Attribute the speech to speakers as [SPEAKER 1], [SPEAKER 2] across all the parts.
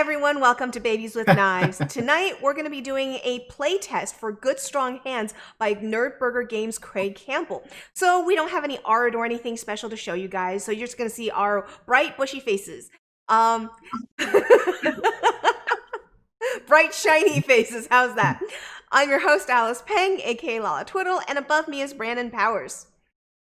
[SPEAKER 1] everyone, welcome to Babies with Knives. Tonight we're going to be doing a playtest for Good Strong Hands by Nerdburger Games' Craig Campbell. So we don't have any art or anything special to show you guys, so you're just going to see our bright, bushy faces. Bright, shiny faces, how's that? I'm your host, Alice Peng, aka Lala Twiddle, and above me is Brandon Powers.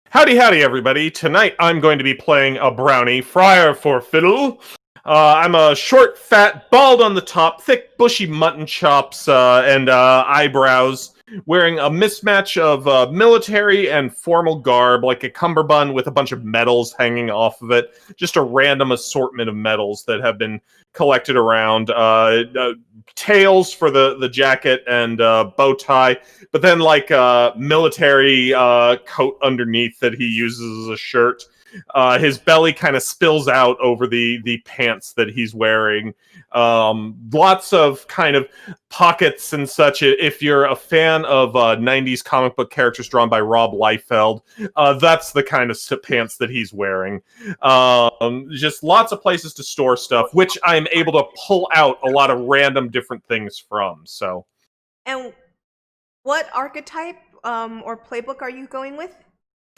[SPEAKER 2] Howdy, everybody. Tonight I'm going to be playing a brownie, Friar for Fiddle. I'm a short, fat, bald on the top, thick, bushy mutton chops and eyebrows, wearing a mismatch of military and formal garb, like a cummerbund with a bunch of medals hanging off of it. Just a random assortment of medals that have been collected around. Tails for the jacket and bow tie, but then like a military coat underneath that he uses as a shirt. His belly kind of spills out over the pants that he's wearing. Lots of kind of pockets and such. If you're a fan of 90s comic book characters drawn by Rob Liefeld, that's the kind of pants that he's wearing. Just lots of places to store stuff, which I'm able to pull out a lot of random different things from. So,
[SPEAKER 1] and what archetype or playbook are you going with?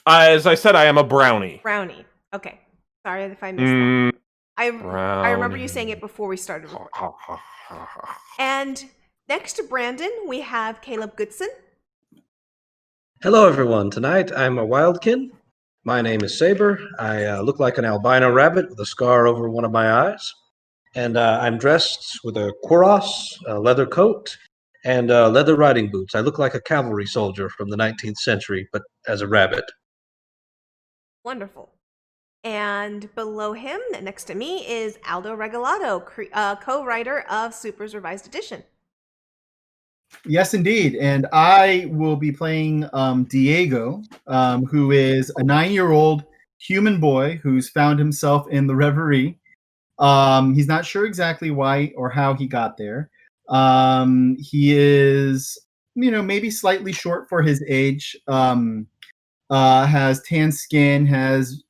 [SPEAKER 2] As I said, I am a brownie.
[SPEAKER 1] Brownie. Okay. Sorry if I missed that. I remember you saying it before we started recording. And next to Brandon, we have Caleb Goodson.
[SPEAKER 3] Hello, everyone. Tonight, I'm a wildkin. My name is Saber. I look like an albino rabbit with a scar over one of my eyes. And I'm dressed with a cuirass, a leather coat, and leather riding boots. I look like a cavalry soldier from the 19th century, but as a rabbit.
[SPEAKER 1] Wonderful. And below him, next to me, is Aldo Regalado, co-writer of Super's Revised Edition.
[SPEAKER 4] Yes, indeed. And I will be playing Diego, who is a 9-year-old human boy who's found himself in the Reverie. He's not sure exactly why or how he got there. He is, maybe slightly short for his age, has tan skin, has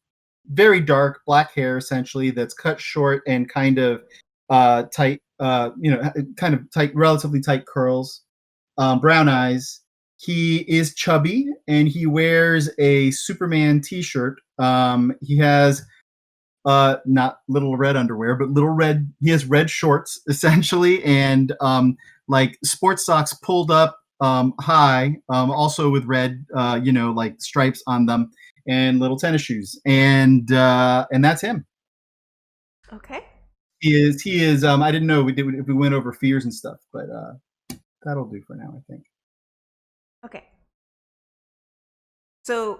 [SPEAKER 4] very dark black hair, essentially, that's cut short and kind of tight, relatively tight curls. Brown eyes. He is chubby and he wears a Superman t-shirt. He has not little red underwear, but he has red shorts essentially, and like sports socks pulled up high, also with red like stripes on them, and little tennis shoes. And that's him.
[SPEAKER 1] Okay.
[SPEAKER 4] He is I didn't know if we went over fears and stuff, but that'll do for now, I think.
[SPEAKER 1] Okay. So,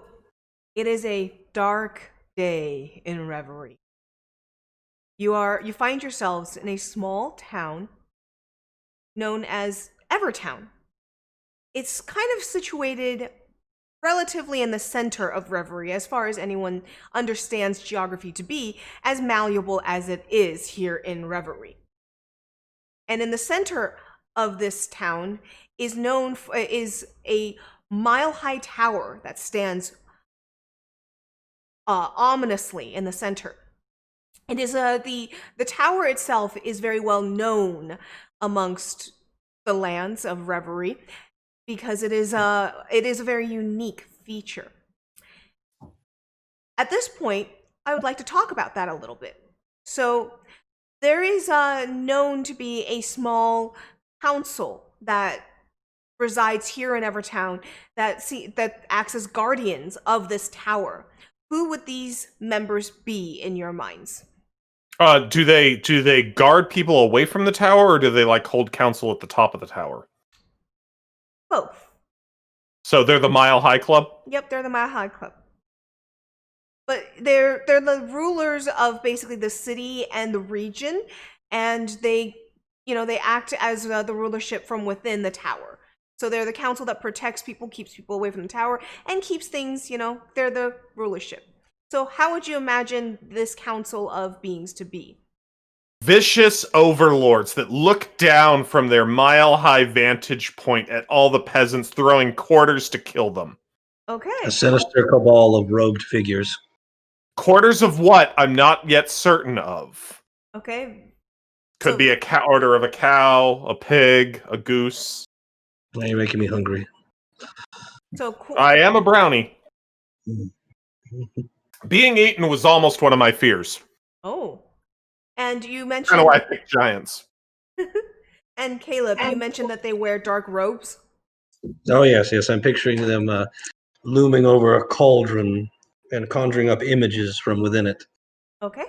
[SPEAKER 1] it is a dark day in Reverie. You find yourselves in a small town known as Evertown. It's kind of situated relatively in the center of Reverie, as far as anyone understands geography to be, as malleable as it is here in Reverie. And in the center of this town is a mile-high tower that stands ominously in the center. It is the tower itself is very well known amongst the lands of Reverie because it is a very unique feature. At this point, I would like to talk about that a little bit. So there is known to be a small council that resides here in Evertown that acts as guardians of this tower. Who would these members be in your minds?
[SPEAKER 2] Do they guard people away from the tower, or do they like hold council at the top of the tower?
[SPEAKER 1] Both.
[SPEAKER 2] So they're the Mile High Club?
[SPEAKER 1] Yep, they're the Mile High Club. But they're the rulers of basically the city and the region, and they act as the rulership from within the tower. So they're the council that protects people, keeps people away from the tower, and keeps things, they're the rulership. So how would you imagine this council of beings to be?
[SPEAKER 2] Vicious overlords that look down from their mile-high vantage point at all the peasants, throwing quarters to kill them.
[SPEAKER 1] Okay.
[SPEAKER 3] A sinister cabal of robed figures.
[SPEAKER 2] Quarters of what? I'm not yet certain of.
[SPEAKER 1] Okay.
[SPEAKER 2] Could
[SPEAKER 1] So-
[SPEAKER 2] be a order of a cow, a pig, a goose.
[SPEAKER 3] Now you're making me hungry.
[SPEAKER 1] So cool.
[SPEAKER 2] I am a brownie.
[SPEAKER 3] Mm.
[SPEAKER 2] Being eaten was almost one of my fears.
[SPEAKER 1] Oh. And you
[SPEAKER 2] Kind
[SPEAKER 1] mentioned,
[SPEAKER 2] of why I picked giants.
[SPEAKER 1] and Caleb, you mentioned that they wear dark robes.
[SPEAKER 3] Oh yes, yes. I'm picturing them looming over a cauldron and conjuring up images from within it.
[SPEAKER 1] Okay.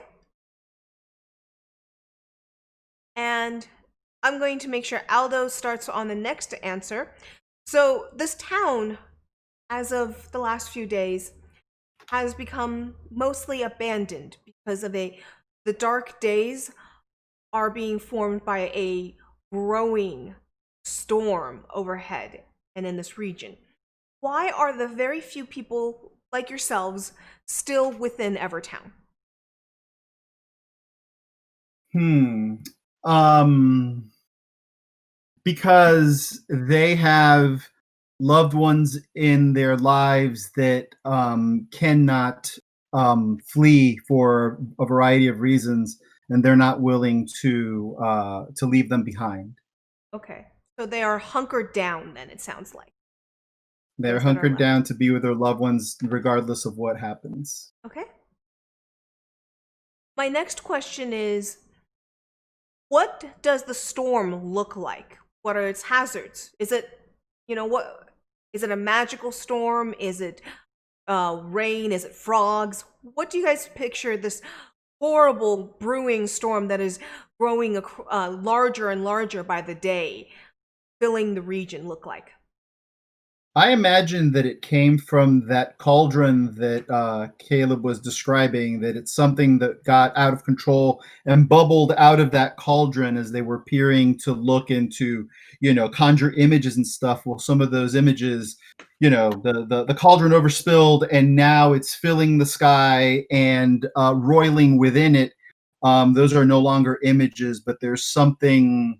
[SPEAKER 1] And I'm going to make sure Aldo starts on the next answer. So this town, as of the last few days, has become mostly abandoned because of the dark days are being formed by a growing storm overhead and in this region. Why are the very few people like yourselves still within Evertown?
[SPEAKER 4] Because they have loved ones in their lives that cannot flee for a variety of reasons, and they're not willing to leave them behind.
[SPEAKER 1] Okay. So they are hunkered down then, it sounds like.
[SPEAKER 4] They're
[SPEAKER 1] Those that are
[SPEAKER 4] hunkered
[SPEAKER 1] left.
[SPEAKER 4] down to be with their loved ones regardless of what happens.
[SPEAKER 1] Okay. My next question is, what does the storm look like? What are its hazards? Is it, what is it, a magical storm? Is it rain? Is it frogs? What do you guys picture this horrible brewing storm that is growing larger and larger by the day, filling the region look like?
[SPEAKER 4] I imagine that it came from that cauldron that Caleb was describing, that it's something that got out of control and bubbled out of that cauldron as they were peering to look into, conjure images and stuff. Well, some of those images, the cauldron overspilled and now it's filling the sky and roiling within it. Those are no longer images, but there's something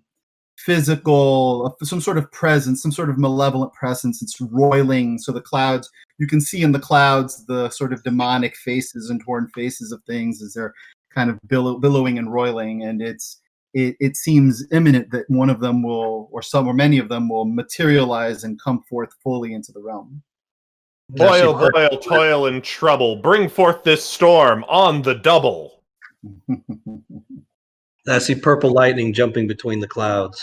[SPEAKER 4] physical, some sort of presence, some sort of malevolent presence. It's roiling. So the clouds, you can see in the clouds the sort of demonic faces and torn faces of things as they're kind of billowing and roiling. And it seems imminent that one of them will, or some or many of them will materialize and come forth fully into the realm.
[SPEAKER 2] Boil, boil, toil and trouble. Bring forth this storm on the double.
[SPEAKER 3] I see purple lightning jumping between the clouds.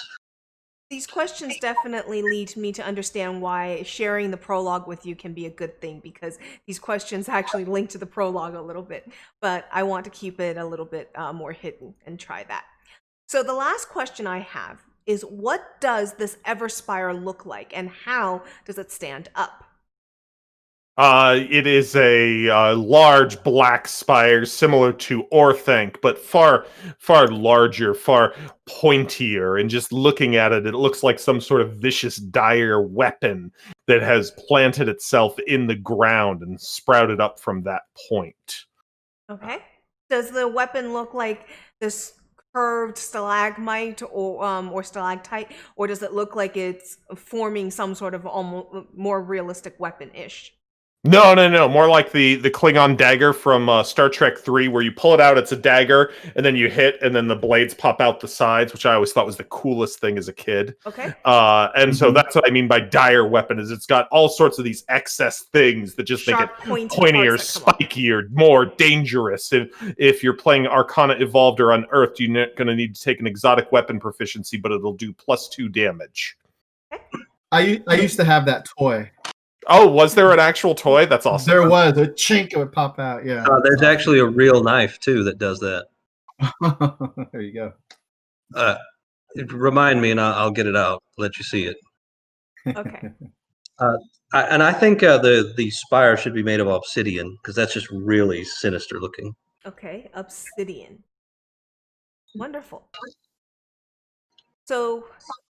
[SPEAKER 1] These questions definitely lead me to understand why sharing the prologue with you can be a good thing, because these questions actually link to the prologue a little bit, but I want to keep it a little bit more hidden and try that. So the last question I have is, what does this Everspire look like and how does it stand up?
[SPEAKER 2] It is a large black spire similar to Orthanc, but far, far larger, far pointier. And just looking at it, it looks like some sort of vicious, dire weapon that has planted itself in the ground and sprouted up from that point.
[SPEAKER 1] Okay. Does the weapon look like this curved stalagmite or stalactite, or does it look like it's forming some sort of almost more realistic weapon-ish?
[SPEAKER 2] No. More like the Klingon dagger from Star Trek 3, where you pull it out, it's a dagger, and then you hit, and then the blades pop out the sides, which I always thought was the coolest thing as a kid.
[SPEAKER 1] Okay.
[SPEAKER 2] And so that's what I mean by dire weapon, is it's got all sorts of these excess things that just
[SPEAKER 1] Sharp,
[SPEAKER 2] make it
[SPEAKER 1] pointy
[SPEAKER 2] pointier,
[SPEAKER 1] parts that come off.
[SPEAKER 2] spikier, more dangerous. If you're playing Arcana Evolved or Unearthed, you're not going to need to take an exotic weapon proficiency, but it'll do +2 damage.
[SPEAKER 4] I used to have that toy.
[SPEAKER 2] Oh, was there an actual toy? That's awesome.
[SPEAKER 4] There was a chink, it would pop out. Yeah.
[SPEAKER 3] There's actually a real knife too that does that.
[SPEAKER 4] There you go.
[SPEAKER 3] Remind me, and I'll get it out. Let you see it.
[SPEAKER 1] Okay.
[SPEAKER 3] I think the spire should be made of obsidian, because that's just really sinister looking.
[SPEAKER 1] Okay. Obsidian. Wonderful. So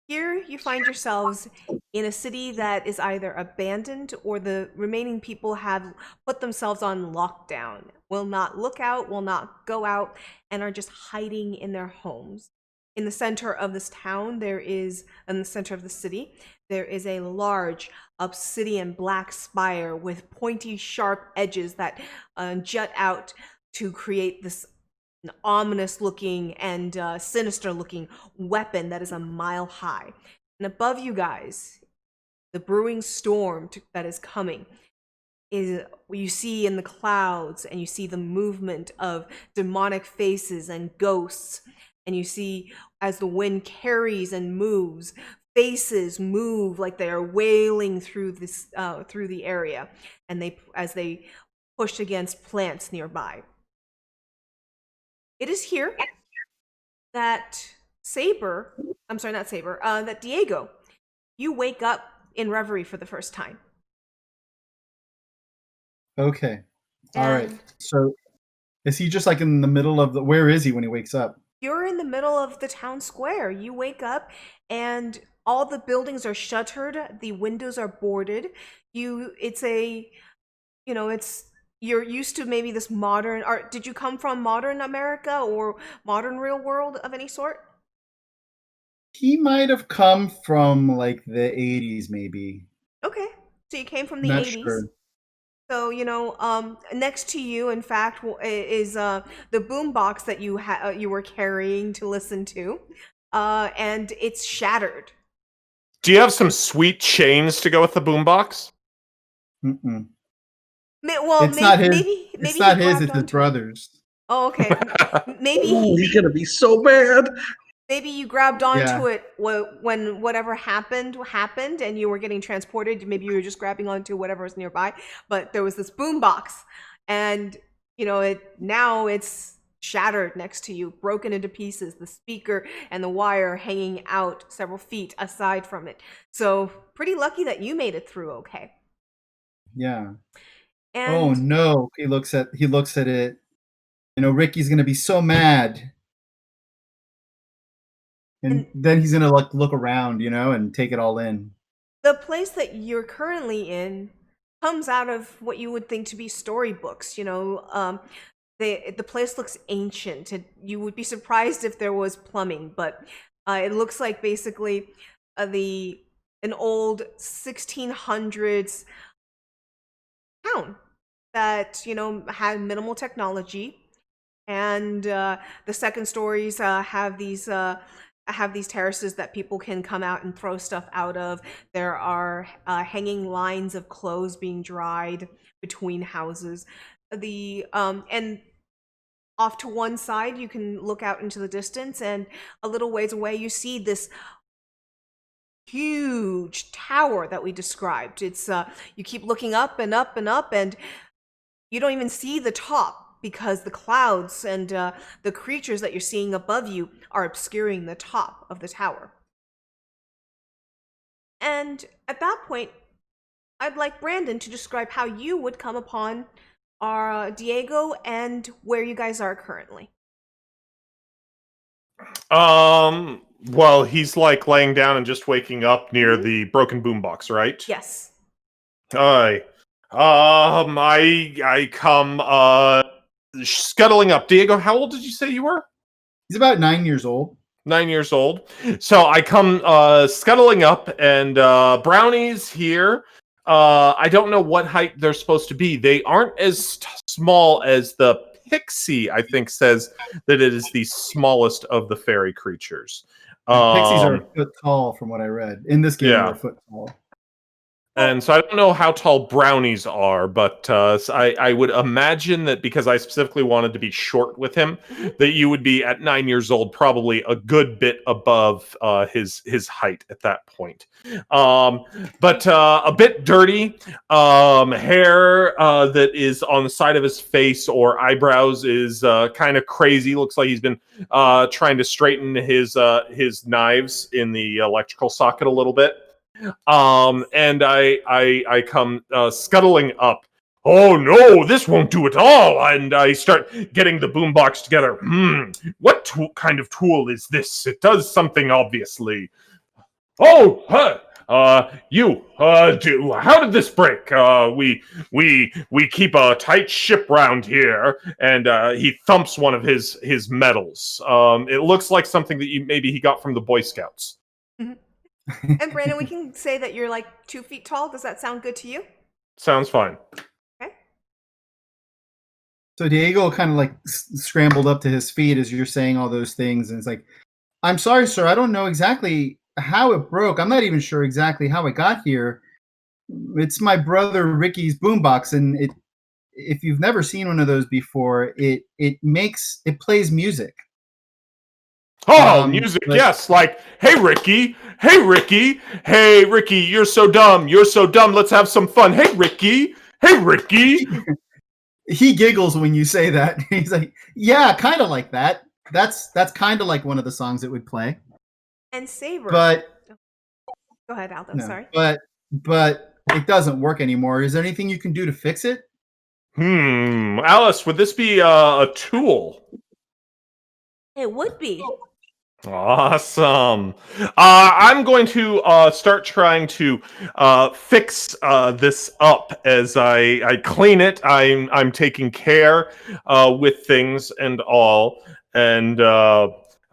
[SPEAKER 1] here you find yourselves in a city that is either abandoned or the remaining people have put themselves on lockdown, will not look out, will not go out, and are just hiding in their homes. In the center of this town, in the center of the city, there is a large obsidian black spire with pointy, sharp edges that jut out to create this an ominous looking and sinister looking weapon that is a mile high. And above you guys, the brewing storm that is coming is you see in the clouds, and you see the movement of demonic faces and ghosts, and you see as the wind carries and moves, faces move like they are wailing through this through the area, and as they push against plants nearby. It is here that that Diego, you wake up in Reverie for the first time.
[SPEAKER 4] Okay. All right.
[SPEAKER 1] And
[SPEAKER 4] So is he just like in the middle of the? Where is he when he wakes up?
[SPEAKER 1] you're in the middle of the town square. You wake up and all the buildings are shuttered, the windows are boarded. You're used to maybe this modern art. Did you come from modern America or modern real world of any sort?
[SPEAKER 4] He might have come from like the 80s, maybe.
[SPEAKER 1] Okay. So you came from the
[SPEAKER 4] Not
[SPEAKER 1] 80s.
[SPEAKER 4] sure.
[SPEAKER 1] So, next to you, in fact, is the boombox that you were carrying to listen to, and it's shattered.
[SPEAKER 2] Do you have some sweet chains to go with the boombox?
[SPEAKER 4] Mm-mm.
[SPEAKER 1] Well,
[SPEAKER 4] It's not his.
[SPEAKER 1] maybe
[SPEAKER 4] It's
[SPEAKER 1] he
[SPEAKER 4] not his.
[SPEAKER 1] grabbed
[SPEAKER 4] It's his
[SPEAKER 1] onto it.
[SPEAKER 4] brother's.
[SPEAKER 1] Oh, okay. Maybe
[SPEAKER 3] Ooh, he's gonna be so mad.
[SPEAKER 1] maybe you grabbed onto
[SPEAKER 4] Yeah.
[SPEAKER 1] it when whatever happened, and you were getting transported. Maybe you were just grabbing onto whatever was nearby. But there was this boombox, and now it's shattered next to you, broken into pieces. The speaker and the wire hanging out several feet aside from it. So pretty lucky that you made it through okay.
[SPEAKER 4] Yeah.
[SPEAKER 1] And
[SPEAKER 4] Oh no. He looks at it. Ricky's gonna be so mad. And
[SPEAKER 1] And
[SPEAKER 4] then he's gonna like look around, and take it all in.
[SPEAKER 1] the place that you're currently in comes out of what you would think to be storybooks. The place looks ancient. You would be surprised if there was plumbing, but it looks like basically an old 1600s town that had minimal technology, and the second stories have these terraces that people can come out and throw stuff out of. There are hanging lines of clothes being dried between houses. And off to one side, you can look out into the distance, and a little ways away, you see this huge tower that we described. It's you keep looking up and up and up, and you don't even see the top because the clouds and the creatures that you're seeing above you are obscuring the top of the tower. And at that point, I'd like Brandon to describe how you would come upon our Diego and where you guys are currently.
[SPEAKER 2] Well, he's like laying down and just waking up near the broken boombox, right?
[SPEAKER 1] Yes.
[SPEAKER 2] Aye. I come scuttling up. Diego, how old did you say you were?
[SPEAKER 4] He's about 9 years old.
[SPEAKER 2] 9 years old. So I come scuttling up, and Brownie's here. I don't know what height they're supposed to be. They aren't as small as the pixie, I think, says that it is the smallest of the fairy creatures.
[SPEAKER 4] Pixies are a foot tall, from what I read. In this game, they're a foot tall.
[SPEAKER 2] And so I don't know how tall brownies are, but so I would imagine that because I specifically wanted to be short with him, that you would be at 9 years old, probably a good bit above his height at that point. But a bit dirty, hair that is on the side of his face or eyebrows is kind of crazy. Looks like he's been trying to straighten his knives in the electrical socket a little bit. And I come scuttling up. Oh no, this won't do at all! And I start getting the boombox together. What kind of tool is this? It does something, obviously. Oh, how did this break? We keep a tight ship round here, and he thumps one of his medals. It looks like something that maybe he got from the Boy Scouts.
[SPEAKER 1] And Brandon, we can say that you're like 2 feet tall. Does that sound good to you?
[SPEAKER 2] Sounds fine.
[SPEAKER 1] Okay.
[SPEAKER 4] So Diego kind of like scrambled up to his feet as you're saying all those things, and it's like, "I'm sorry, sir. I don't know exactly how it broke. I'm not even sure exactly how it got here. It's my brother Ricky's boombox, and if you've never seen one of those before, it plays music.
[SPEAKER 2] Oh, music,
[SPEAKER 4] But
[SPEAKER 2] yes. Like, hey, Ricky. Hey, Ricky. Hey, Ricky, you're so dumb. You're so dumb. Let's have some fun. Hey, Ricky. Hey, Ricky.
[SPEAKER 4] he giggles when you say that. He's like, "Yeah, kind of like that. That's kind of like one of the songs it would play."
[SPEAKER 1] And Saber.
[SPEAKER 4] But
[SPEAKER 1] Go ahead, Aldo.
[SPEAKER 4] no,
[SPEAKER 1] Sorry.
[SPEAKER 4] but it doesn't work anymore. Is there anything you can do to fix it?
[SPEAKER 2] Alice, would this be a tool?
[SPEAKER 1] It would be.
[SPEAKER 2] Awesome. I'm going to start trying to fix this up as I clean it. I'm taking care with things and all, and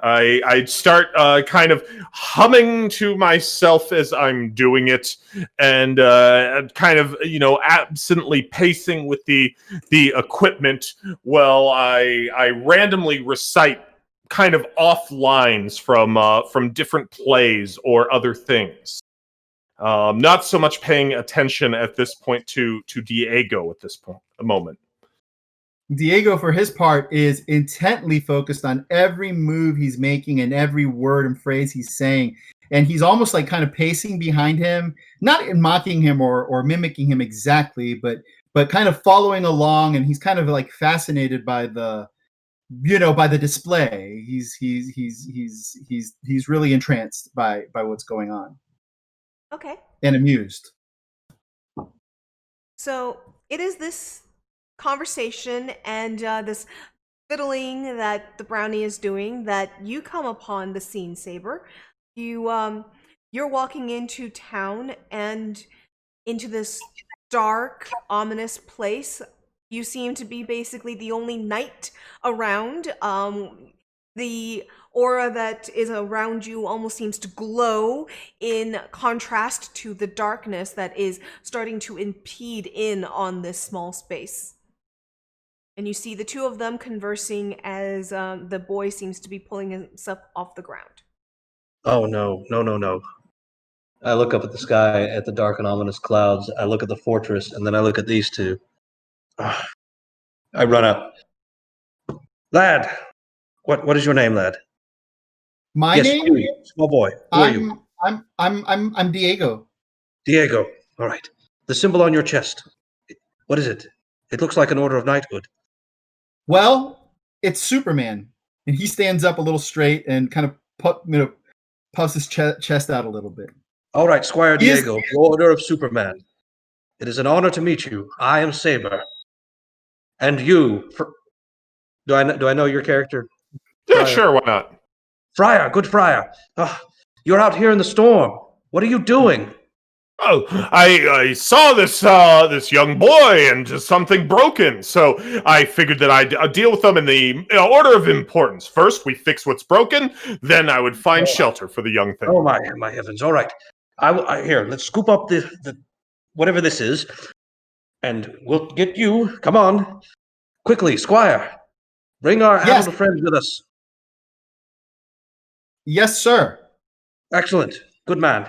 [SPEAKER 2] I start kind of humming to myself as I'm doing it, and kind of absently pacing with the equipment while I randomly recite kind of off lines from different plays or other things. Not so much paying attention at this point to Diego at this moment.
[SPEAKER 4] Diego, for his part, is intently focused on every move he's making and every word and phrase he's saying. And he's almost like kind of pacing behind him, not mocking him or mimicking him exactly, but kind of following along. And he's kind of like fascinated by the display. He's really entranced by what's going on.
[SPEAKER 1] Okay.
[SPEAKER 4] And amused.
[SPEAKER 1] So it is this conversation and this fiddling that the brownie is doing that you come upon the scene, Saber. You're walking into town and into this dark, ominous place. You seem to be basically the only knight around. The aura that is around you almost seems to glow in contrast to the darkness that is starting to impede in on this small space. And you see the two of them conversing as the boy seems to be pulling himself off the ground.
[SPEAKER 3] Oh, no, no, no, no. I look up at the sky, at the dark and ominous clouds. I look at the fortress, and then I look at these two. I run up. Lad, what is your name, lad?
[SPEAKER 4] My
[SPEAKER 3] yes,
[SPEAKER 4] name?
[SPEAKER 3] you, small boy. Who are you?
[SPEAKER 4] I'm Diego.
[SPEAKER 3] Diego. All right. The symbol on your chest. What is it? It looks like an order of knighthood.
[SPEAKER 4] Well, it's Superman, and he stands up a little straight and kind of puffs his chest out a little bit.
[SPEAKER 3] All right, Squire Diego, the Order of Superman. It is an honor to meet you. I am Saber, and you. Do I know your character?
[SPEAKER 2] Yeah,
[SPEAKER 3] Friar.
[SPEAKER 2] sure, why not?
[SPEAKER 3] Friar, good Friar. You're out here in the storm. What are you doing?
[SPEAKER 2] Oh, I saw this young boy and just something broken, so I figured that I'd deal with them in the order of importance. First, we fix what's broken, then I would find shelter for the young thing.
[SPEAKER 3] Oh my heavens! All right, here. Let's scoop up the whatever this is, and we'll get you. Come on, quickly, Squire. Bring our adult friends with us.
[SPEAKER 4] Yes, sir.
[SPEAKER 3] Excellent, good man.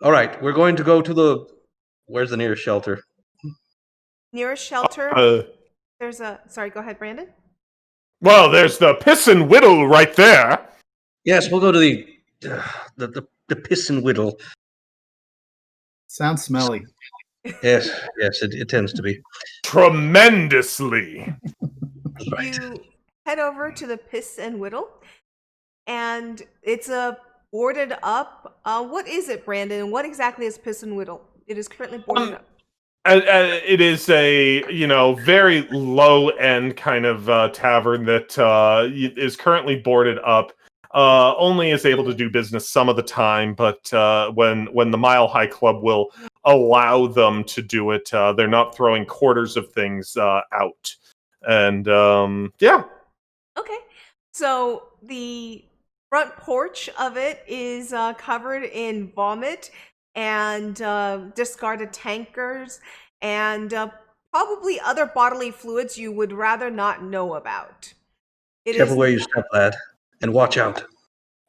[SPEAKER 3] All right, we're going to go to where's the nearest shelter?
[SPEAKER 1] Nearest shelter? There's a... Sorry, go ahead, Brandon.
[SPEAKER 2] Well, there's the Piss and Whittle right there.
[SPEAKER 3] Yes, we'll go to the Piss and Whittle.
[SPEAKER 4] Sounds smelly.
[SPEAKER 3] Yes, it tends to be.
[SPEAKER 2] Tremendously.
[SPEAKER 3] Right.
[SPEAKER 1] You head over to the Piss and Whittle, and it's a boarded up. What is it, Brandon? What exactly is Piss and Whittle? It is currently boarded up.
[SPEAKER 2] It is a very low end kind of tavern that is currently boarded up. Only is able to do business some of the time, but when the Mile High Club will allow them to do it, they're not throwing quarters of things out. And yeah.
[SPEAKER 1] Okay, so the front porch of it is covered in vomit and discarded tankers and probably other bodily fluids you would rather not know about. It
[SPEAKER 3] Careful
[SPEAKER 1] is
[SPEAKER 3] where you step, lad. And watch out.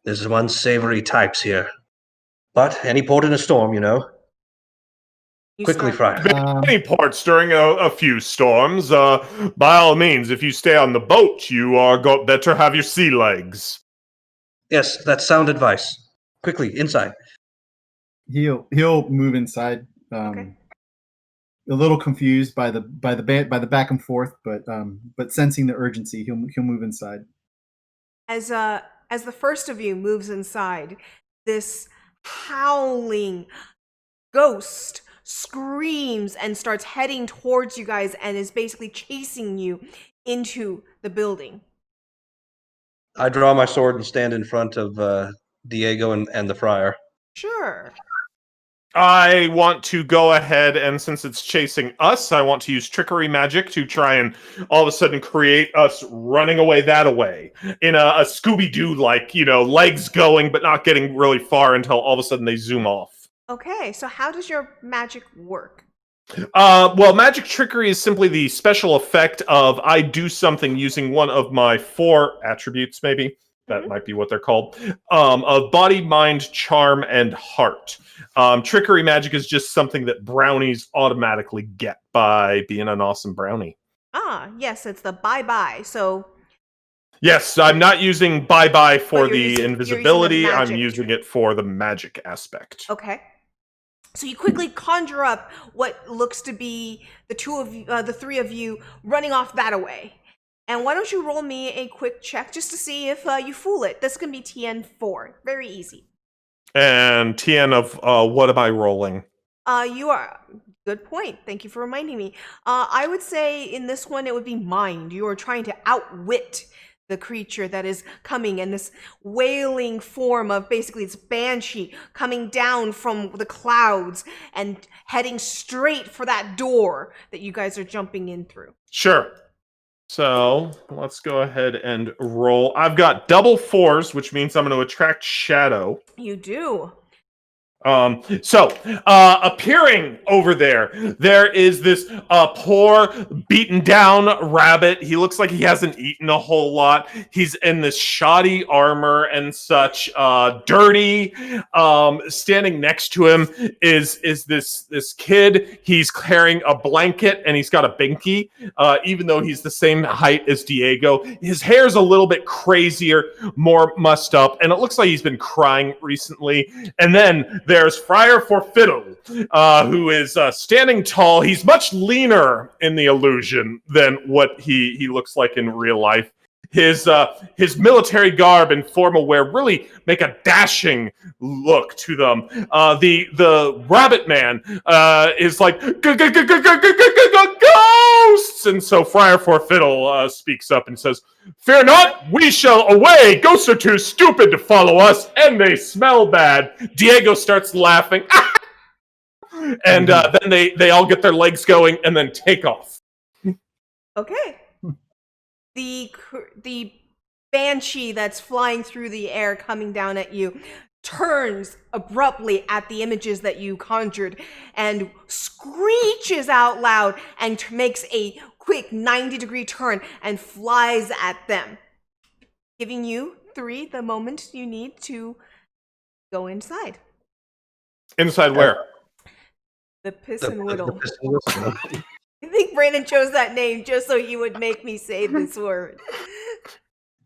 [SPEAKER 3] There's some unsavory types here. But any port in a storm, you know.
[SPEAKER 1] you
[SPEAKER 3] Quickly,
[SPEAKER 1] start.
[SPEAKER 3] Friar.
[SPEAKER 2] Any parts during a few storms. By all means, if you stay on the boat, you are better have your sea legs.
[SPEAKER 3] Yes, that's sound advice. Quickly, inside.
[SPEAKER 4] He'll move inside.
[SPEAKER 1] Okay.
[SPEAKER 4] A little confused by the back and forth, but sensing the urgency, he'll move inside.
[SPEAKER 1] As the first of you moves inside, this howling ghost screams and starts heading towards you guys and is basically chasing you into the building.
[SPEAKER 3] I draw my sword and stand in front of Diego and the friar.
[SPEAKER 1] Sure.
[SPEAKER 2] I want to go ahead and, since it's chasing us, I want to use trickery magic to try and all of a sudden create us running away that away in a Scooby-Doo like, legs going but not getting really far until all of a sudden they zoom off.
[SPEAKER 1] Okay, so how does your magic work?
[SPEAKER 2] Well, magic trickery is simply the special effect of I do something using one of my 4 attributes, maybe. That might be what they're called. Of body, mind, charm, and heart. Trickery magic is just something that brownies automatically get by being an awesome brownie.
[SPEAKER 1] Ah, yes, it's the bye-bye. So
[SPEAKER 2] Yes, I'm not using bye-bye for the
[SPEAKER 1] you're
[SPEAKER 2] invisibility.
[SPEAKER 1] using the
[SPEAKER 2] I'm
[SPEAKER 1] magic.
[SPEAKER 2] using it for the magic aspect.
[SPEAKER 1] okay. So you quickly conjure up what looks to be the three of you running off that away. And why don't you roll me a quick check just to see if you fool it? This can be TN4. Very easy.
[SPEAKER 2] And TN of what am I rolling?
[SPEAKER 1] You are... Good point. Thank you for reminding me. I would say in this one it would be mind. You are trying to outwit the creature that is coming, and this wailing form of basically this banshee coming down from the clouds and heading straight for that door that you guys are jumping in through.
[SPEAKER 2] Sure. So let's go ahead and roll. I've got double 4s, which means I'm going to attract shadow.
[SPEAKER 1] You do.
[SPEAKER 2] Appearing over there is this poor, beaten down rabbit. He looks like he hasn't eaten a whole lot. He's in this shoddy armor and such, dirty. Standing next to him is this kid. He's carrying a blanket and he's got a binky, even though he's the same height as Diego. His hair's a little bit crazier, more mussed up, and it looks like he's been crying recently. And then there's Friar for Fiddle, who is standing tall. He's much leaner in the illusion than what he looks like in real life. His military garb and formal wear really make a dashing look to them. The rabbit man is like ghosts, and so Friar for Fiddle speaks up and says, "Fear not, we shall away. Ghosts are too stupid to follow us, and they smell bad." Diego starts laughing, and then they all get their legs going and then take off.
[SPEAKER 1] Okay. The banshee that's flying through the air coming down at you turns abruptly at the images that you conjured and screeches out loud and makes a quick 90-degree turn and flies at them, giving you 3 the moment you need to go inside.
[SPEAKER 2] Inside where?
[SPEAKER 1] The Piss and Whittle.
[SPEAKER 3] The
[SPEAKER 1] I think Brandon chose that name just so he would make me say this word.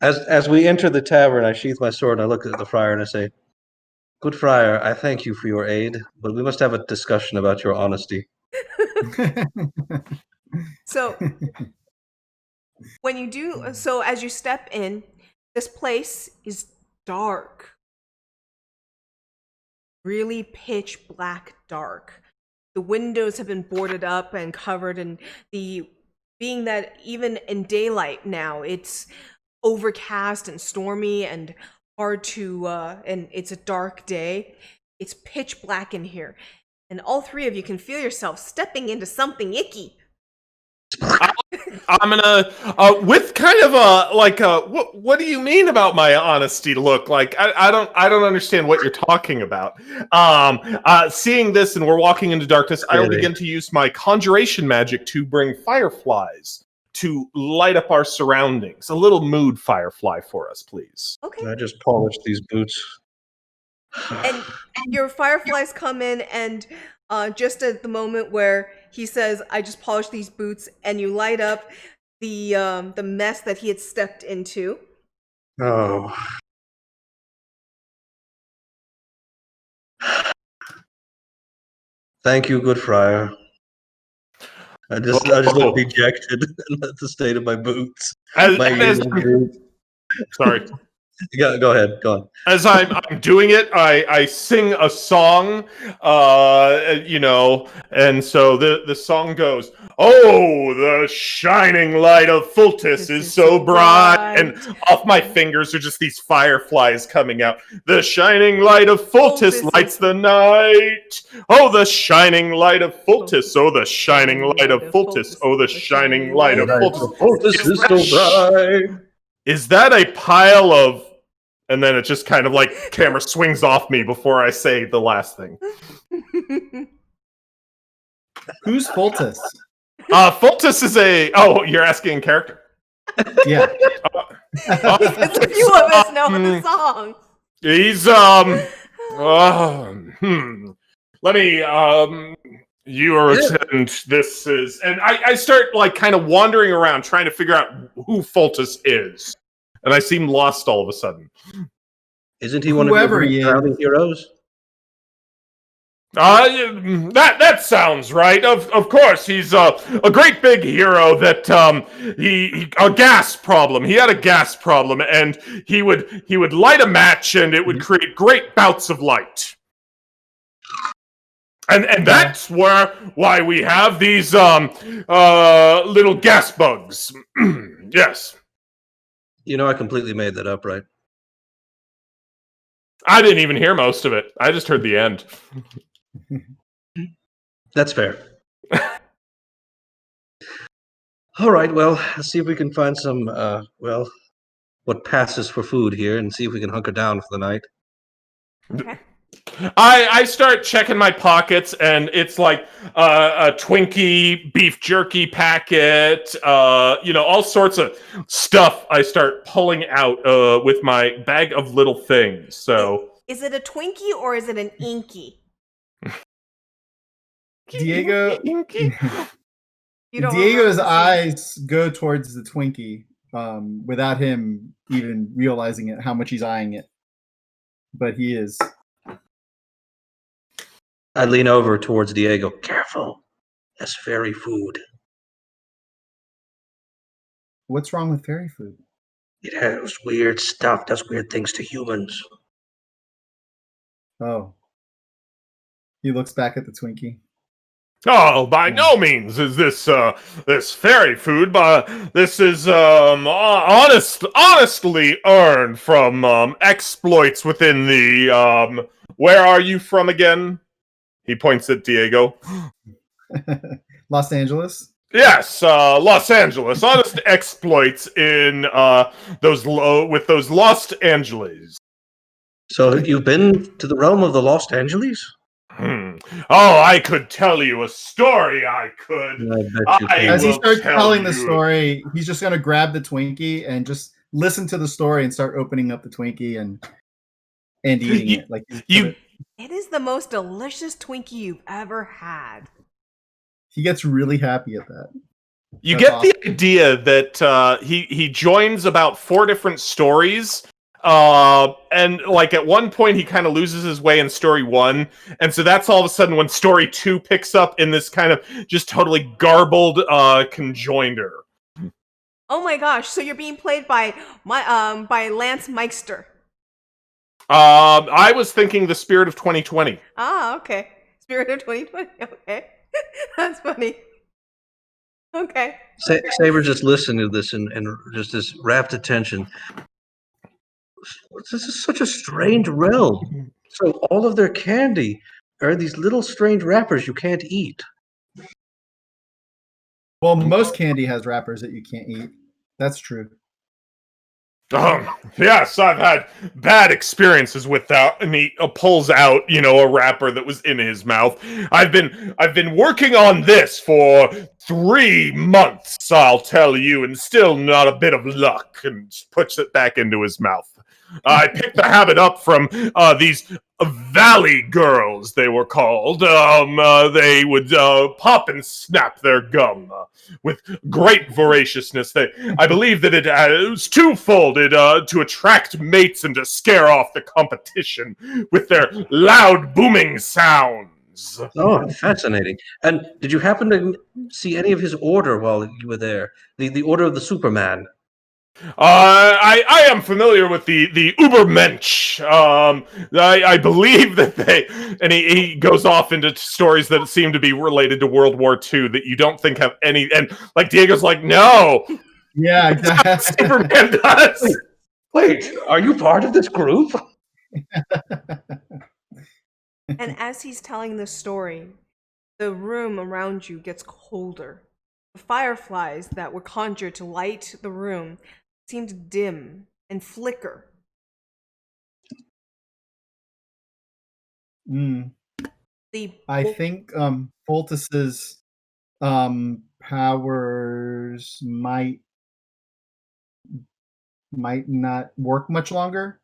[SPEAKER 3] As we enter the tavern, I sheath my sword and I look at the friar and I say, "Good friar, I thank you for your aid, but we must have a discussion about your honesty."
[SPEAKER 1] So as you step in, this place is dark. Really pitch black dark. The windows have been boarded up and covered, and being that even in daylight now, it's overcast and stormy and hard to, and it's a dark day. It's pitch black in here, and all 3 of you can feel yourself stepping into something icky.
[SPEAKER 2] I'm gonna, with kind of a like a what do you mean about my honesty look? Like I don't understand what you're talking about. Seeing this and we're walking into darkness, I will
[SPEAKER 3] Really?
[SPEAKER 2] begin to use my conjuration magic to bring fireflies to light up our surroundings. A little mood firefly for us, please.
[SPEAKER 1] Okay.
[SPEAKER 3] I just polished these boots.
[SPEAKER 1] And your fireflies come in, and just at the moment where he says, "I just polished these boots," and you light up the mess that he had stepped into.
[SPEAKER 3] Oh. Thank you, good friar. I just look dejected at the state of my boots. My evil boots.
[SPEAKER 2] Sorry.
[SPEAKER 3] Go ahead. Go on.
[SPEAKER 2] As I'm doing it, I sing a song, and so the song goes, "Oh, the shining light of Fultus is so bright," and off my fingers are just these fireflies coming out. The shining light of Fultus lights the night. Oh, the shining light of Fultus. Oh, the shining light of Fultus. Oh, the shining light of Fultus.
[SPEAKER 3] Fultus is so bright.
[SPEAKER 2] Is that a pile of... And then it just kind of like camera swings off me before I say the last thing.
[SPEAKER 4] Who's Fultus?
[SPEAKER 2] Fultus is a... Oh, you're asking in character?
[SPEAKER 4] Yeah.
[SPEAKER 1] Because a few of us know the song.
[SPEAKER 2] He's, let me, you are attend. This is... And I start like kind of wandering around trying to figure out who Fultus is. And I seem lost all of a sudden.
[SPEAKER 3] Isn't he one of your drowning heroes?
[SPEAKER 2] That sounds right. Of course, he's a great big hero that he a gas problem. He had a gas problem, and he would light a match, and it would create great bouts of light. And that's why we have these little gas bugs. Yes.
[SPEAKER 3] You know, I completely made that up, right?
[SPEAKER 2] I didn't even hear most of it. I just heard the end.
[SPEAKER 3] That's fair. All right, well, let's see if we can find some, what passes for food here and see if we can hunker down for the night.
[SPEAKER 1] Okay.
[SPEAKER 2] I start checking my pockets, and it's like a Twinkie beef jerky packet, all sorts of stuff I start pulling out with my bag of little things. So,
[SPEAKER 1] is it a Twinkie or is it an Inky?
[SPEAKER 4] Diego.
[SPEAKER 1] Diego's
[SPEAKER 4] Diego's eyes go towards the Twinkie, without him even realizing it, how much he's eyeing it. But he is.
[SPEAKER 3] I lean over towards Diego. Careful. That's fairy food.
[SPEAKER 4] What's wrong with fairy food?
[SPEAKER 3] It has weird stuff, does weird things to humans.
[SPEAKER 4] Oh. He looks back at the Twinkie.
[SPEAKER 2] Oh, by no means is this this fairy food, but this is honestly earned from exploits within the where are you from again? He points at Diego.
[SPEAKER 4] Los Angeles?
[SPEAKER 2] Yes, Los Angeles. Honest exploits in those Los Angeles.
[SPEAKER 3] So you've been to the realm of the Los Angeles?
[SPEAKER 2] Oh, I could tell you a story. I could.
[SPEAKER 3] I bet you can.
[SPEAKER 4] As he starts telling the story, he's just going to grab the Twinkie and just listen to the story and start opening up the Twinkie and eating it. Like
[SPEAKER 1] it is the most delicious Twinkie you've ever had.
[SPEAKER 4] He gets really happy at that.
[SPEAKER 2] You get the idea that he joins about 4 different stories. And like at one point he kind of loses his way in story 1, and so that's all of a sudden when story 2 picks up in this kind of just totally garbled conjoinder.
[SPEAKER 1] Oh my gosh! So you're being played by Lance Meister.
[SPEAKER 2] I was thinking the Spirit of 2020.
[SPEAKER 1] Ah, okay. Spirit of 2020. Okay, that's funny. Okay.
[SPEAKER 3] Saber just listened to this and just this rapt attention. This is such a strange realm. So all of their candy are these little strange wrappers you can't eat.
[SPEAKER 4] Well, most candy has wrappers that you can't eat. That's true.
[SPEAKER 2] Yes, I've had bad experiences with that. And he pulls out, a wrapper that was in his mouth. I've been working on this for 3 months, I'll tell you, and still not a bit of luck. And puts it back into his mouth. I picked the habit up from these Valley Girls, they were called. They would pop and snap their gum with great voraciousness. I believe that it was twofold: to attract mates and to scare off the competition with their loud booming sounds.
[SPEAKER 3] Oh, fascinating. And did you happen to see any of his order while you were there? The order of the Superman.
[SPEAKER 2] I am familiar with the Ubermensch. I believe that and he goes off into stories that seem to be related to World War II that you don't think have any, and like Diego's like, no,
[SPEAKER 4] Yeah, exactly.
[SPEAKER 2] Superman does.
[SPEAKER 3] Wait, are you part of this group?
[SPEAKER 1] And as he's telling the story, the room around you gets colder. The fireflies that were conjured to light the room seem to dim and flicker.
[SPEAKER 4] I think Foltus's powers might not work much longer.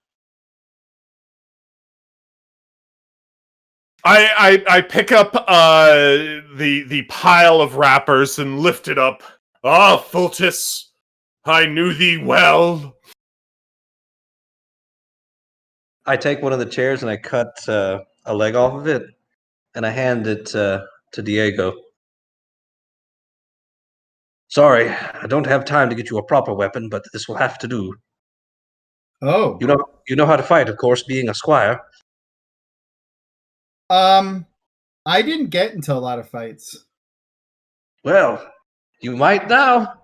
[SPEAKER 2] I pick up the pile of wrappers and lift it up. Ah, Fultus, I knew thee well.
[SPEAKER 3] I take one of the chairs and I cut a leg off of it, and I hand it to Diego. Sorry, I don't have time to get you a proper weapon, but this will have to do.
[SPEAKER 4] Oh,
[SPEAKER 3] You know how to fight, of course, being a squire.
[SPEAKER 4] I didn't get into a lot of fights.
[SPEAKER 3] Well, you might now.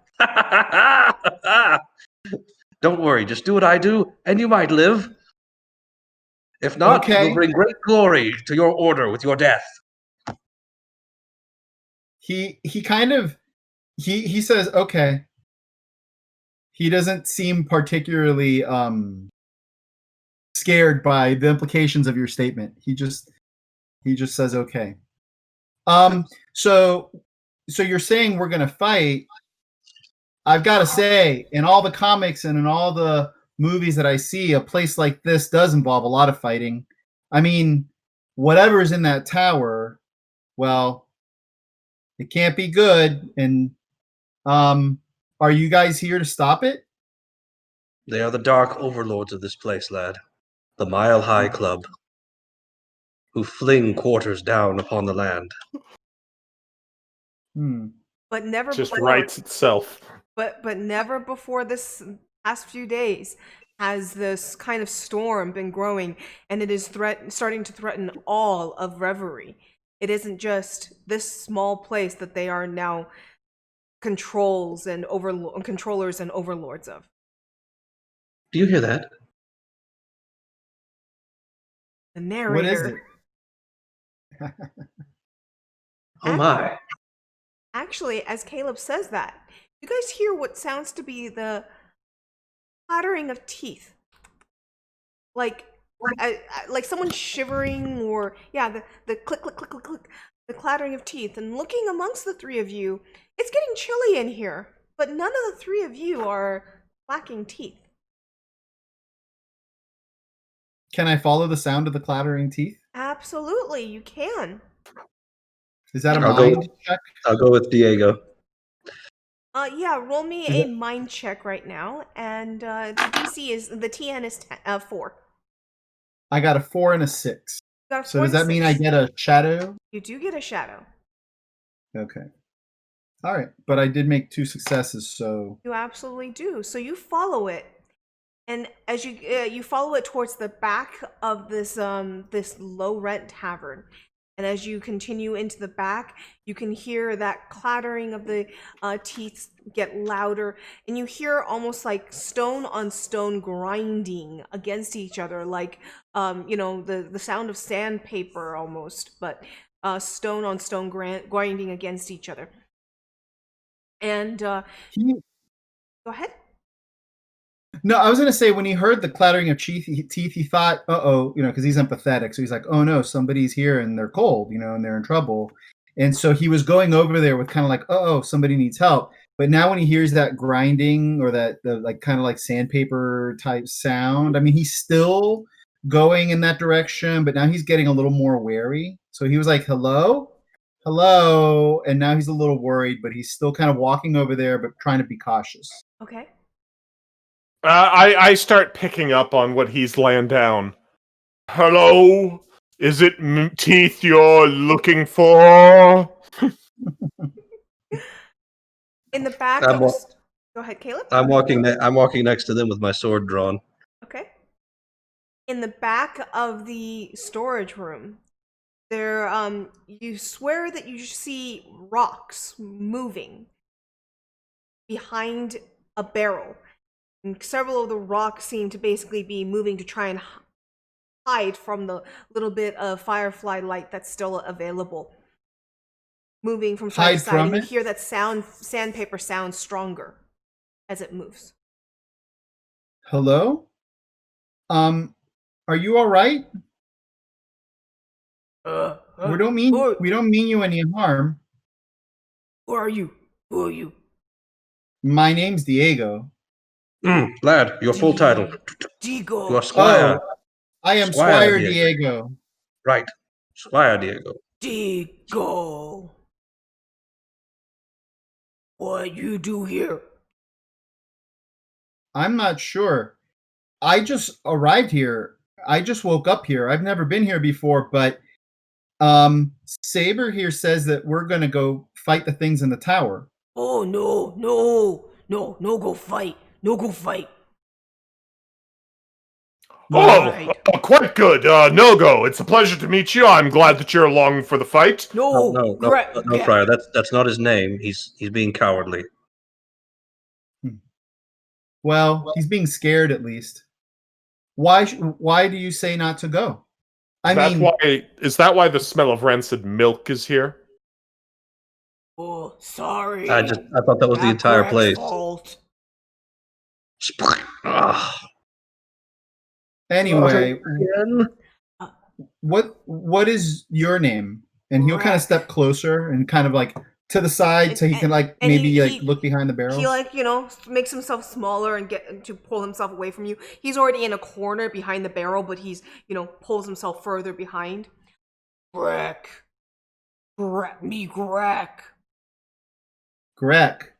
[SPEAKER 3] Don't worry, just do what I do, and you might live. If not,
[SPEAKER 4] Okay.
[SPEAKER 3] you'll bring great glory to your order with your death.
[SPEAKER 4] He kind of he says okay. He doesn't seem particularly scared by the implications of your statement. He just says okay. So you're saying we're gonna fight. I've got to say, in all the comics and in all the movies that I see, a place like this does involve a lot of fighting. I mean, whatever's in that tower, well, it can't be good. And are you guys here to stop it?
[SPEAKER 3] They are the dark overlords of this place, lad. The Mile High Club, who fling quarters down upon the land.
[SPEAKER 1] But never
[SPEAKER 2] Just
[SPEAKER 1] before,
[SPEAKER 2] writes itself.
[SPEAKER 1] But never before this past few days has this kind of storm been growing, and it is starting to threaten all of Reverie. It isn't just this small place that they are now controllers and overlords of.
[SPEAKER 3] Do you hear that?
[SPEAKER 1] The narrator.
[SPEAKER 4] What is it?
[SPEAKER 3] Oh my.
[SPEAKER 1] Actually, as Caleb says that, you guys hear what sounds to be the clattering of teeth, like someone shivering, or the click click click click click, the clattering of teeth. And looking amongst the three of you, it's getting chilly in here, but none of the three of you are lacking teeth.
[SPEAKER 4] Can I follow the sound of the clattering teeth?
[SPEAKER 1] Absolutely, you can.
[SPEAKER 4] Is that a
[SPEAKER 3] I'll
[SPEAKER 4] mind check?
[SPEAKER 3] I'll go with Diego.
[SPEAKER 1] Yeah, roll me a mind check right now, and the TN is 4.
[SPEAKER 4] I got a 4 and a 6.
[SPEAKER 1] Got a
[SPEAKER 4] So
[SPEAKER 1] 4
[SPEAKER 4] does
[SPEAKER 1] and
[SPEAKER 4] that mean I
[SPEAKER 1] 6.
[SPEAKER 4] get a shadow?
[SPEAKER 1] You do get a shadow.
[SPEAKER 4] Okay. All right, but I did make 2 successes, so
[SPEAKER 1] You absolutely do. So you follow it, and as you follow it towards the back of this this low rent tavern. And as you continue into the back, you can hear that clattering of the teeth get louder, and you hear almost like stone on stone grinding against each other, like the sound of sandpaper almost, but stone on stone grinding against each other. And
[SPEAKER 4] He,
[SPEAKER 1] go ahead.
[SPEAKER 4] no, I was gonna say when he heard the clattering of teeth, he thought, "Uh oh," because he's empathetic. So he's like, "Oh no, somebody's here and they're cold, and they're in trouble." And so he was going over there with kind of like, "Oh, somebody needs help." But now when he hears that grinding or the like kind of like sandpaper type sound, I mean, he's still going in that direction, but now he's getting a little more wary. So he was like, "Hello, hello," and now he's a little worried, but he's still kind of walking over there, but trying to be cautious.
[SPEAKER 1] Okay.
[SPEAKER 2] I start picking up on what he's laying down. Hello? Is it teeth you're looking for?
[SPEAKER 1] In the back
[SPEAKER 3] I'm,
[SPEAKER 1] of
[SPEAKER 3] wa-
[SPEAKER 1] go ahead, Caleb.
[SPEAKER 3] I'm walking. I'm walking next to them with my sword drawn.
[SPEAKER 1] Okay. In the back of the storage room, there you swear that you see rocks moving behind a barrel. And several of the rocks seem to basically be moving to try and hide from the little bit of firefly light that's still available. Moving from side
[SPEAKER 4] Hide
[SPEAKER 1] to side,
[SPEAKER 4] from
[SPEAKER 1] and you
[SPEAKER 4] it?
[SPEAKER 1] hear that sandpaper sounds stronger as it moves.
[SPEAKER 4] Hello? Are you all right? We don't mean you any harm.
[SPEAKER 1] Who are you? Who are you?
[SPEAKER 4] My name's Diego.
[SPEAKER 3] Lad, your full title.
[SPEAKER 1] Diego.
[SPEAKER 3] You are Squire.
[SPEAKER 4] Oh, I am
[SPEAKER 3] Squire
[SPEAKER 4] Squire
[SPEAKER 3] Diego.
[SPEAKER 4] Diego.
[SPEAKER 3] Right. Squire Diego.
[SPEAKER 1] Diego. What you do here?
[SPEAKER 4] I'm not sure. I just arrived here. I just woke up here. I've never been here before, but Saber here says that we're gonna go fight the things in the tower.
[SPEAKER 1] Oh no, go fight. No go fight.
[SPEAKER 2] Oh,
[SPEAKER 1] Right.
[SPEAKER 2] quite good. No go. It's a pleasure to meet you. I'm glad that you're along for the fight.
[SPEAKER 3] No, Friar. That's not his name. He's being cowardly.
[SPEAKER 4] Well, he's being scared at least. Why do you say not to go?
[SPEAKER 2] Is that why the smell of rancid milk is here?
[SPEAKER 1] Oh, sorry.
[SPEAKER 3] I thought that was the entire place.
[SPEAKER 1] Fault.
[SPEAKER 4] Anyway, what is your name? And he'll kind of step closer and kind of like to the side so he can maybe look behind the barrel.
[SPEAKER 1] He makes himself smaller and get to pull himself away from you. He's already in a corner behind the barrel, but he's pulls himself further behind. Greg.
[SPEAKER 4] Greg.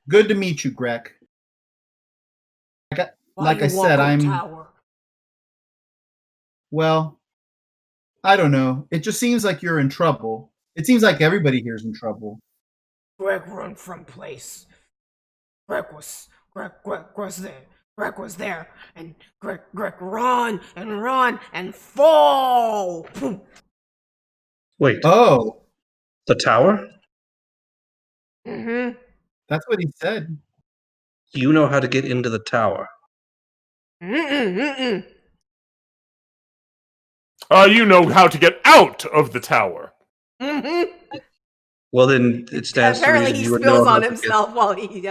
[SPEAKER 4] Good to meet you, Greg. Like I said,
[SPEAKER 1] Tower?
[SPEAKER 4] Well, I don't know. It just seems like you're in trouble. It seems like everybody here's in trouble.
[SPEAKER 1] Greg run from place. Greg was there. Greg was there, and Greg run and fall.
[SPEAKER 3] Wait.
[SPEAKER 4] Oh,
[SPEAKER 3] the tower?
[SPEAKER 1] Mm-hmm.
[SPEAKER 4] That's what he said.
[SPEAKER 3] You know how to get into the tower.
[SPEAKER 1] Mm-mm.
[SPEAKER 2] You know how to get out of the tower.
[SPEAKER 1] Mm-hmm.
[SPEAKER 3] Well, then it stands
[SPEAKER 1] Apparently
[SPEAKER 3] to reason
[SPEAKER 1] he
[SPEAKER 3] you would know
[SPEAKER 1] spills
[SPEAKER 3] how
[SPEAKER 1] on
[SPEAKER 3] to
[SPEAKER 1] himself while he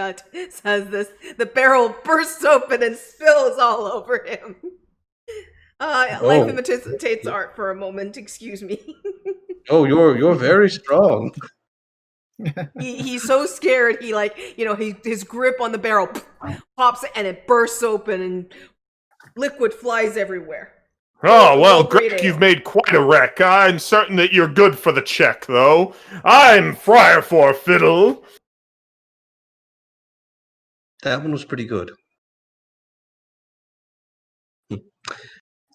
[SPEAKER 1] says this. The barrel bursts open and spills all over him. Life imitates art for a moment. Excuse me.
[SPEAKER 3] Oh, you're very strong.
[SPEAKER 1] He's so scared. He his grip on the barrel pops and it bursts open and liquid flies everywhere.
[SPEAKER 2] Oh, well, Greg, you've made quite a wreck. I'm certain that you're good for the check, though. I'm Friar for Fiddle.
[SPEAKER 3] That one was pretty good.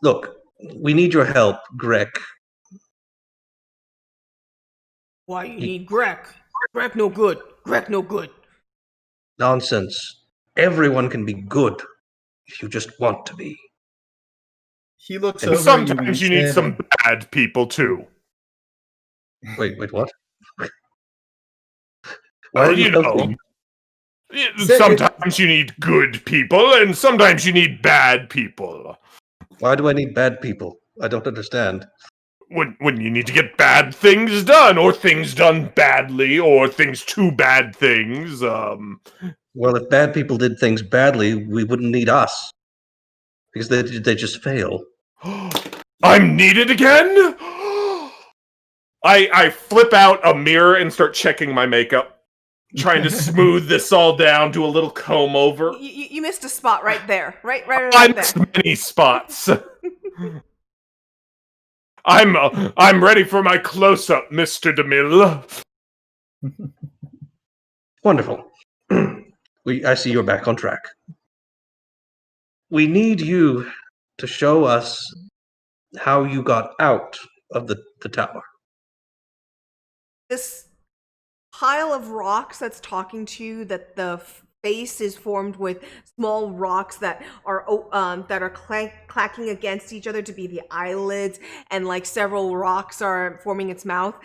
[SPEAKER 3] Look, we need your help, Greg.
[SPEAKER 1] Why you need Greg? Greg no good. Greg no good.
[SPEAKER 3] Nonsense. Everyone can be good if you just want to be.
[SPEAKER 4] He looks
[SPEAKER 2] And
[SPEAKER 4] over
[SPEAKER 2] sometimes
[SPEAKER 4] at
[SPEAKER 2] you need some bad people, too.
[SPEAKER 3] Wait, what?
[SPEAKER 2] Well, you know. Sometimes you need good people, and sometimes you need bad people.
[SPEAKER 3] Why do I need bad people? I don't understand.
[SPEAKER 2] when you need to get bad things done, or things done badly, or things too bad things.
[SPEAKER 3] Well, if bad people did things badly, we wouldn't need us. Because they just fail.
[SPEAKER 2] I'm needed again? I flip out a mirror and start checking my makeup, trying to smooth this all down, do a little comb over.
[SPEAKER 1] You missed a spot right there. Right
[SPEAKER 2] I
[SPEAKER 1] there.
[SPEAKER 2] missed many spots. I'm ready for my close-up, Mr. DeMille.
[SPEAKER 3] Wonderful. I see you're back on track. We need you to show us how you got out of the tower.
[SPEAKER 1] This pile of rocks that's talking to you, that the face is formed with small rocks that are clacking against each other to be the eyelids, and like several rocks are forming its mouth.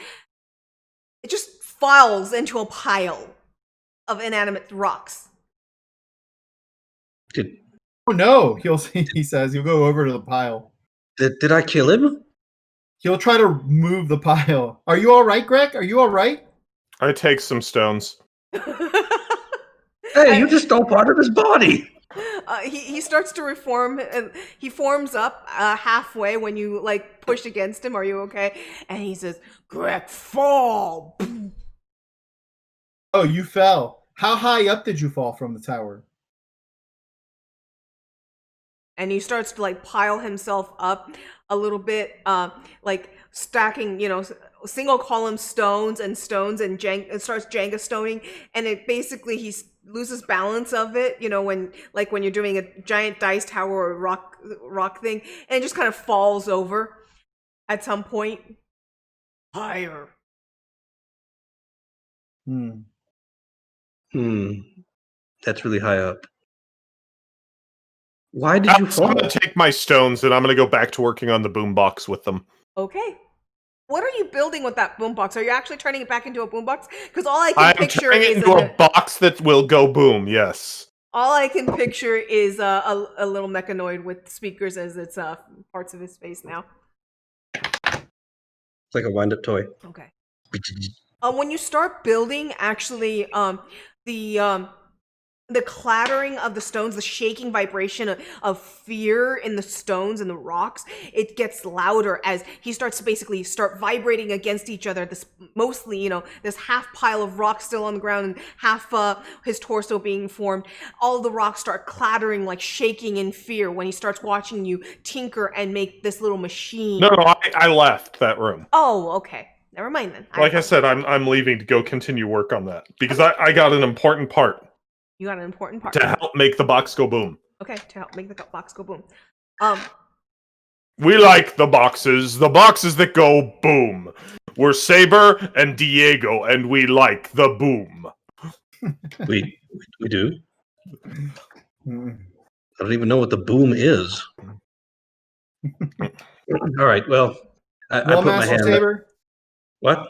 [SPEAKER 1] It just falls into a pile of inanimate rocks.
[SPEAKER 4] Oh no! He says he'll go over to the pile.
[SPEAKER 3] Did I kill him?
[SPEAKER 4] He'll try to move the pile. Are you all right, Greg? Are you all right?
[SPEAKER 2] I take some stones.
[SPEAKER 3] Hey, you just stole part of his body.
[SPEAKER 1] He starts to reform. He forms up halfway when you like push against him. Are you okay? And he says, "Greg, fall."
[SPEAKER 4] Oh, you fell. How high up did you fall from the tower?
[SPEAKER 1] And he starts to like pile himself up a little bit, like stacking, single column stones and starts Jenga stoning, and it basically he loses balance of it, when you're doing a giant dice tower or rock thing, and it just kind of falls over at some point. Higher.
[SPEAKER 3] That's really high up. Why did you fall?
[SPEAKER 2] I'm going to take my stones and I'm going to go back to working on the boombox with them.
[SPEAKER 1] Okay. What are you building with that boombox? Are you actually turning it back into a boombox? Because all I can picture
[SPEAKER 2] turning it into a box that will go boom. Yes.
[SPEAKER 1] All I can picture is a little mechanoid with speakers as its parts of his face now.
[SPEAKER 3] It's like a wind-up toy.
[SPEAKER 1] Okay. When you start building, actually, the clattering of the stones, the shaking vibration of fear in the stones and the rocks, it gets louder as he starts to basically start vibrating against each other. This mostly, this half pile of rocks still on the ground and half his torso being formed. All the rocks start clattering, like shaking in fear when he starts watching you tinker and make this little machine.
[SPEAKER 2] No, I left that room.
[SPEAKER 1] Oh, okay. Never mind then.
[SPEAKER 2] Like I said, I'm leaving to go continue work on that because I got an important part.
[SPEAKER 1] You got an important part
[SPEAKER 2] to help make the box go boom.
[SPEAKER 1] Okay, to help make the box go boom.
[SPEAKER 2] We like the boxes that go boom. We're Saber and Diego, and we like the boom.
[SPEAKER 3] We do. I don't even know what the boom is. All right, well, I put my hand
[SPEAKER 4] Saber.
[SPEAKER 3] What?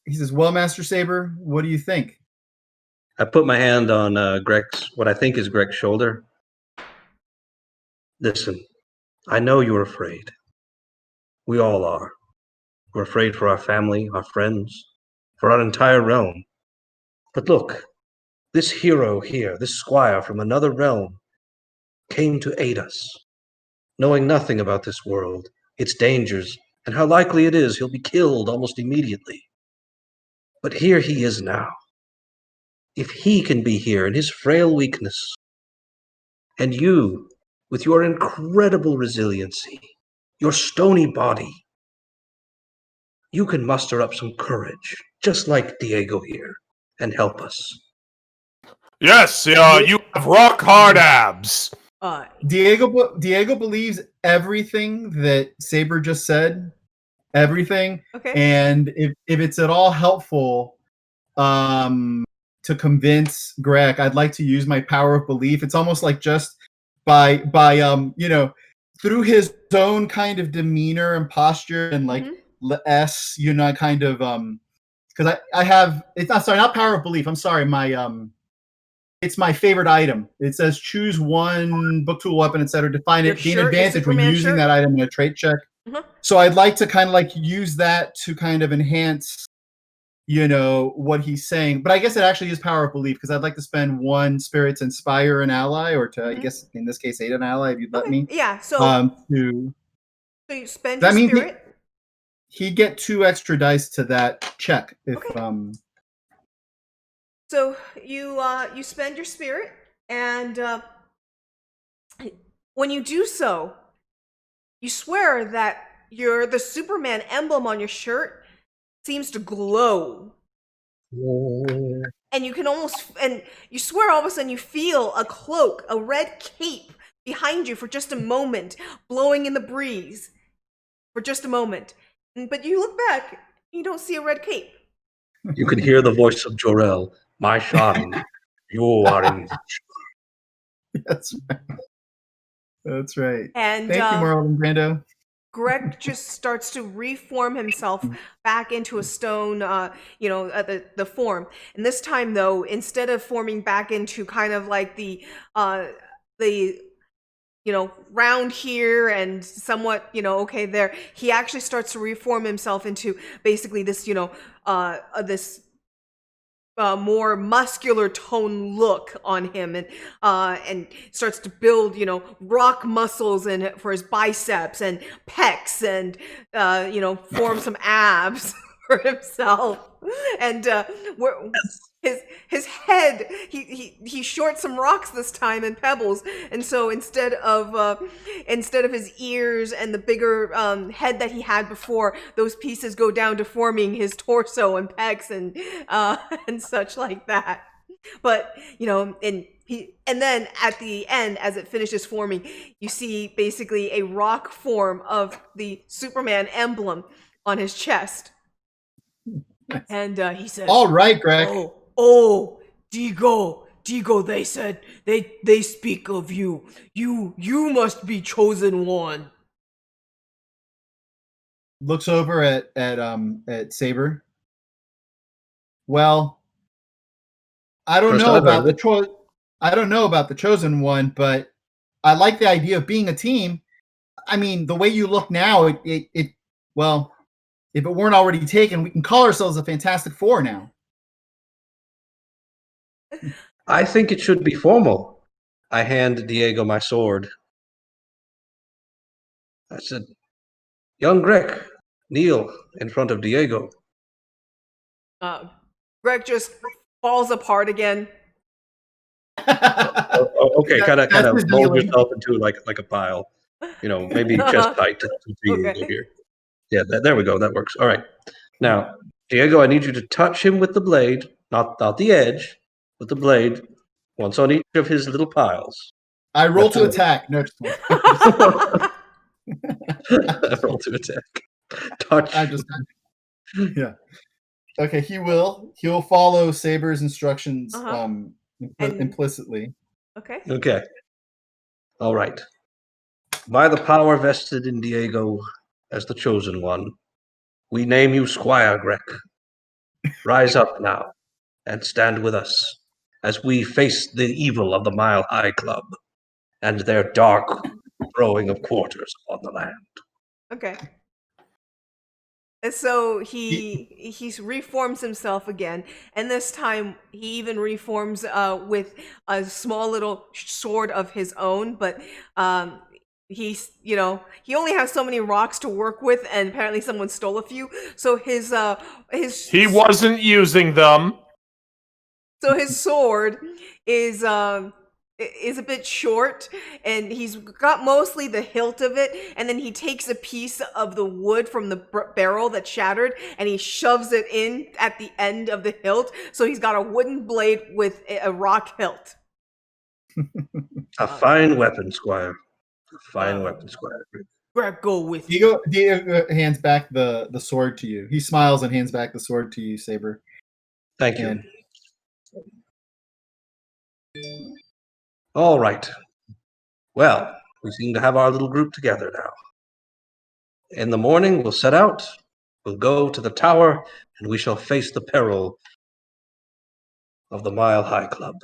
[SPEAKER 4] He says, "Well, Master Saber, what do you think?"
[SPEAKER 3] I put my hand on what I think is Greg's shoulder. Listen, I know you're afraid. We all are. We're afraid for our family, our friends, for our entire realm. But look, this hero here, this squire from another realm, came to aid us, knowing nothing about this world, its dangers, and how likely it is he'll be killed almost immediately. But here he is now. If he can be here in his frail weakness, and you, with your incredible resiliency, your stony body, you can muster up some courage, just like Diego here, and help us.
[SPEAKER 2] Yes, you have rock hard abs.
[SPEAKER 4] Diego believes everything that Saber just said. Everything.
[SPEAKER 1] Okay.
[SPEAKER 4] And if it's at all helpful, to convince Greg, I'd like to use my power of belief. It's almost like just by through his own kind of demeanor and posture and like kind of because I have not power of belief. I'm sorry, it's my favorite item. It says choose one book, tool, weapon, etc. Define it, gain advantage when using that item in a trait check.
[SPEAKER 1] Mhm.
[SPEAKER 4] So I'd like to kind of like use that to kind of enhance, what he's saying. But I guess it actually is power of belief because I'd like to spend 1 spirit to inspire an ally, or to, I
[SPEAKER 1] Mhm.
[SPEAKER 4] guess in this case, aid an ally if you'd let
[SPEAKER 1] Okay.
[SPEAKER 4] me.
[SPEAKER 1] Yeah. So you spend your
[SPEAKER 4] That means
[SPEAKER 1] spirit.
[SPEAKER 4] he'd get 2 extra dice to that check if
[SPEAKER 1] Okay. So you spend your spirit, and when you do so, you swear that the Superman emblem on your shirt seems to glow, and you swear all of a sudden you feel a cloak, a red cape behind you for just a moment, blowing in the breeze for just a moment. But you look back, you don't see a red cape.
[SPEAKER 3] You can hear the voice of Jor-El. My son, you are in.
[SPEAKER 4] That's right. That's right.
[SPEAKER 1] And
[SPEAKER 4] Thank you, Marlon Brando.
[SPEAKER 1] Greg just starts to reform himself back into a stone, the form. And this time, though, instead of forming back into kind of like the round here and somewhat, okay there, he actually starts to reform himself into basically this, this more muscular tone look on him, and starts to build rock muscles and for his biceps and pecs, and form some abs for himself, and his head, he shorts some rocks this time and pebbles, and so instead of his ears and the bigger head that he had before, those pieces go down to forming his torso and pecs and and such like that. But and then at the end, as it finishes forming, you see basically a rock form of the Superman emblem on his chest. And he said,
[SPEAKER 4] All right, Greg.
[SPEAKER 1] "Oh, Digo, they said they speak of you. You must be chosen one."
[SPEAKER 4] Looks over at Saber. Well, I don't
[SPEAKER 3] First
[SPEAKER 4] know
[SPEAKER 3] I've heard
[SPEAKER 4] about
[SPEAKER 3] of it.
[SPEAKER 4] I don't know about the chosen one, but I like the idea of being a team. I mean, the way you look now, well, if it weren't already taken, we can call ourselves a Fantastic Four now.
[SPEAKER 3] I think it should be formal. I hand Diego my sword. I said, young Greg, kneel in front of Diego.
[SPEAKER 1] Greg just falls apart again.
[SPEAKER 3] Okay, kind of
[SPEAKER 4] That's his
[SPEAKER 3] mold
[SPEAKER 4] kneeling.
[SPEAKER 3] yourself into like a pile. Maybe chest height to Diego
[SPEAKER 1] Okay.
[SPEAKER 3] here. Yeah, there we go. That works. All right. Now, Diego, I need you to touch him with the blade, not the edge, with the blade, once on each of his little piles.
[SPEAKER 4] I roll to
[SPEAKER 3] Left and
[SPEAKER 4] attack. No, just kidding.
[SPEAKER 3] right. Roll to attack. Touch.
[SPEAKER 4] I just yeah. Okay, he'll follow Saber's instructions
[SPEAKER 1] And-
[SPEAKER 4] implicitly.
[SPEAKER 1] Okay.
[SPEAKER 3] Okay. All right. By the power vested in Diego as the chosen one, we name you Squire Grek. Rise up now and stand with us as we face the evil of the Mile High Club and their dark throwing of quarters on the land.
[SPEAKER 1] Okay. And so
[SPEAKER 4] He-
[SPEAKER 1] he reforms himself again, and this time he even reforms with a small little sword of his own. But he's he only has so many rocks to work with, and apparently someone stole a few. So his
[SPEAKER 2] He wasn't using them.
[SPEAKER 1] so his sword is a bit short, and he's got mostly the hilt of it, and then he takes a piece of the wood from the barrel that shattered and he shoves it in at the end of the hilt, so he's got a wooden blade with a rock hilt.
[SPEAKER 3] A fine weapon, Squire. A fine weapon, Squire.
[SPEAKER 1] Greg, go with
[SPEAKER 4] Diego hands back the sword to you. He smiles and hands back the sword to you, Saber.
[SPEAKER 3] Thank you.
[SPEAKER 4] And
[SPEAKER 3] All right. Well, we seem to have our little group together now. In the morning, we'll set out. We'll go to the tower, and we shall face the peril of the Mile High Club.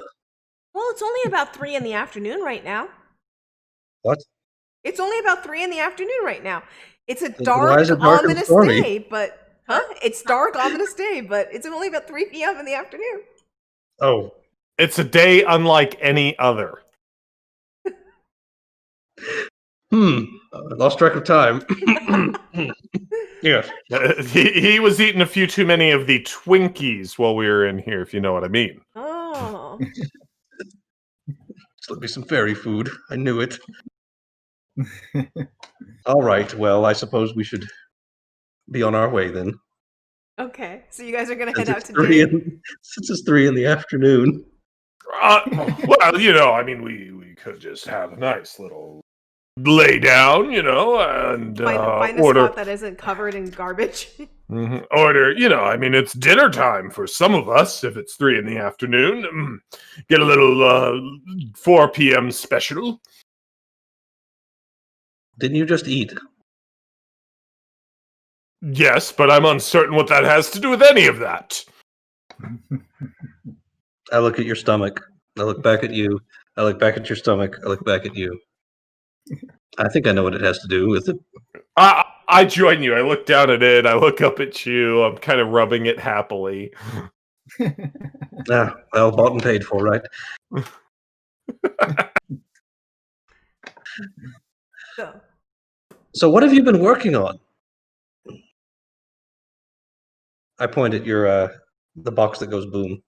[SPEAKER 1] Well, it's only about 3 in the afternoon right now.
[SPEAKER 3] What?
[SPEAKER 1] It's only about 3 in the afternoon right now. It's a
[SPEAKER 3] Why
[SPEAKER 1] dark,
[SPEAKER 3] is it dark and
[SPEAKER 1] ominous
[SPEAKER 3] stormy?
[SPEAKER 1] day, but it's dark, ominous day, but it's only about 3 p.m. in the afternoon.
[SPEAKER 3] Oh,
[SPEAKER 2] It's a day unlike any other.
[SPEAKER 3] lost track of time. Yes.
[SPEAKER 2] He was eating a few too many of the Twinkies while we were in here, if you know what I mean.
[SPEAKER 1] Oh.
[SPEAKER 3] Slip me some fairy food. I knew it. All right. Well, I suppose we should be on our way then.
[SPEAKER 1] Okay, so you guys are gonna head
[SPEAKER 3] Since
[SPEAKER 1] out
[SPEAKER 3] it's
[SPEAKER 1] to
[SPEAKER 3] 3
[SPEAKER 1] dig.
[SPEAKER 3] since it's 3 in the afternoon.
[SPEAKER 2] Well, I mean, we could just have a nice little lay down, and
[SPEAKER 1] Find a
[SPEAKER 2] order.
[SPEAKER 1] spot that isn't covered in garbage.
[SPEAKER 2] Order, I mean, it's dinner time for some of us if it's 3 in the afternoon. Get a little 4 p.m. special.
[SPEAKER 3] Didn't you just eat?
[SPEAKER 2] Yes, but I'm uncertain what that has to do with any of that.
[SPEAKER 3] I look at your stomach. I look back at you. I look back at your stomach. I look back at you. I think I know what it has to do with it.
[SPEAKER 2] I join you. I look down at it. I look up at you. I'm kind of rubbing it happily.
[SPEAKER 3] Well, bought and paid for, right? So what have you been working on? I point at your the box that goes boom.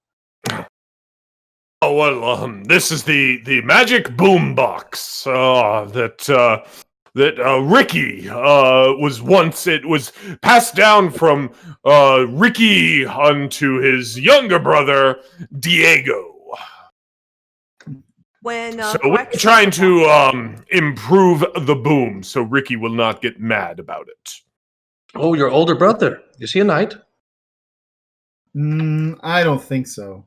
[SPEAKER 2] Oh well, this is the magic boom box that Ricky was once. It was passed down from Ricky unto his younger brother Diego.
[SPEAKER 1] When
[SPEAKER 2] So we're
[SPEAKER 1] Grex
[SPEAKER 2] trying
[SPEAKER 1] sees the box-
[SPEAKER 2] to improve the boom so Ricky will not get mad about it.
[SPEAKER 3] Oh, your older brother. Is he a knight?
[SPEAKER 4] I don't think so.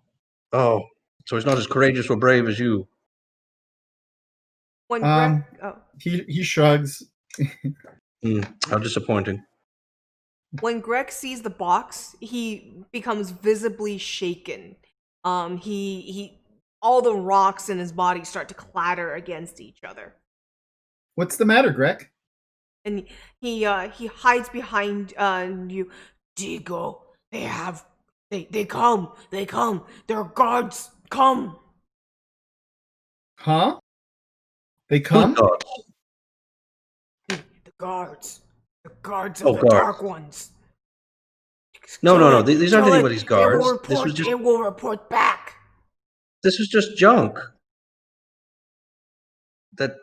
[SPEAKER 3] Oh, so he's not as courageous or brave as you.
[SPEAKER 1] When
[SPEAKER 4] He shrugs.
[SPEAKER 3] How disappointing.
[SPEAKER 1] When Greg sees the box, he becomes visibly shaken. He all the rocks in his body start to clatter against each other,
[SPEAKER 4] What's the matter, Greg?
[SPEAKER 1] and he hides behind you. Diego, they come, their guards come.
[SPEAKER 4] Huh? They come?
[SPEAKER 3] Good God.
[SPEAKER 1] The guards of
[SPEAKER 3] Oh,
[SPEAKER 1] the
[SPEAKER 3] guards.
[SPEAKER 1] Dark Ones.
[SPEAKER 3] No. These aren't
[SPEAKER 1] Kill it.
[SPEAKER 3] anybody's guards.
[SPEAKER 1] It will report back.
[SPEAKER 3] This was just junk that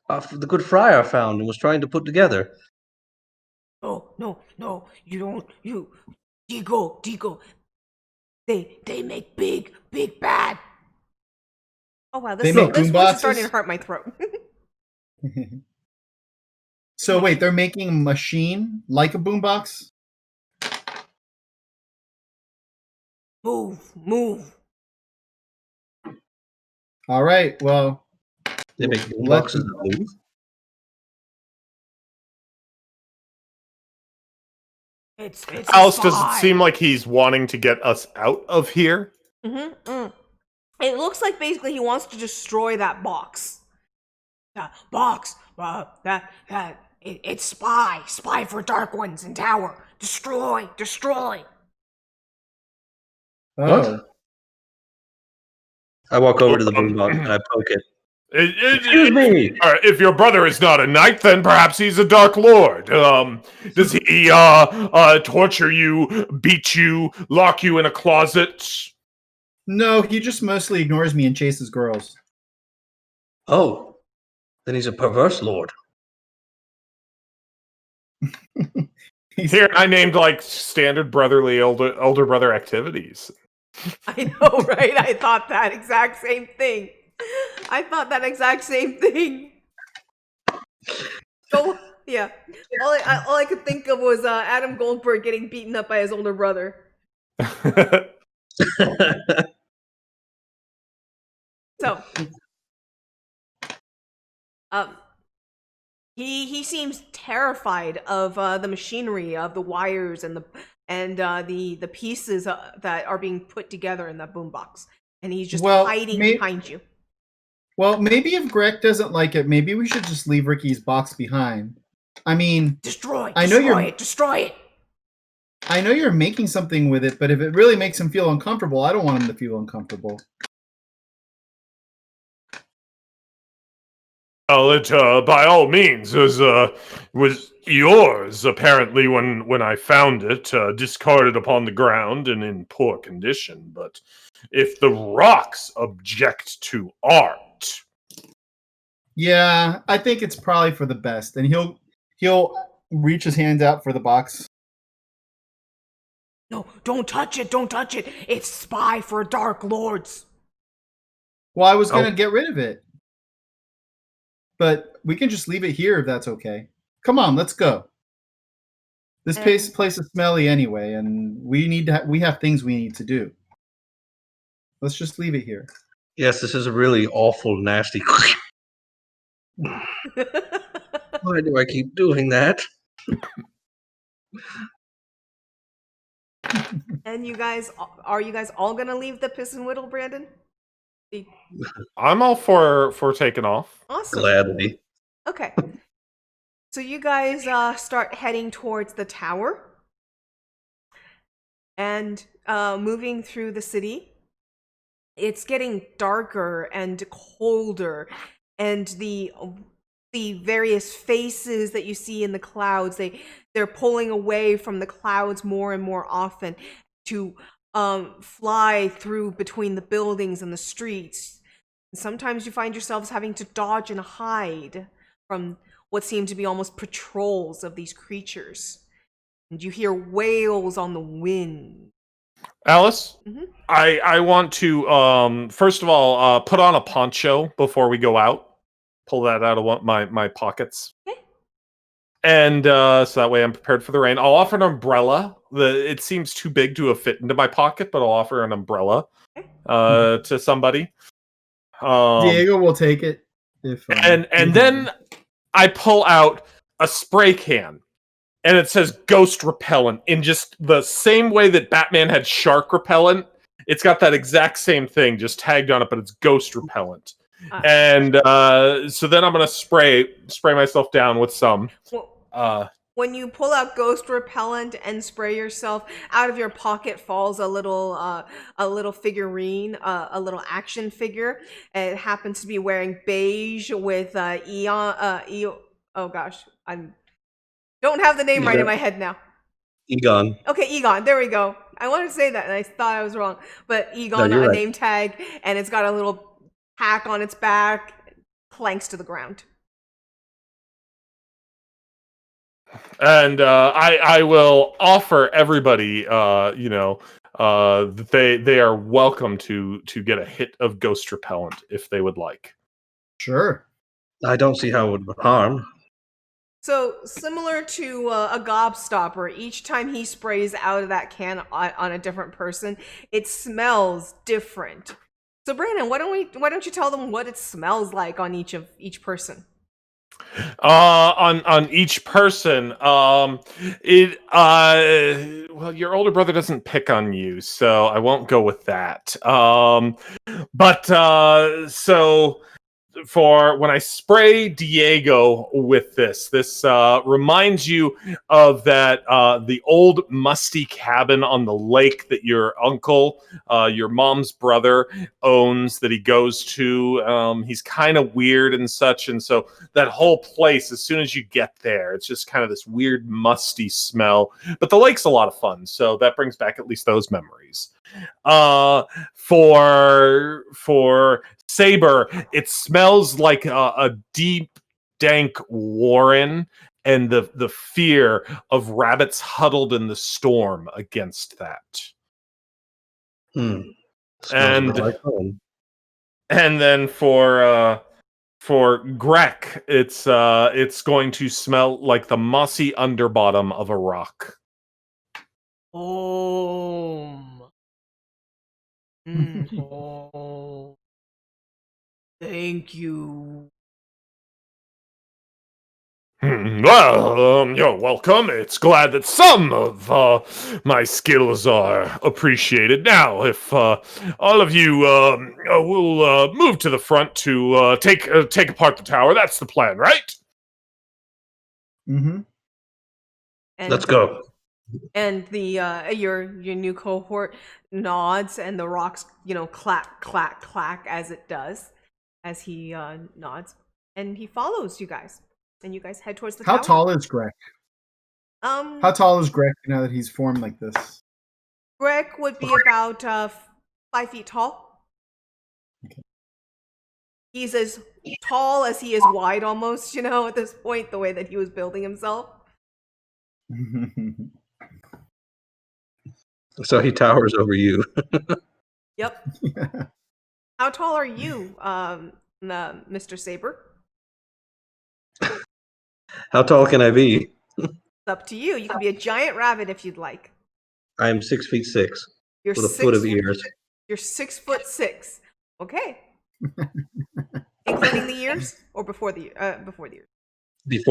[SPEAKER 3] the good friar found and was trying to put together.
[SPEAKER 1] No, you don't, Diego, they make big bad. Oh wow,
[SPEAKER 4] They
[SPEAKER 1] this
[SPEAKER 4] make
[SPEAKER 1] voice
[SPEAKER 4] boomboxes?
[SPEAKER 1] is starting to hurt my throat.
[SPEAKER 4] So wait, they're making a machine like a boombox?
[SPEAKER 1] Move.
[SPEAKER 4] All right, well,
[SPEAKER 3] They make
[SPEAKER 4] let's-
[SPEAKER 3] boomboxes that move.
[SPEAKER 1] It's
[SPEAKER 2] Alice, does it seem like he's wanting to get us out of here?
[SPEAKER 1] It looks like basically he wants to destroy that box. That box, it's spy for Dark Ones in Tower. Destroy.
[SPEAKER 4] Oh.
[SPEAKER 3] I walk over to the boombox and I poke it.
[SPEAKER 2] Excuse
[SPEAKER 3] me.
[SPEAKER 2] If your brother is not a knight, then perhaps he's a dark lord. Does he torture you, beat you, lock you in a closet?
[SPEAKER 4] No, he just mostly ignores me and chases girls.
[SPEAKER 3] Oh, then he's a perverse lord.
[SPEAKER 2] Here, I named like standard brotherly older brother activities.
[SPEAKER 1] I know, right? I thought that exact same thing. So yeah, all I could think of was Adam Goldberg getting beaten up by his older brother. So, he seems terrified of the machinery, of the wires and the pieces that are being put together in that boombox, and he's just hiding behind you.
[SPEAKER 4] Well, maybe if Greg doesn't like it, maybe we should just leave Ricky's box behind. I mean,
[SPEAKER 1] Destroy
[SPEAKER 4] I know
[SPEAKER 1] it, destroy it.
[SPEAKER 4] I know you're making something with it, but if it really makes him feel uncomfortable, I don't want him to feel uncomfortable.
[SPEAKER 2] Well, it by all means was yours. Apparently, when I found it, discarded upon the ground and in poor condition. But if the rocks object to art,
[SPEAKER 4] Yeah, I think it's probably for the best. And he'll reach his hands out for the box.
[SPEAKER 1] No, don't touch it, don't touch it. It's spy for Dark Lords.
[SPEAKER 4] Well, I was gonna get rid of it, but we can just leave it here if that's okay. Come on, let's go. This place is smelly anyway, and we have things we need to do. Let's just leave it here.
[SPEAKER 3] Yes, this is a really awful, nasty. Why do I keep doing that?
[SPEAKER 1] And are you guys all gonna leave the Piss and Whittle, Brandon?
[SPEAKER 2] I'm all for taking off.
[SPEAKER 1] Awesome.
[SPEAKER 3] Gladly.
[SPEAKER 1] Okay. So you guys start heading towards the tower and moving through the city. It's getting darker and colder, and the various faces that you see in the clouds, they're pulling away from the clouds more and more often to fly through between the buildings and the streets. And sometimes you find yourselves having to dodge and hide from what seem to be almost patrols of these creatures. And you hear wails on the wind.
[SPEAKER 2] Alice,
[SPEAKER 1] Mhm.
[SPEAKER 2] I want to first of all put on a poncho before we go out. Pull that out of my pockets.
[SPEAKER 1] Okay.
[SPEAKER 2] And so that way I'm prepared for the rain. I'll offer an umbrella. It seems too big to have fit into my pocket, but I'll offer an umbrella to somebody.
[SPEAKER 4] Diego will take it.
[SPEAKER 2] And then I pull out a spray can, and it says ghost repellent in just the same way that Batman had shark repellent. It's got that exact same thing, just tagged on it, but it's ghost repellent. And so then I'm gonna spray myself down with some.
[SPEAKER 1] When you pull out ghost repellent and spray yourself, out of your pocket falls a little figurine, a little action figure. It happens to be wearing beige with Eon. Oh gosh, I don't have the name right in my head now.
[SPEAKER 3] Egon.
[SPEAKER 1] Okay, Egon. There we go. I wanted to say that, and I thought I was wrong. But Egon,
[SPEAKER 3] No,
[SPEAKER 1] a
[SPEAKER 3] right.
[SPEAKER 1] name tag, and it's got a little pack on its back, clanks to the ground.
[SPEAKER 2] And I will offer everybody, that they are welcome to get a hit of ghost repellent if they would like.
[SPEAKER 4] Sure.
[SPEAKER 3] I don't see how it would harm.
[SPEAKER 1] So, similar to a gobstopper, each time he sprays out of that can on a different person, it smells different. So, Brandon, why don't you tell them what it smells like on each person?
[SPEAKER 2] On each person, well, your older brother doesn't pick on you, so I won't go with that. But so for when I spray Diego with this reminds you of that the old musty cabin on the lake that your uncle, your mom's brother, owns, that he goes to. He's kind of weird and such, and so that whole place, as soon as you get there, it's just kind of this weird musty smell. But the lake's a lot of fun, so that brings back at least those memories. For Saber, it smells like a deep, dank warren, and the fear of rabbits huddled in the storm against that.
[SPEAKER 3] Smells
[SPEAKER 2] And
[SPEAKER 3] like home.
[SPEAKER 2] and then for Grek, it's going to smell like the mossy underbottom of a rock.
[SPEAKER 1] Home. Home. Thank you.
[SPEAKER 2] Well, you're welcome. It's glad that some of my skills are appreciated. Now, if all of you will move to the front to take apart the tower, that's the plan, right?
[SPEAKER 4] Mm-hmm.
[SPEAKER 3] Let's go.
[SPEAKER 1] And the your new cohort nods, and the rocks, clack, clack, clack as it does, as he nods, and he follows you guys, and you guys head towards the
[SPEAKER 4] How
[SPEAKER 1] tower.
[SPEAKER 4] tall is Greg? How tall is Greg now that he's formed like this?
[SPEAKER 1] Greg would be about 5 feet tall. He's as tall as he is wide, almost. At this point, the way that he was building himself.
[SPEAKER 3] So he towers over you.
[SPEAKER 1] Yep. How tall are you, Mr. Saber?
[SPEAKER 3] How tall can I be?
[SPEAKER 1] It's up to you. You can be a giant rabbit if you'd like.
[SPEAKER 3] I'm 6'6"
[SPEAKER 1] You're
[SPEAKER 3] with a foot of ears.
[SPEAKER 1] You're 6'6". Okay. Including the ears, or before the ears?
[SPEAKER 3] Before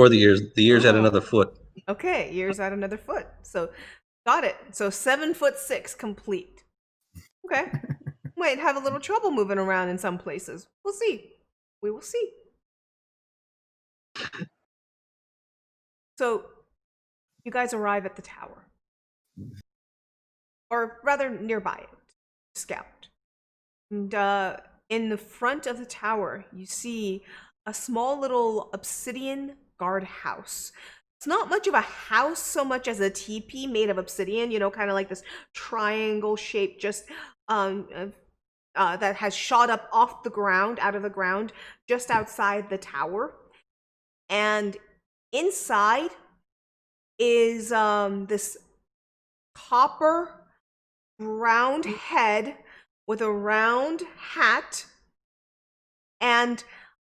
[SPEAKER 3] the ears. The ears had another foot.
[SPEAKER 1] Okay, ears add another foot. So, got it. So 7'6" complete. Okay. Might have a little trouble moving around in some places. We'll see. We will see. So, you guys arrive at the tower. Or rather, nearby it. Scout. And in the front of the tower, you see a small little obsidian guardhouse. It's not much of a house so much as a teepee made of obsidian, kind of like this triangle shape, just that has shot up off the ground, out of the ground, just outside the tower. And inside is this copper round head with a round hat and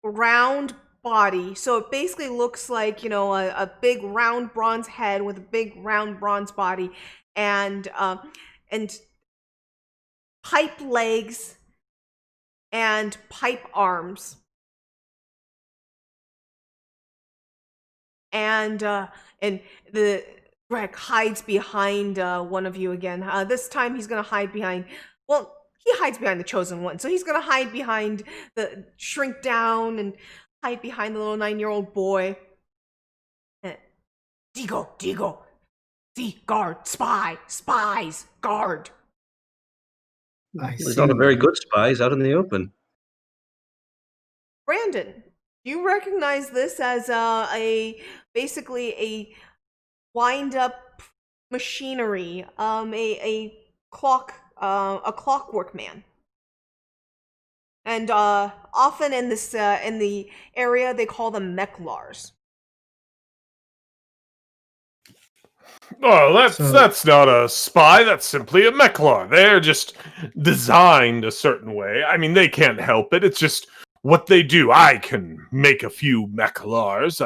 [SPEAKER 1] round body. So it basically looks like, a big round bronze head with a big round bronze body, and pipe legs and pipe arms. And the Greg hides behind one of you again. This time he's gonna hide behind. Well, he hides behind the chosen one, so he's gonna hide behind shrink down and hide behind the little 9-year-old boy. Digo, see, guard, spies, guard.
[SPEAKER 3] He's not a very good spy. He's out in the open.
[SPEAKER 1] Brandon, do you recognize this as basically a wind-up machinery, a clockwork man? And often in this in the area, they call them mechlars.
[SPEAKER 2] Oh, that's not a spy. That's simply a mechlar. They're just designed a certain way. I mean, they can't help it. It's just what they do. I can make a few mechlars.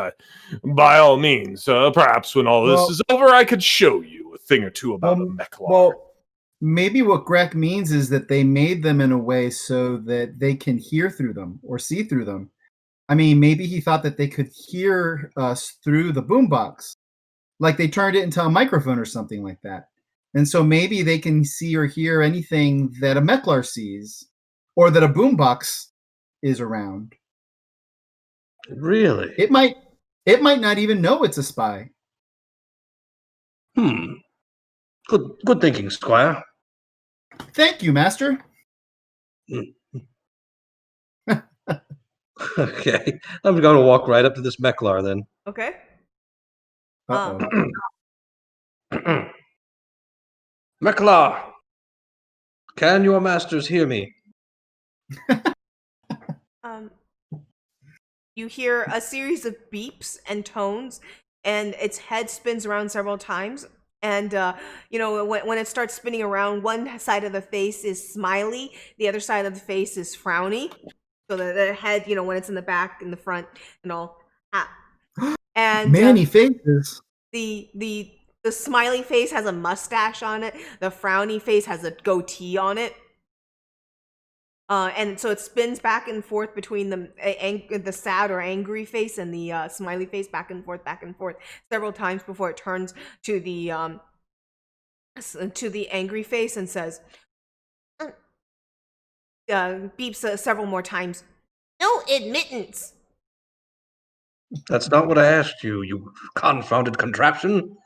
[SPEAKER 2] By all means, perhaps when all this is over, I could show you a thing or two about a mechlar.
[SPEAKER 4] Well, maybe what Greg means is that they made them in a way so that they can hear through them or see through them. I mean, maybe he thought that they could hear us through the boombox. Like they turned it into a microphone or something like that. And so maybe they can see or hear anything that a mechlar sees or that a boombox is around.
[SPEAKER 3] Really?
[SPEAKER 4] It might not even know it's a spy.
[SPEAKER 3] Good thinking, Squire.
[SPEAKER 4] Thank you, Master.
[SPEAKER 3] Okay. I'm going to walk right up to this mechlar then.
[SPEAKER 1] Okay.
[SPEAKER 3] Mechlar! Can your masters hear me?
[SPEAKER 1] You hear a series of beeps and tones, and its head spins around several times. And when it starts spinning around, one side of the face is smiley, the other side of the face is frowny. So the head, when it's in the back, in the front, and all. And
[SPEAKER 4] many faces.
[SPEAKER 1] The smiley face has a mustache on it. The frowny face has a goatee on it. And so it spins back and forth between the sad or angry face and the smiley face, back and forth, several times before it turns to the angry face and says, beeps several more times. No admittance.
[SPEAKER 3] That's not what I asked you, you confounded contraption.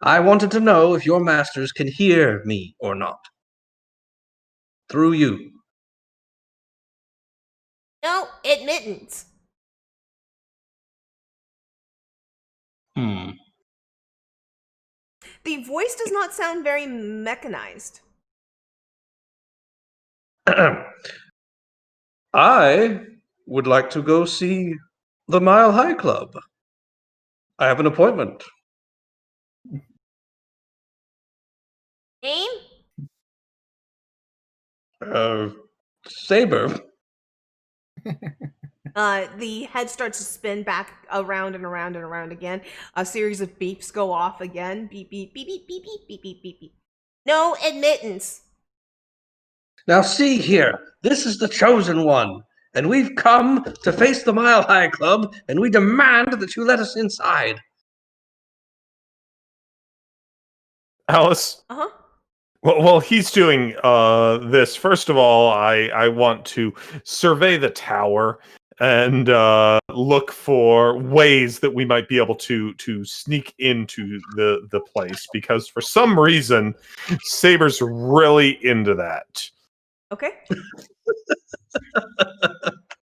[SPEAKER 3] I wanted to know if your masters can hear me or not. Through you.
[SPEAKER 1] No admittance.
[SPEAKER 3] Hmm.
[SPEAKER 1] The voice does not sound very mechanized.
[SPEAKER 3] I would like to go see the Mile High Club. I have an appointment.
[SPEAKER 1] Name?
[SPEAKER 3] Saber.
[SPEAKER 1] The head starts to spin back around and around and around again. A series of beeps go off again. Beep, beep, beep, beep, beep, beep, beep, beep, beep, beep. No admittance.
[SPEAKER 3] Now see here, this is the chosen one, and we've come to face the Mile High Club, and we demand that you let us inside.
[SPEAKER 2] Alice.
[SPEAKER 1] Uh-huh.
[SPEAKER 2] Well, he's doing this. First of all, I want to survey the tower and look for ways that we might be able to sneak into the place, because for some reason Saber's really into that.
[SPEAKER 1] Okay.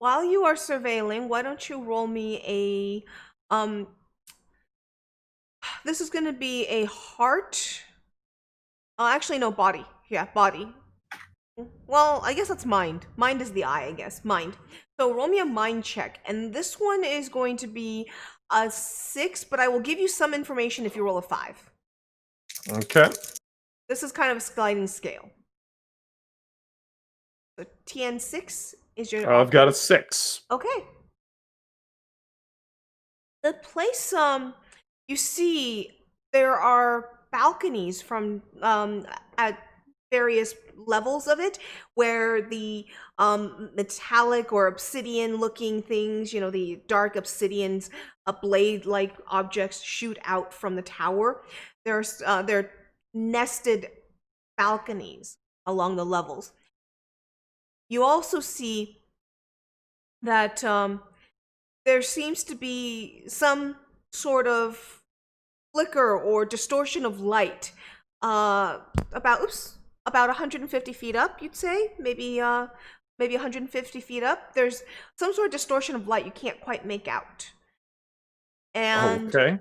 [SPEAKER 1] While you are surveilling, why don't you roll me a this is going to be a heart. Actually no, body. Yeah, body. Well, I guess that's mind. Mind is the eye, I guess. Mind. So roll me a mind check, and this one is going to be a 6, but I will give you some information if you roll a 5.
[SPEAKER 2] Okay.
[SPEAKER 1] This is kind of a sliding scale. So TN6 is your.
[SPEAKER 2] I've got a 6.
[SPEAKER 1] Okay. The place, you see, there are balconies from at various levels of it, where the metallic or obsidian looking things, you know, the dark obsidians, blade like objects shoot out from the tower. There's they're nested balconies along the levels. You also see that there seems to be some sort of flicker or distortion of light about 150 feet up, you'd say, maybe 150 feet up. There's some sort of distortion of light you can't quite make out. And
[SPEAKER 2] Okay.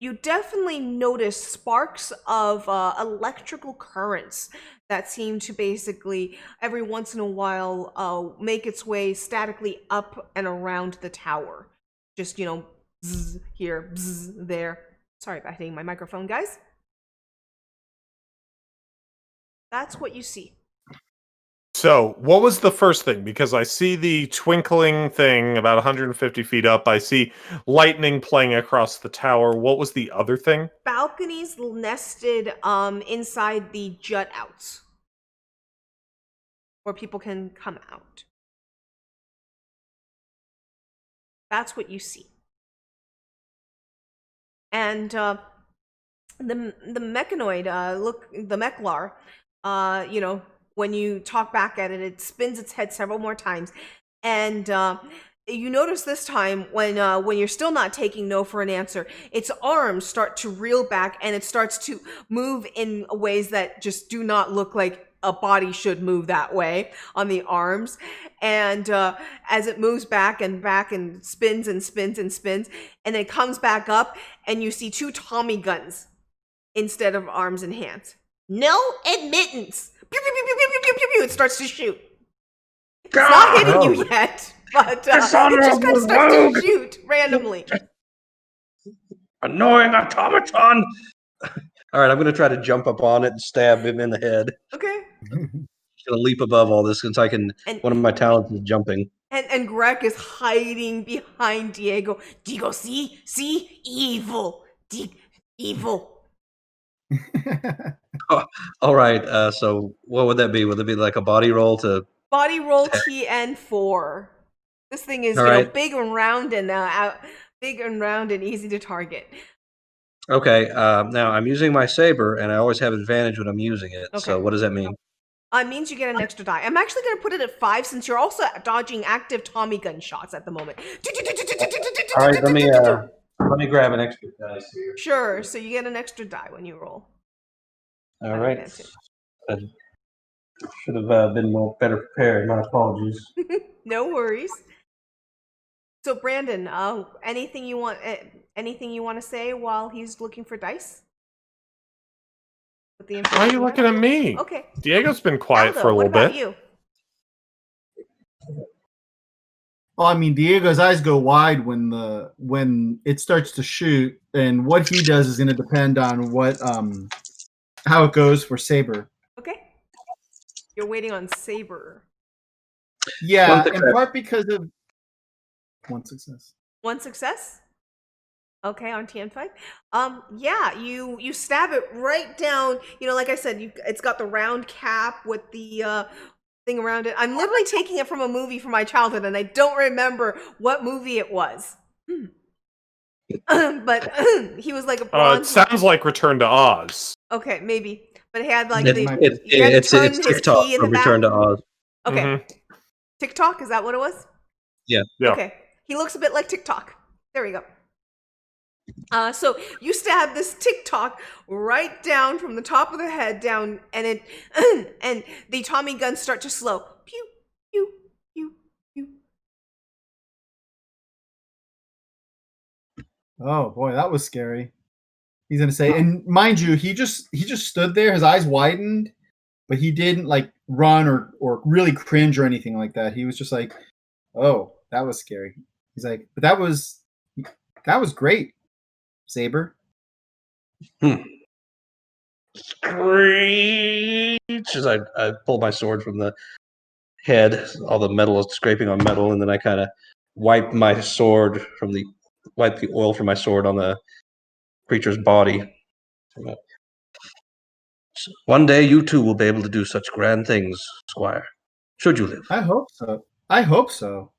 [SPEAKER 1] you definitely notice sparks of electrical currents that seem to basically every once in a while make its way statically up and around the tower. Just, you know, bzz here, bzz there. Sorry about hitting my microphone, guys. That's what you see.
[SPEAKER 2] So, what was the first thing? Because I see the twinkling thing about 150 feet up. I see lightning playing across the tower. What was the other thing?
[SPEAKER 1] Balconies nested inside the jut outs, where people can come out. That's what you see. And the mechanoid, the mechlar, you know, when you talk back at it, it spins its head several more times. And you notice this time when you're still not taking no for an answer, its arms start to reel back and it starts to move in ways that just do not look like a body should move that way on the arms. And as it moves back and spins and spins and spins, and it comes back up, and you see 2 Tommy guns instead of arms and hands. No admittance. Pew, pew, pew, pew, pew, pew, pew, pew. It starts to shoot. It's not hitting you yet, but it just kind of starts to shoot randomly.
[SPEAKER 3] Annoying automaton! All right, I'm going to try to jump up on it and stab him in the head.
[SPEAKER 1] Okay.
[SPEAKER 3] I'm going to leap above all this since I can. One of my talents is jumping.
[SPEAKER 1] And Greg is hiding behind Diego. Diego, see? Evil. Evil.
[SPEAKER 3] All right, so what would that be? Would it be like a body roll to
[SPEAKER 1] Body roll TN4. This thing is,
[SPEAKER 3] All right.
[SPEAKER 1] big and round and easy to target.
[SPEAKER 3] Okay. Now I'm using my saber, and I always have advantage when I'm using it.
[SPEAKER 1] Okay.
[SPEAKER 3] So what does that mean?
[SPEAKER 1] It means you get an extra die. I'm actually going to put it at 5 since you're also dodging active Tommy gun shots at the moment.
[SPEAKER 3] All right. Let me grab an extra dice here.
[SPEAKER 1] Sure. So you get an extra die when you roll.
[SPEAKER 3] All right. I should have been better prepared. My apologies.
[SPEAKER 1] No worries. So Brandon, anything you want to say while he's looking for dice? With the
[SPEAKER 2] Why are you looking at me?
[SPEAKER 1] Okay.
[SPEAKER 2] Diego's been quiet
[SPEAKER 1] Aldo,
[SPEAKER 2] for a little
[SPEAKER 1] what about
[SPEAKER 2] bit.
[SPEAKER 1] you?
[SPEAKER 4] Well, I mean, Diego's eyes go wide when it starts to shoot, and what he does is going to depend on how it goes for Saber.
[SPEAKER 1] Okay. You're waiting on Saber.
[SPEAKER 4] Yeah, in part because of one success.
[SPEAKER 1] One success? Okay, on TN5. Yeah, you stab it right down. Like I said, it's got the round cap with the thing around it. I'm literally taking it from a movie from my childhood, and I don't remember what movie it was. But he was like a bronze.
[SPEAKER 2] It sounds like Return to Oz.
[SPEAKER 1] Okay, maybe. But he had like
[SPEAKER 3] it's TikTok from Return to Oz.
[SPEAKER 1] Okay.
[SPEAKER 2] Mm-hmm.
[SPEAKER 1] TikTok, is that what it was?
[SPEAKER 3] Yeah.
[SPEAKER 1] Okay. He looks a bit like TikTok. There we go. So you stab this TikTok right down from the top of the head down, and it and the Tommy guns start to slow. Pew, pew, pew, pew.
[SPEAKER 4] Oh boy, that was scary. He's gonna say, and mind you, he just stood there, his eyes widened, but he didn't like run or really cringe or anything like that. He was just like, "Oh, that was scary." He's like, "But that was great, Saber."
[SPEAKER 3] Screech as I pull my sword from the head. All the metal is scraping on metal, and then I kind of wipe the oil from my sword on the creature's body. One day you too will be able to do such grand things, Squire. Should you live.
[SPEAKER 4] I hope so. I hope so.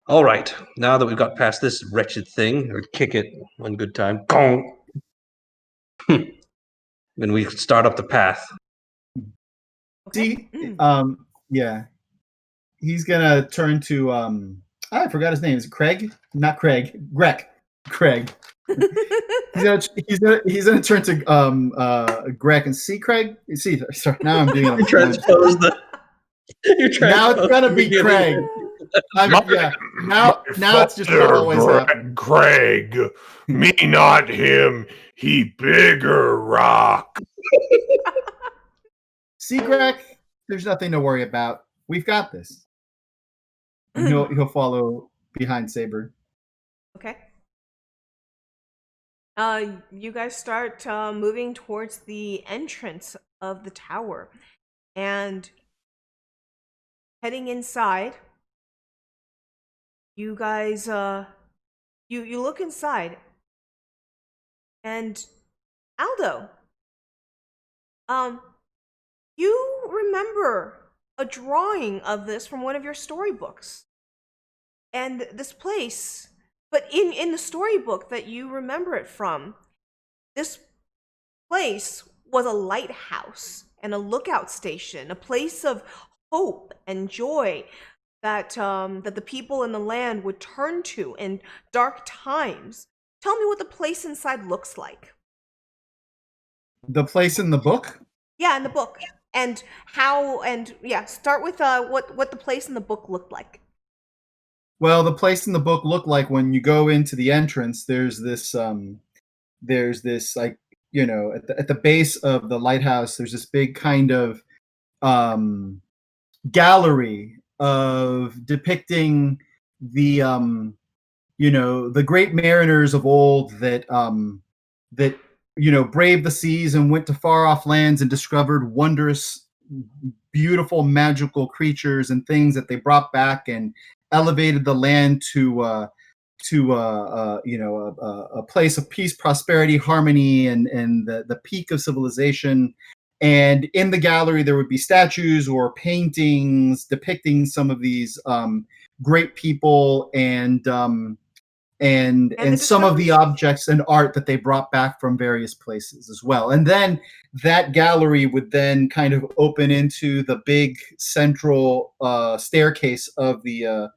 [SPEAKER 3] All right. Now that we've got past this wretched thing, or kick it one good time. Gong. Then we start up the path.
[SPEAKER 1] Okay.
[SPEAKER 4] See, yeah. He's gonna turn to I forgot his name. Is it Craig? Not Craig. Greg. Craig. he's gonna turn to Greg and see Craig. See, sorry, now I'm doing it.
[SPEAKER 3] Transpose the.
[SPEAKER 4] Now it's gonna be Craig. Now it's just always happening.
[SPEAKER 2] Craig, me not him. He bigger rock.
[SPEAKER 4] See, Greg, there's nothing to worry about. We've got this. And he'll follow behind Saber.
[SPEAKER 1] Okay. You guys start moving towards the entrance of the tower, and heading inside. You guys, you look inside, and Aldo, you remember a drawing of this from one of your storybooks, and this place. But in the storybook that you remember it from, this place was a lighthouse and a lookout station, a place of hope and joy that that the people in the land would turn to in dark times. Tell me what the place inside looks like.
[SPEAKER 4] The place in the book?
[SPEAKER 1] Yeah, in the book. And how, and yeah, start with what the place in the book looked like.
[SPEAKER 4] Well, the place in the book looked like when you go into the entrance, there's this like, at the base of the lighthouse, there's this big kind of gallery of depicting the the great mariners of old that braved the seas and went to far off lands and discovered wondrous, beautiful, magical creatures and things that they brought back and elevated the land to a place of peace, prosperity, harmony, and the peak of civilization. And in the gallery, there would be statues or paintings depicting some of these great people and
[SPEAKER 1] And the
[SPEAKER 4] some of the
[SPEAKER 1] discoveries.
[SPEAKER 4] objects and art that they brought back from various places as well. And then that gallery would then kind of open into the big central staircase of the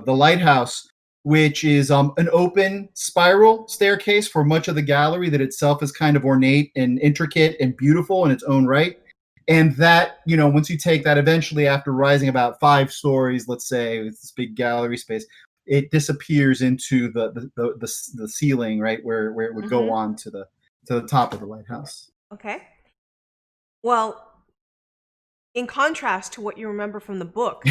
[SPEAKER 4] lighthouse, which is an open spiral staircase for much of the gallery that itself is kind of ornate and intricate and beautiful in its own right. And that, once you take that, eventually after rising about 5 stories, let's say, with this big gallery space, it disappears into the ceiling, right, where it would go on to the top of the lighthouse.
[SPEAKER 1] Okay. Well, in contrast to what you remember from the book,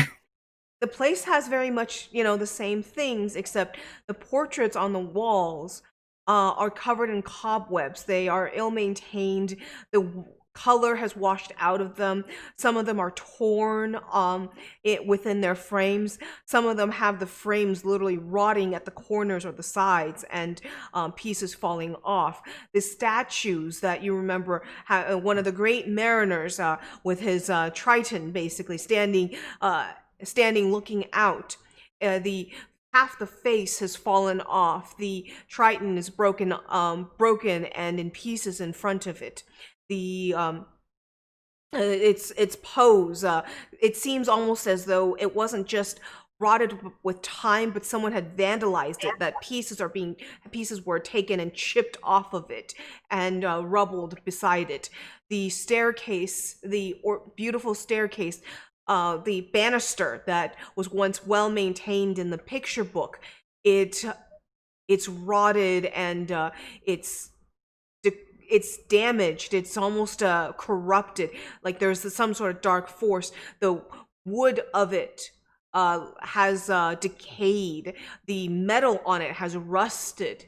[SPEAKER 1] the place has very much, the same things, except the portraits on the walls are covered in cobwebs. They are ill-maintained. The color has washed out of them. Some of them are torn within their frames. Some of them have the frames literally rotting at the corners or the sides and pieces falling off. The statues that you remember, one of the great mariners with his Triton basically standing looking out. Half the face has fallen off. The Triton is broken and in pieces in front of it. Its pose. It seems almost as though it wasn't just rotted with time, but someone had vandalized it. That pieces were taken and chipped off of it and rubbled beside it. The staircase, beautiful staircase. The banister that was once well maintained in the picture book, it's rotted and it's damaged. It's almost corrupted, like there's some sort of dark force. The wood of it has decayed. The metal on it has rusted.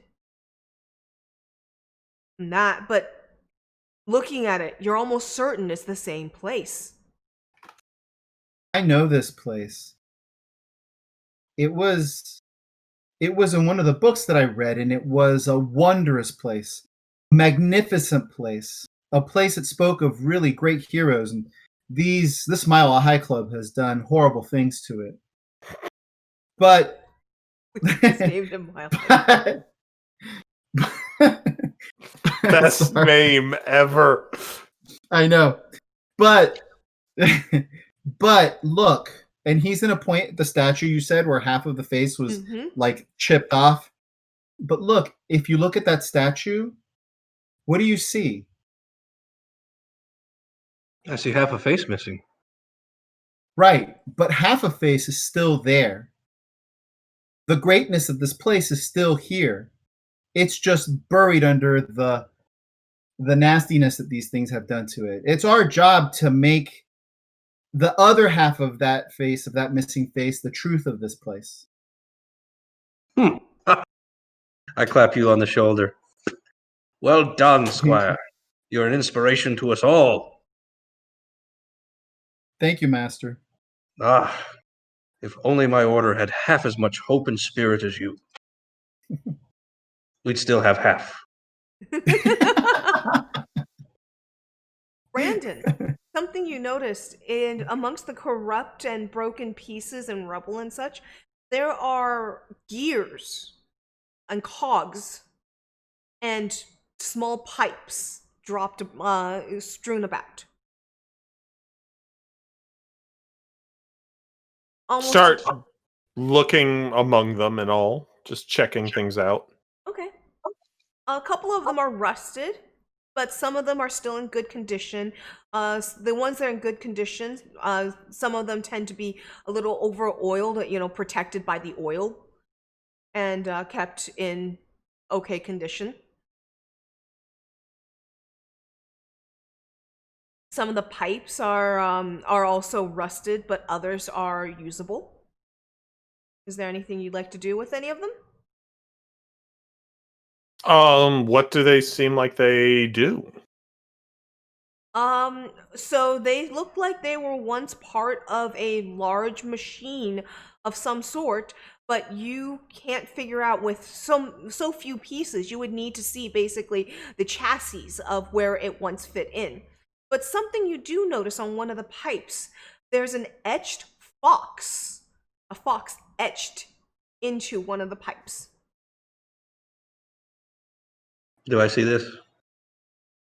[SPEAKER 1] But looking at it, you're almost certain it's the same place.
[SPEAKER 4] I know this place. It was in one of the books that I read, and it was a wondrous place, magnificent place, a place that spoke of really great heroes. And this Mile High Club has done horrible things to it. But
[SPEAKER 1] Named him Mile High.
[SPEAKER 2] Best name ever.
[SPEAKER 4] I know, but look, and he's in a point, the statue you said, where half of the face was like chipped off. But look, if you look at that statue, what do you see?
[SPEAKER 3] I see half a face missing.
[SPEAKER 4] Right, but half a face is still there. The greatness of this place is still here. It's just buried under the nastiness that these things have done to it. It's our job to make the other half of that face, of that missing face, the truth of this place.
[SPEAKER 3] I clap you on the shoulder. Well done, Squire. You're an inspiration to us all.
[SPEAKER 4] Thank you, Master.
[SPEAKER 3] If only my order had half as much hope and spirit as you. We'd still have half.
[SPEAKER 1] Brandon, something you noticed amongst the corrupt and broken pieces and rubble and such, there are gears and cogs and small pipes dropped, strewn about.
[SPEAKER 2] Start looking among them and all, just checking things out.
[SPEAKER 1] Okay. A couple of them are rusted, but some of them are still in good condition. The ones that are in good condition, some of them tend to be a little over-oiled, protected by the oil, and kept in okay condition. Some of the pipes are also rusted, but others are usable. Is there anything you'd like to do with any of them?
[SPEAKER 2] What do they seem like they do?
[SPEAKER 1] So they look like they were once part of a large machine of some sort, but you can't figure out with so few pieces. You would need to see basically the chassis of where it once fit in. But something you do notice on one of the pipes, there's an etched fox. A fox etched into one of the pipes.
[SPEAKER 3] Do I see this?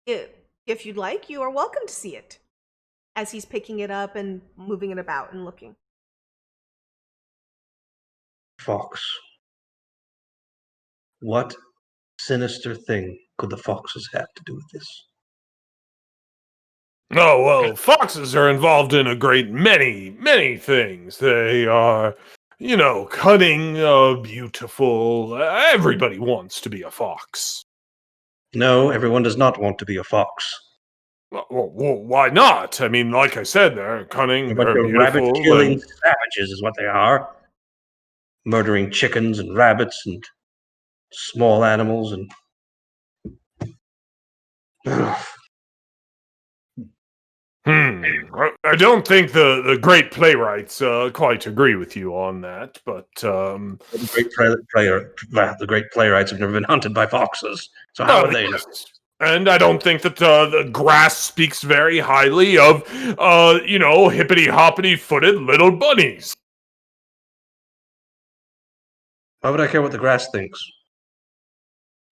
[SPEAKER 1] If you'd like, you are welcome to see it. As he's picking it up and moving it about and looking.
[SPEAKER 3] Fox. What sinister thing could the foxes have to do with this?
[SPEAKER 2] Oh, well, foxes are involved in a great many things. They are, cunning, beautiful. Everybody wants to be a fox.
[SPEAKER 3] No, everyone does not want to be a fox.
[SPEAKER 2] Well, why not? I mean, like I said, they're cunning,
[SPEAKER 3] A bunch
[SPEAKER 2] they're
[SPEAKER 3] of
[SPEAKER 2] beautiful.
[SPEAKER 3] rabbit-killing savages is what they are. Murdering chickens and rabbits and small animals and...
[SPEAKER 2] I don't think the great playwrights quite agree with you on that, but
[SPEAKER 3] the great playwrights have never been hunted by foxes, so how would they know?
[SPEAKER 2] yes. And I don't think that the grass speaks very highly of, hippity hoppity footed little bunnies.
[SPEAKER 3] Why would I care what the grass thinks?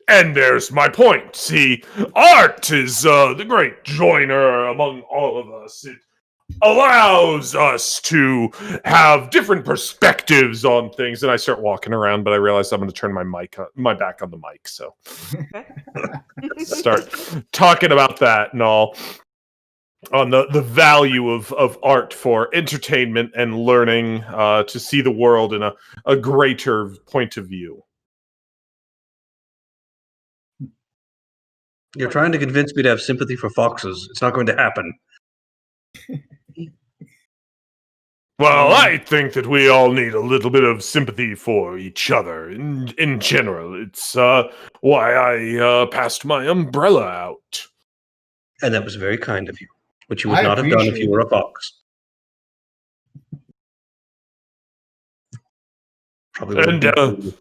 [SPEAKER 2] And there's my point. See, art is the great joiner among all of us. It allows us to have different perspectives on things. And I start walking around, but I realize I'm going to turn my back on the mic. So start talking about that and all. On the value of art for entertainment and learning, to see the world in a greater point of view.
[SPEAKER 3] You're trying to convince me to have sympathy for foxes. It's not going to happen.
[SPEAKER 2] Well, I think that we all need a little bit of sympathy for each other in general. It's why I passed my umbrella out.
[SPEAKER 3] And that was very kind of you, which you would
[SPEAKER 4] I
[SPEAKER 3] not have done if you
[SPEAKER 4] appreciate
[SPEAKER 3] were a fox. Probably
[SPEAKER 2] And
[SPEAKER 3] wouldn't.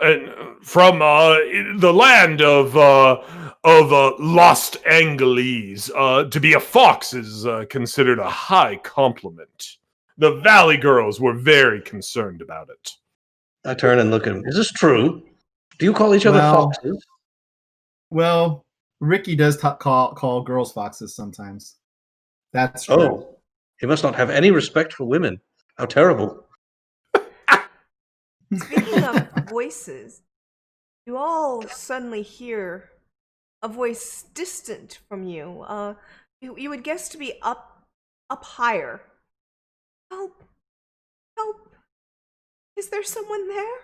[SPEAKER 2] and from the land of Lost Angeles, to be a fox is considered a high compliment. The Valley girls were very concerned about it.
[SPEAKER 3] I turn and look at him. Is this true? Do you call each other
[SPEAKER 4] Well-
[SPEAKER 3] foxes?
[SPEAKER 4] Well, Ricky does call girls foxes sometimes. That's true.
[SPEAKER 3] Oh, he must not have any respect for women. How terrible.
[SPEAKER 1] Speaking of voices, you all suddenly hear a voice distant from you. You would guess to be up higher. Help! Help! Is there someone there?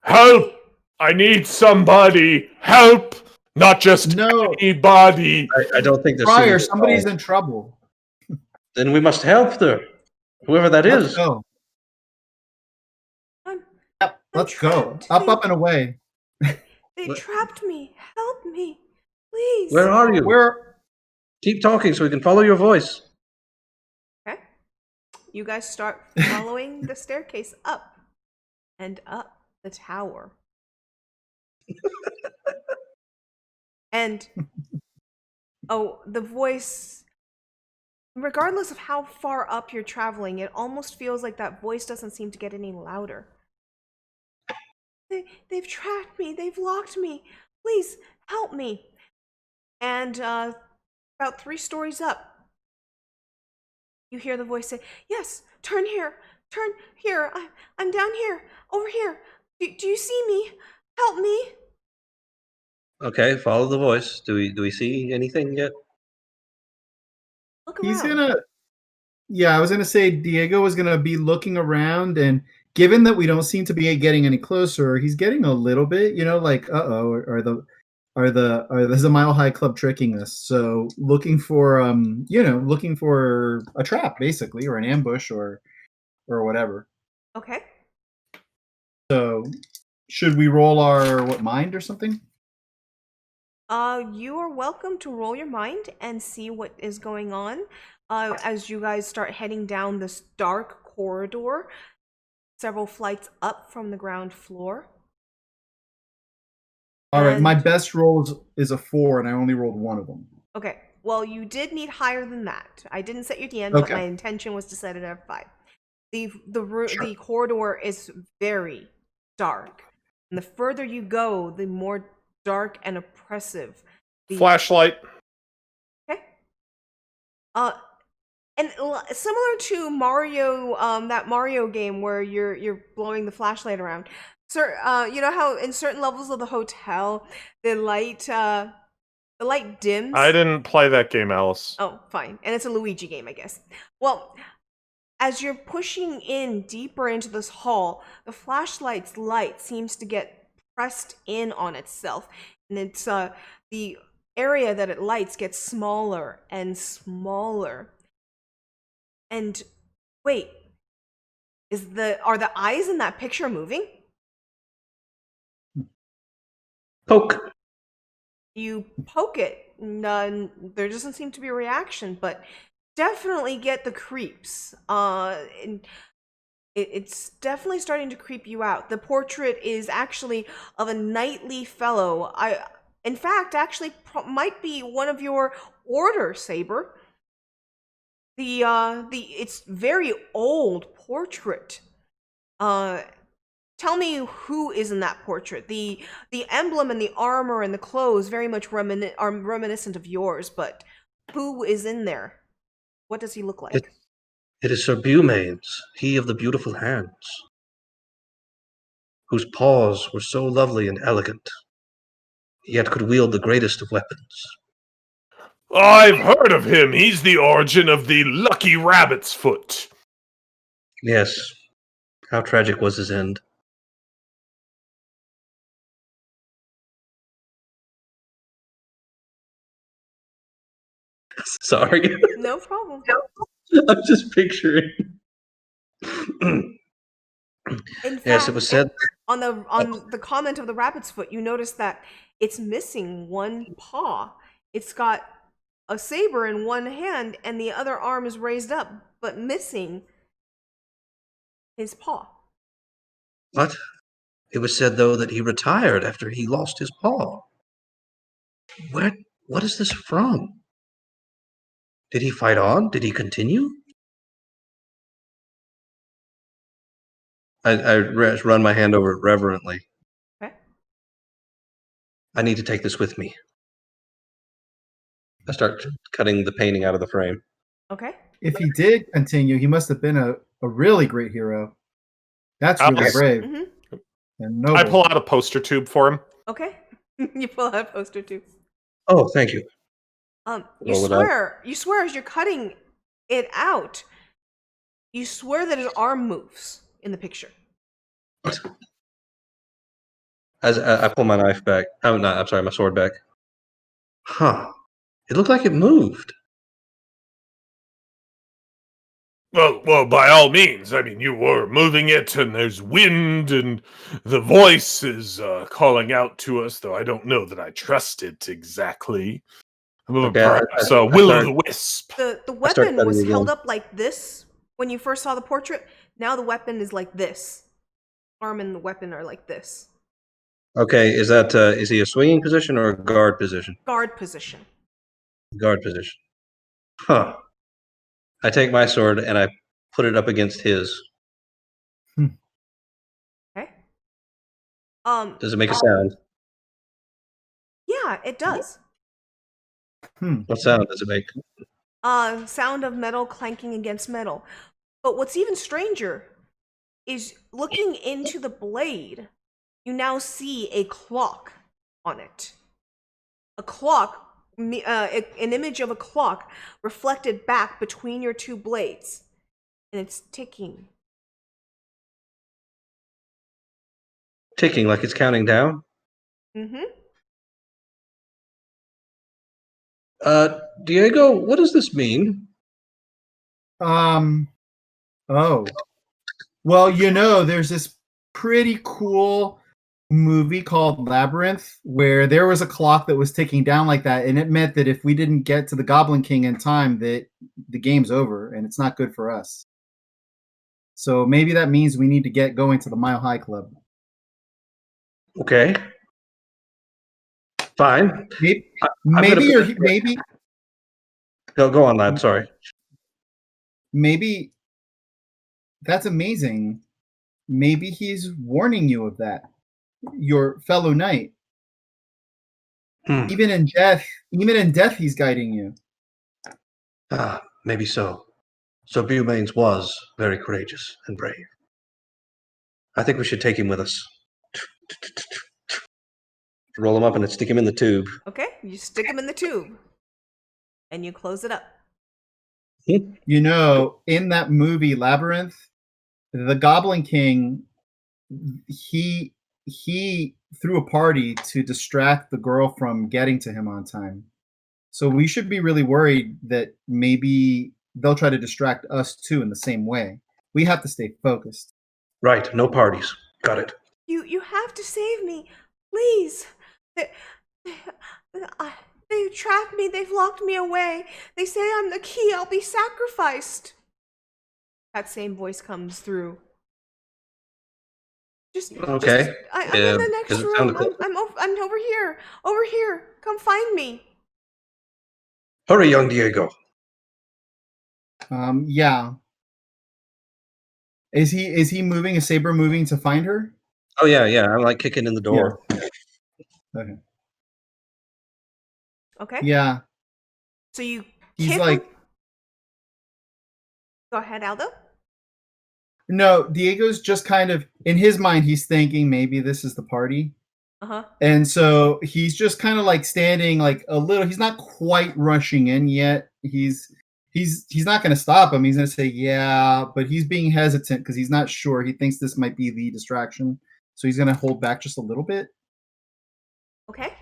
[SPEAKER 2] Help! I need somebody. Help! Not just
[SPEAKER 4] No.
[SPEAKER 2] anybody.
[SPEAKER 3] I don't think this
[SPEAKER 4] Friar,
[SPEAKER 3] is-
[SPEAKER 4] somebody's in trouble.
[SPEAKER 3] Then we must help them. Whoever that
[SPEAKER 4] Let's
[SPEAKER 3] is.
[SPEAKER 4] go.
[SPEAKER 1] I'm
[SPEAKER 4] Yep, let's go.
[SPEAKER 1] trapped.
[SPEAKER 4] Up, and away.
[SPEAKER 1] They
[SPEAKER 3] What?
[SPEAKER 1] trapped me. Help me, please.
[SPEAKER 3] Where are you?
[SPEAKER 4] Where?
[SPEAKER 3] Keep talking so we can follow your voice.
[SPEAKER 1] Okay. You guys start following the staircase up and up the tower. And the voice, regardless of how far up you're traveling, it almost feels like that voice doesn't seem to get any louder. They've trapped me. They've locked me. Please help me. And about 3 stories up, you hear the voice say, "Yes, turn here. Turn here. I'm down here. Over here. Do you see me? Help me."
[SPEAKER 3] Okay, follow the voice. Do we see anything yet?
[SPEAKER 1] Look around.
[SPEAKER 4] He's gonna. Yeah, I was gonna say Diego was gonna be looking around, and given that we don't seem to be getting any closer, he's getting a little bit, like, are the Mile High Club tricking us? So looking for looking for a trap basically, or an ambush, or whatever.
[SPEAKER 1] Okay.
[SPEAKER 4] So should we roll our mind or something?
[SPEAKER 1] You are welcome to roll your mind and see what is going on. As you guys start heading down this dark corridor, several flights up from the ground floor.
[SPEAKER 4] All right, my
[SPEAKER 1] And-
[SPEAKER 4] best roll is a 4, and I only rolled one of them.
[SPEAKER 1] Okay, well, you did need higher than that. I didn't set your DM, but
[SPEAKER 4] Okay.
[SPEAKER 1] my intention was to set it at 5. The
[SPEAKER 3] Sure.
[SPEAKER 1] corridor is very dark, and the further you go, the more dark and oppressive.
[SPEAKER 2] Flashlight.
[SPEAKER 1] Okay. And similar to Mario, that Mario game where you're blowing the flashlight around. You know how in certain levels of the hotel, the light dims.
[SPEAKER 2] I didn't play that game, Alice.
[SPEAKER 1] Oh, fine. And it's a Luigi game, I guess. Well, as you're pushing in deeper into this hall, the flashlight's light seems to get pressed in on itself, and it's the area that it lights gets smaller and smaller. And wait, are the eyes in that picture moving?
[SPEAKER 3] Poke.
[SPEAKER 1] You poke it, none. There doesn't seem to be a reaction, but definitely get the creeps. And it's definitely starting to creep you out. The portrait is actually of a knightly fellow. In fact, actually might be one of your order, Saber. It's very old portrait. Tell me who is in that portrait. The emblem and the armor and the clothes very much are reminiscent of yours, but who is in there? What does he look like?
[SPEAKER 3] It is Sir Bumanes, he of the beautiful hands, whose paws were so lovely and elegant, yet could wield the greatest of weapons.
[SPEAKER 2] I've heard of him. He's the origin of the Lucky Rabbit's Foot.
[SPEAKER 3] Yes, how tragic was his end. Sorry.
[SPEAKER 1] No problem.
[SPEAKER 3] I'm just picturing.
[SPEAKER 1] In
[SPEAKER 3] Yes,
[SPEAKER 1] fact,
[SPEAKER 3] it was said.
[SPEAKER 1] on the comment of the rabbit's foot, you notice that it's missing one paw. It's got a saber in one hand, and the other arm is raised up, but missing his paw.
[SPEAKER 3] What? It was said, though, that he retired after he lost his paw. What is this from? Did he fight on? Did he continue? I run my hand over it reverently.
[SPEAKER 1] Okay.
[SPEAKER 3] I need to take this with me. I start cutting the painting out of the frame.
[SPEAKER 1] Okay.
[SPEAKER 4] If he did continue, he must have been a really great hero. That's really
[SPEAKER 2] Alice.
[SPEAKER 4] brave
[SPEAKER 1] Mm-hmm.
[SPEAKER 4] and noble.
[SPEAKER 2] I pull out a poster tube for him.
[SPEAKER 1] Okay. You pull out a poster too.
[SPEAKER 3] Oh, thank you.
[SPEAKER 1] You
[SPEAKER 3] Roll it out.
[SPEAKER 1] swear as you're cutting it out, you swear that his arm moves in the picture.
[SPEAKER 3] As I pull my knife back. Oh, no, I'm sorry, my sword back. Huh. It looked like it moved.
[SPEAKER 2] Well, by all means. I mean, you were moving it, and there's wind, and the voice is calling out to us, though I don't know that I trust it exactly.
[SPEAKER 3] Okay,
[SPEAKER 2] Perhaps
[SPEAKER 3] I
[SPEAKER 2] will-o'-the-wisp.
[SPEAKER 1] The
[SPEAKER 3] start
[SPEAKER 1] weapon
[SPEAKER 3] cutting
[SPEAKER 1] was
[SPEAKER 3] again.
[SPEAKER 1] held up like this when you first saw the portrait. Now the weapon is like this. Arm and the weapon are like this.
[SPEAKER 3] Okay, is he a swinging position or a guard position?
[SPEAKER 1] Guard position.
[SPEAKER 3] Guard position. Huh. I take my sword and I put it up against his.
[SPEAKER 1] Okay.
[SPEAKER 3] Does it make a sound?
[SPEAKER 1] Yeah, it does.
[SPEAKER 3] What sound does it make?
[SPEAKER 1] Sound of metal clanking against metal. But what's even stranger is looking into the blade, you now see a clock on it. A clock, an image of a clock reflected back between your two blades. And it's ticking.
[SPEAKER 3] Ticking like it's counting down?
[SPEAKER 1] Mm-hmm.
[SPEAKER 3] Diego, what does this mean?
[SPEAKER 4] Oh. Well, there's this pretty cool movie called Labyrinth where there was a clock that was ticking down like that, and it meant that if we didn't get to the Goblin King in time, that the game's over, and it's not good for us. So maybe that means we need to get going to the Mile High Club.
[SPEAKER 3] Okay. Fine.
[SPEAKER 4] Maybe,
[SPEAKER 3] I'm gonna put it-
[SPEAKER 4] maybe
[SPEAKER 3] Go on, lad. Sorry.
[SPEAKER 4] maybe that's amazing. Maybe he's warning you of that, your fellow knight.
[SPEAKER 3] Hmm.
[SPEAKER 4] Even in death, he's guiding you.
[SPEAKER 3] Maybe so. So Bumains was very courageous and brave. I think we should take him with us. Roll him up and stick him in the tube.
[SPEAKER 1] Okay, you stick him in the tube, and you close it up.
[SPEAKER 4] You know, in that movie Labyrinth, the Goblin King, he threw a party to distract the girl from getting to him on time. So we should be really worried that maybe they'll try to distract us too in the same way. We have to stay focused.
[SPEAKER 3] Right. No parties. Got it.
[SPEAKER 1] You have to save me, please. They trapped me. They've locked me away. They say I'm the key. I'll be sacrificed. That same voice comes through.
[SPEAKER 3] Okay.
[SPEAKER 1] I'm in the next
[SPEAKER 3] does it
[SPEAKER 1] room.
[SPEAKER 3] sound cool?
[SPEAKER 1] I'm over here. Over here. Come find me.
[SPEAKER 3] Hurry, young Diego.
[SPEAKER 4] Yeah. Is he moving? Is Saber moving to find her?
[SPEAKER 3] Oh yeah. I'm like kicking in the door.
[SPEAKER 4] Okay.
[SPEAKER 1] Okay.
[SPEAKER 4] Yeah.
[SPEAKER 1] So you
[SPEAKER 4] He's
[SPEAKER 1] kick
[SPEAKER 4] like,
[SPEAKER 1] him. Go ahead, Aldo.
[SPEAKER 4] no, Diego's just kind of, in his mind, he's thinking maybe this is the party.
[SPEAKER 1] Uh-huh.
[SPEAKER 4] And so he's just kind of like standing like a little, he's not quite rushing in yet. He's not going to stop him. He's going to say, yeah, but he's being hesitant because he's not sure. He thinks this might be the distraction. So he's going to hold back just a little bit.
[SPEAKER 1] Okay.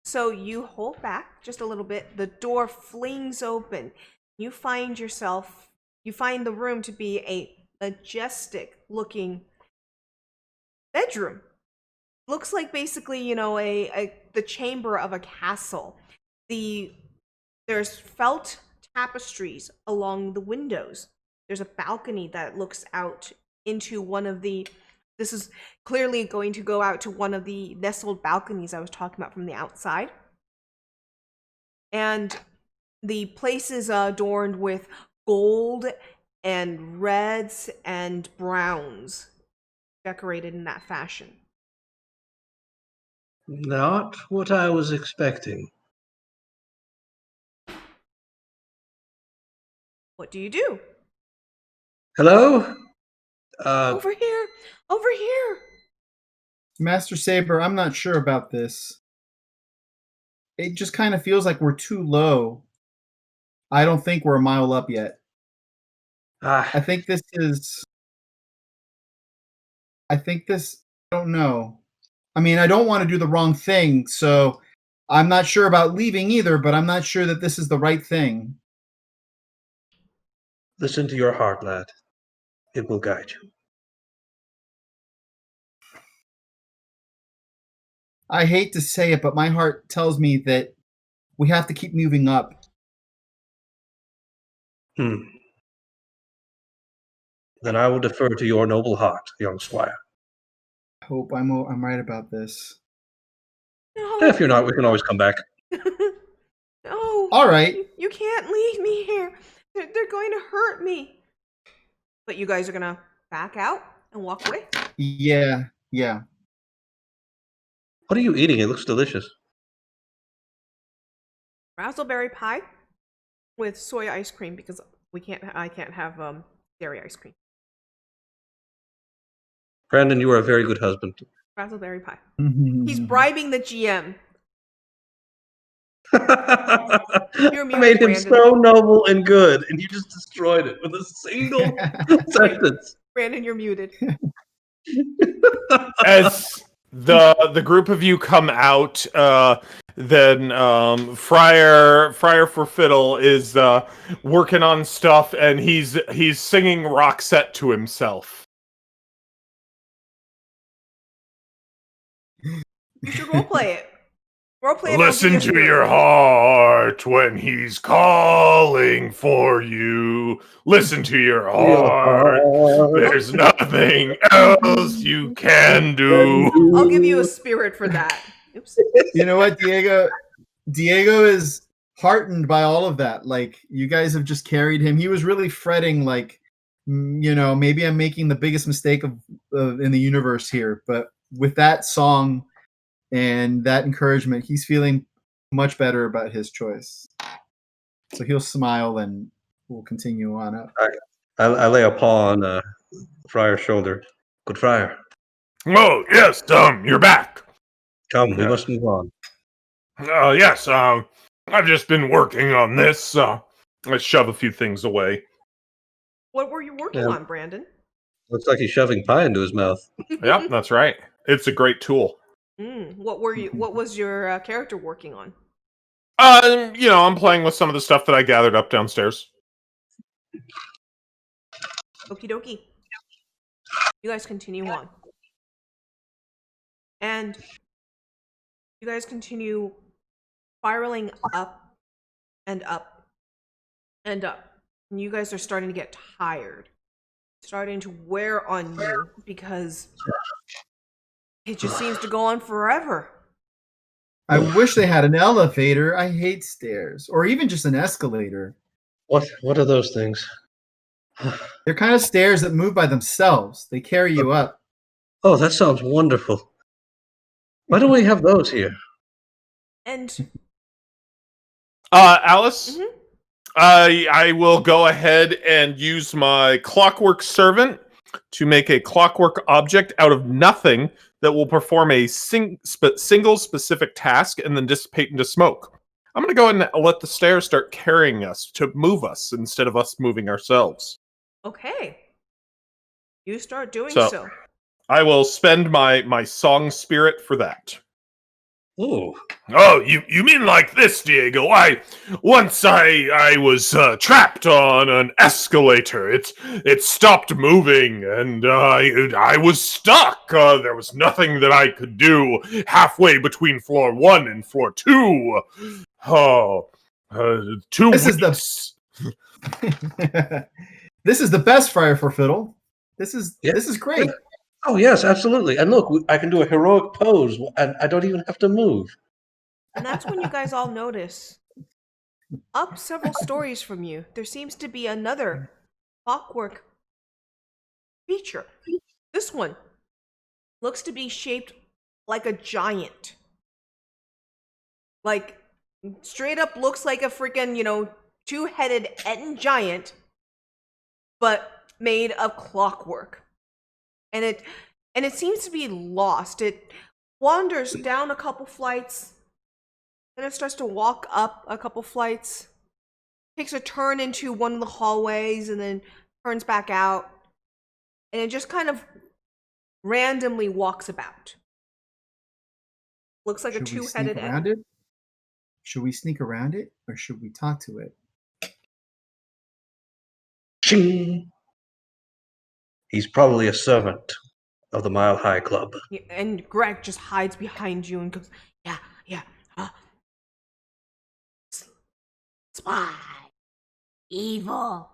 [SPEAKER 1] So you hold back just a little bit. The door flings open. You find the room to be a majestic looking bedroom. Looks like basically, the chamber of a castle. There's felt tapestries along the windows. There's a balcony that looks out into this is clearly going to go out to one of the nestled balconies I was talking about from the outside. And the place is adorned with gold and reds and browns, decorated in that fashion.
[SPEAKER 3] Not what I was expecting.
[SPEAKER 1] What do you do?
[SPEAKER 3] Hello?
[SPEAKER 1] Over here! Over here!
[SPEAKER 4] Master Saber, I'm not sure about this. It just kind of feels like we're too low. I don't think we're a mile up yet. I think this, I don't know. I mean, I don't want to do the wrong thing, so I'm not sure about leaving either, but I'm not sure that this is the right thing.
[SPEAKER 3] Listen to your heart, lad. It will guide you.
[SPEAKER 4] I hate to say it, but my heart tells me that we have to keep moving up.
[SPEAKER 3] Then I will defer to your noble heart, young squire.
[SPEAKER 4] I hope I'm right about this.
[SPEAKER 1] No.
[SPEAKER 3] If you're not, we can always come back.
[SPEAKER 1] No.
[SPEAKER 4] All right.
[SPEAKER 1] You can't leave me here. They're going to hurt me. But you guys are going to back out and walk away?
[SPEAKER 4] Yeah.
[SPEAKER 3] What are you eating? It looks delicious.
[SPEAKER 1] Raspberry pie with soy ice cream because I can't have dairy ice cream.
[SPEAKER 3] Brandon, you are a very good husband.
[SPEAKER 1] Raspberry pie. He's bribing the GM.
[SPEAKER 3] I made him so noble and good, and you just destroyed it with a single sentence.
[SPEAKER 1] Brandon, you're muted.
[SPEAKER 2] As the group of you come out, then Friar for Fiddle is working on stuff, and he's singing Roxette to himself.
[SPEAKER 1] You should roleplay it. Roleplay it.
[SPEAKER 2] Listen to your heart when he's calling for you. Listen to your heart. There's nothing else you can do.
[SPEAKER 1] I'll give you a spirit for that. Oops.
[SPEAKER 4] You know what, Diego? Diego is heartened by all of that. Like, you guys have just carried him. He was really fretting, like, maybe I'm making the biggest mistake in the universe here. But with that song and that encouragement, he's feeling much better about his choice. So he'll smile and we'll continue on up.
[SPEAKER 3] I lay a paw on Friar's shoulder. Good Friar.
[SPEAKER 2] Oh, yes, you're back.
[SPEAKER 3] Come, we must move on.
[SPEAKER 2] Yes, I've just been working on this. I shove a few things away.
[SPEAKER 1] What were you working on, Brandon?
[SPEAKER 3] Looks like he's shoving pie into his mouth.
[SPEAKER 2] Yep, that's right. It's a great tool.
[SPEAKER 1] What was your character working on?
[SPEAKER 2] I'm playing with some of the stuff that I gathered up downstairs.
[SPEAKER 1] Okie dokie. You guys continue on. And you guys continue spiraling up and up and up. And you guys are starting to get tired. Starting to wear on you because it just seems to go on forever.
[SPEAKER 4] I wish they had an elevator. I hate stairs. Or even just an escalator.
[SPEAKER 3] What are those things?
[SPEAKER 4] They're kind of stairs that move by themselves. They carry you up.
[SPEAKER 3] Oh, that sounds wonderful. Why don't we have those here?
[SPEAKER 1] And
[SPEAKER 2] Alice, I will go ahead and use my clockwork servant to make a clockwork object out of nothing that will perform a single specific task and then dissipate into smoke. I'm going to go ahead and let the stairs start carrying us to move us instead of us moving ourselves.
[SPEAKER 1] Okay. You start doing so.
[SPEAKER 2] I will spend my song spirit for that.
[SPEAKER 3] Ooh.
[SPEAKER 2] Oh, you mean like this, Diego? Once I was trapped on an escalator. It stopped moving, and I was stuck. There was nothing that I could do halfway between floor 1 and floor 2. Oh, 2
[SPEAKER 4] This
[SPEAKER 2] weeks.
[SPEAKER 4] This is the best Friar for Fiddle. This is great.
[SPEAKER 3] Oh, yes, absolutely. And look, I can do a heroic pose, and I don't even have to move.
[SPEAKER 1] And that's when you guys all notice, up several stories from you, there seems to be another clockwork feature. This one looks to be shaped like a giant. Like, straight up looks like a freaking, two-headed Etten giant, but made of clockwork. And it seems to be lost. It wanders down a couple flights, then it starts to walk up a couple flights, takes a turn into one of the hallways, and then turns back out. And it just kind of randomly walks about. Looks like a two-headed
[SPEAKER 4] Etten. Should we sneak around it, or should we talk to it?
[SPEAKER 3] Ching! He's probably a servant of the Mile High Club.
[SPEAKER 1] Yeah, and Greg just hides behind you and goes, yeah. Spy. Evil.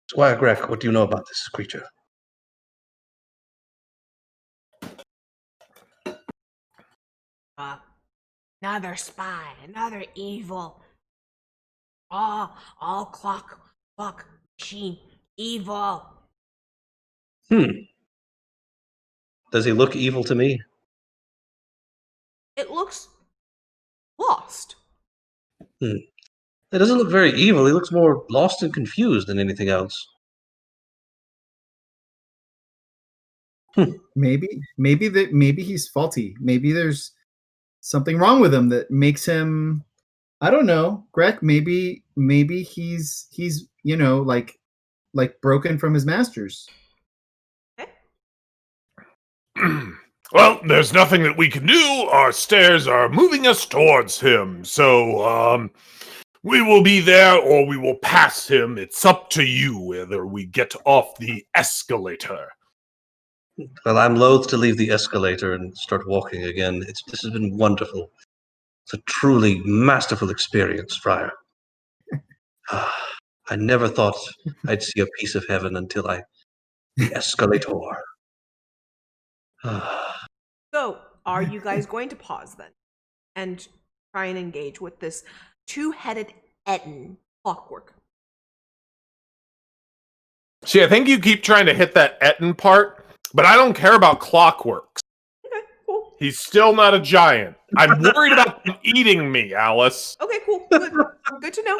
[SPEAKER 3] Squire Greg, what do you know about this creature?
[SPEAKER 1] Another spy, another evil. All clock machine. Evil.
[SPEAKER 3] Does he look evil to me?
[SPEAKER 1] It looks lost.
[SPEAKER 3] It doesn't look very evil. He looks more lost and confused than anything else.
[SPEAKER 4] Maybe he's faulty. Maybe there's something wrong with him that makes him, I don't know, Greg, maybe he's like broken from his masters.
[SPEAKER 2] Well, there's nothing that we can do. Our stairs are moving us towards him. So, we will be there or we will pass him. It's up to you whether we get off the escalator.
[SPEAKER 3] Well, I'm loath to leave the escalator and start walking again. This has been wonderful. It's a truly masterful experience, Friar. I never thought I'd see a piece of heaven until the escalator.
[SPEAKER 1] So, are you guys going to pause then and try and engage with this two-headed Etten clockwork?
[SPEAKER 2] See, I think you keep trying to hit that Etten part, but I don't care about clockworks.
[SPEAKER 1] Okay, cool.
[SPEAKER 2] He's still not a giant. I'm worried about him eating me, Alice.
[SPEAKER 1] Okay, cool. Good. Good to know.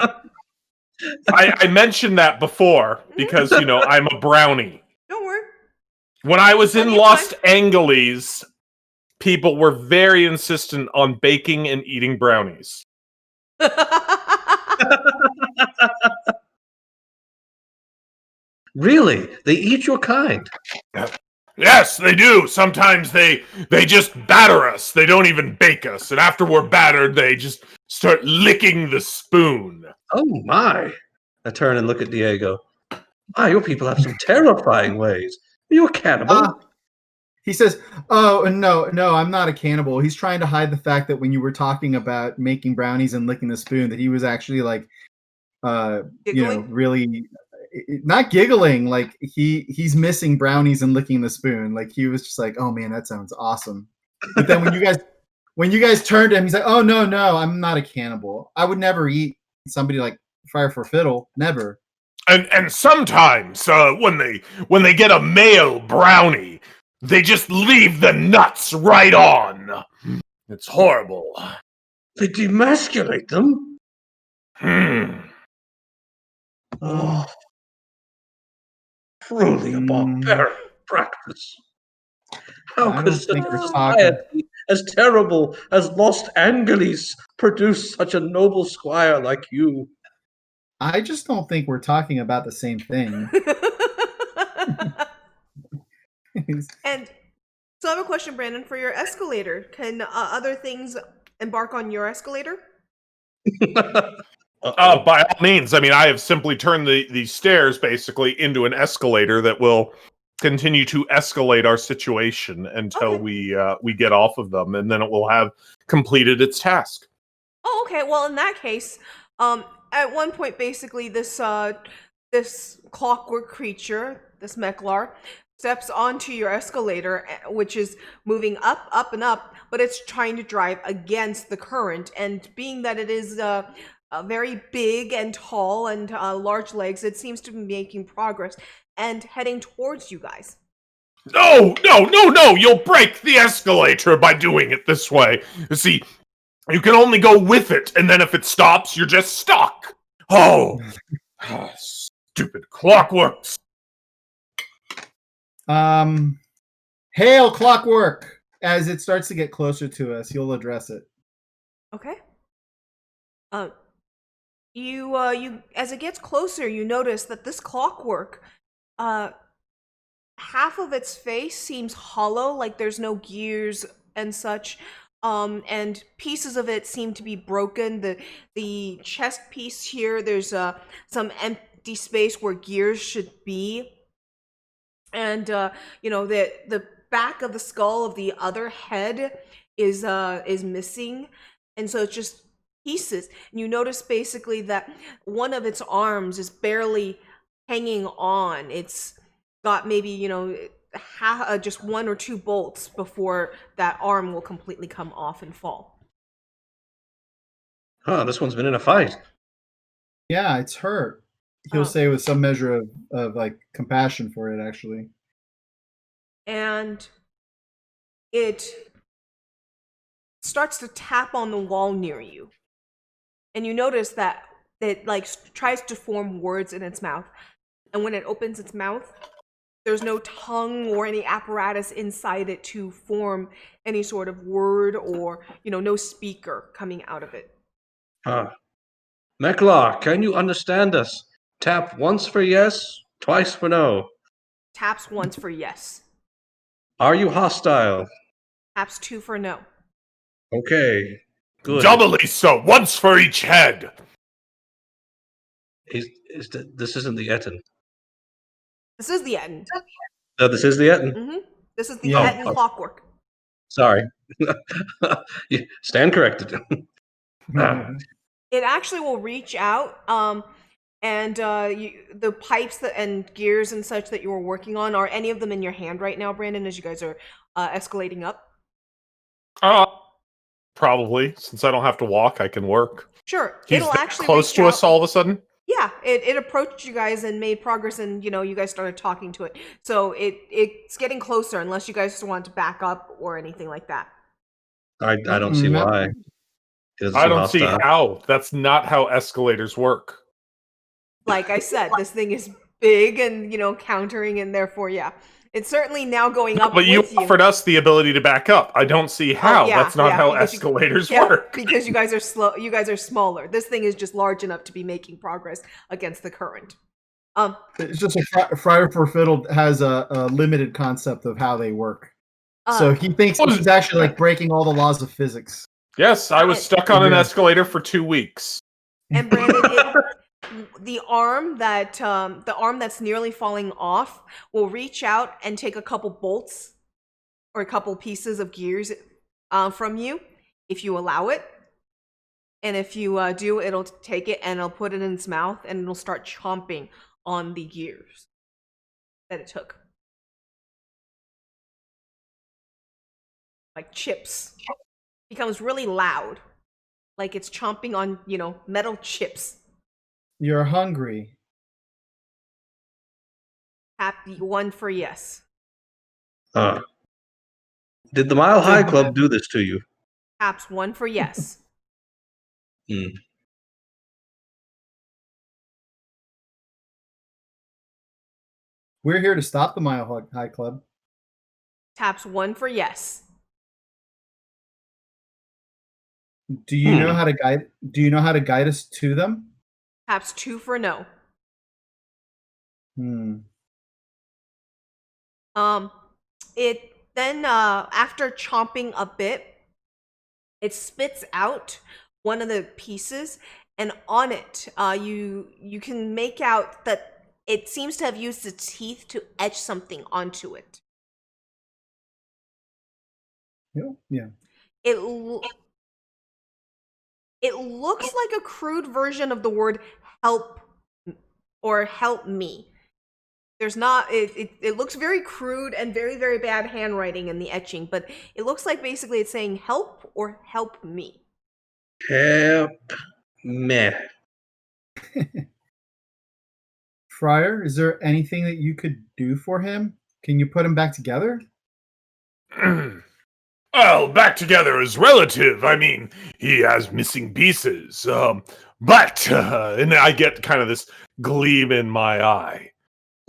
[SPEAKER 2] I mentioned that before because, I'm a brownie.
[SPEAKER 1] Don't worry.
[SPEAKER 2] When I was in
[SPEAKER 1] Plenty of
[SPEAKER 2] Los
[SPEAKER 1] time.
[SPEAKER 2] Angeles, people were very insistent on baking and eating brownies.
[SPEAKER 3] Really? They eat your kind?
[SPEAKER 2] Yes, they do. Sometimes they just batter us. They don't even bake us. And after we're battered, they just start licking the spoon.
[SPEAKER 3] Oh my! I turn and look at Diego. Your people have some terrifying ways. Are you a cannibal?
[SPEAKER 4] He says, "Oh no, I'm not a cannibal." He's trying to hide the fact that when you were talking about making brownies and licking the spoon, that he was actually like, really not giggling. Like he's missing brownies and licking the spoon. Like he was just like, "Oh man, that sounds awesome." But then when you guys turned to him, he's like, "Oh no, I'm not a cannibal. I would never eat somebody like Fire for Fiddle. Never."
[SPEAKER 2] And sometimes when they get a male brownie, they just leave the nuts right on. It's horrible.
[SPEAKER 3] They demasculate them? Oh, truly a barbaric practice. How could such a society as terrible as Los Angeles produce such a noble squire like you?
[SPEAKER 4] I just don't think we're talking about the same thing.
[SPEAKER 1] And so I have a question, Brandon, for your escalator. Can other things embark on your escalator?
[SPEAKER 2] By all means. I mean, I have simply turned the stairs basically into an escalator that will continue to escalate our situation until we get off of them, and then it will have completed its task.
[SPEAKER 1] Oh, okay. Well, in that case, at one point, basically, this clockwork creature, this Meklar, steps onto your escalator, which is moving up, up, and up, but it's trying to drive against the current. And being that it is very big and tall and large legs, it seems to be making progress and heading towards you guys.
[SPEAKER 2] No! You'll break the escalator by doing it this way. You see, you can only go with it, and then if it stops, you're just stuck. Oh, stupid clockworks.
[SPEAKER 4] Hail, clockwork! As it starts to get closer to us, you'll address it.
[SPEAKER 1] Okay. You as it gets closer, you notice that this clockwork, half of its face seems hollow, like there's no gears and such. And pieces of it seem to be broken. The chest piece here, there's some empty space where gears should be. And the back of the skull of the other head is missing, and so it's just pieces. And you notice basically that one of its arms is barely hanging on. It's got maybe just one or two bolts before that arm will completely come off and fall.
[SPEAKER 3] This one's been in a fight.
[SPEAKER 4] Yeah, it's hurt. He'll say with some measure of like compassion for it, actually.
[SPEAKER 1] And it starts to tap on the wall near you. And you notice that it tries to form words in its mouth. And when it opens its mouth, there's no tongue or any apparatus inside it to form any sort of word, or no speaker coming out of it.
[SPEAKER 3] Meklar, can you understand us? Tap once for yes, twice for no.
[SPEAKER 1] Taps once for yes.
[SPEAKER 3] Are you hostile?
[SPEAKER 1] Taps two for no.
[SPEAKER 3] Okay, good.
[SPEAKER 2] Doubly so, once for each head.
[SPEAKER 3] This isn't the Etten.
[SPEAKER 1] This is the end.
[SPEAKER 3] No, this is the Etten.
[SPEAKER 1] Mm-hmm. This is the
[SPEAKER 4] Yeah.
[SPEAKER 1] Etten clockwork.
[SPEAKER 3] Sorry. Yeah, stand corrected.
[SPEAKER 1] It actually will reach out, and the pipes and gears and such that you were working on, are any of them in your hand right now, Brandon, as you guys are escalating up?
[SPEAKER 2] Probably. Since I don't have to walk, I can work.
[SPEAKER 1] Sure.
[SPEAKER 2] He's
[SPEAKER 1] It'll
[SPEAKER 2] that
[SPEAKER 1] actually
[SPEAKER 2] close
[SPEAKER 1] reach
[SPEAKER 2] to us
[SPEAKER 1] out.
[SPEAKER 2] all of a sudden?
[SPEAKER 1] Yeah, it approached you guys and made progress, and you guys started talking to it. So it's getting closer, unless you guys want to back up or anything like that.
[SPEAKER 3] I don't see
[SPEAKER 4] No.
[SPEAKER 3] why. It doesn't
[SPEAKER 2] I
[SPEAKER 3] seem
[SPEAKER 2] don't see
[SPEAKER 3] hostile.
[SPEAKER 2] how. That's not how escalators work.
[SPEAKER 1] Like I said, this thing is big and countering, and therefore, yeah, it's certainly now going up
[SPEAKER 2] But you
[SPEAKER 1] with you.
[SPEAKER 2] offered us the ability to back up. I don't see how.
[SPEAKER 1] yeah,
[SPEAKER 2] That's not
[SPEAKER 1] yeah,
[SPEAKER 2] how
[SPEAKER 1] because
[SPEAKER 2] escalators
[SPEAKER 1] Yeah,
[SPEAKER 2] work.
[SPEAKER 1] because you guys are slow. You guys are smaller. This thing is just large enough to be making progress against the current.
[SPEAKER 4] It's just a Friar for Fiddle has a limited concept of how they work. So he thinks he's actually like breaking all the laws of physics.
[SPEAKER 2] Yes, I was stuck on an escalator for 2 weeks.
[SPEAKER 1] And Brandon, the arm that's nearly falling off will reach out and take a couple bolts or a couple pieces of gears from you, if you allow it. And if you do, it'll take it and it'll put it in its mouth, and it'll start chomping on the gears that it took. Like chips. Becomes really loud. Like it's chomping on, metal chips.
[SPEAKER 4] You're hungry.
[SPEAKER 1] Happy 1 for yes.
[SPEAKER 3] Did the Mile High Club do this to you?
[SPEAKER 1] Perhaps 1 for yes.
[SPEAKER 4] We're here to stop the Mile High Club.
[SPEAKER 1] Taps 1 for yes.
[SPEAKER 4] Do you know how to guide? Do you know how to guide us to them?
[SPEAKER 1] Taps 2 for no. It then after chomping a bit, it spits out one of the pieces, and on it, you can make out that it seems to have used its teeth to etch something onto it.
[SPEAKER 4] Yeah.
[SPEAKER 1] It looks like a crude version of the word help or help me. There's not, it looks very crude and very, very bad handwriting in the etching, but it looks like basically it's saying help or help me.
[SPEAKER 3] Help me.
[SPEAKER 4] Friar, is there anything that you could do for him? Can you put him back together?
[SPEAKER 2] Well, back together is relative. I mean, he has missing pieces. But and I get kind of this gleam in my eye.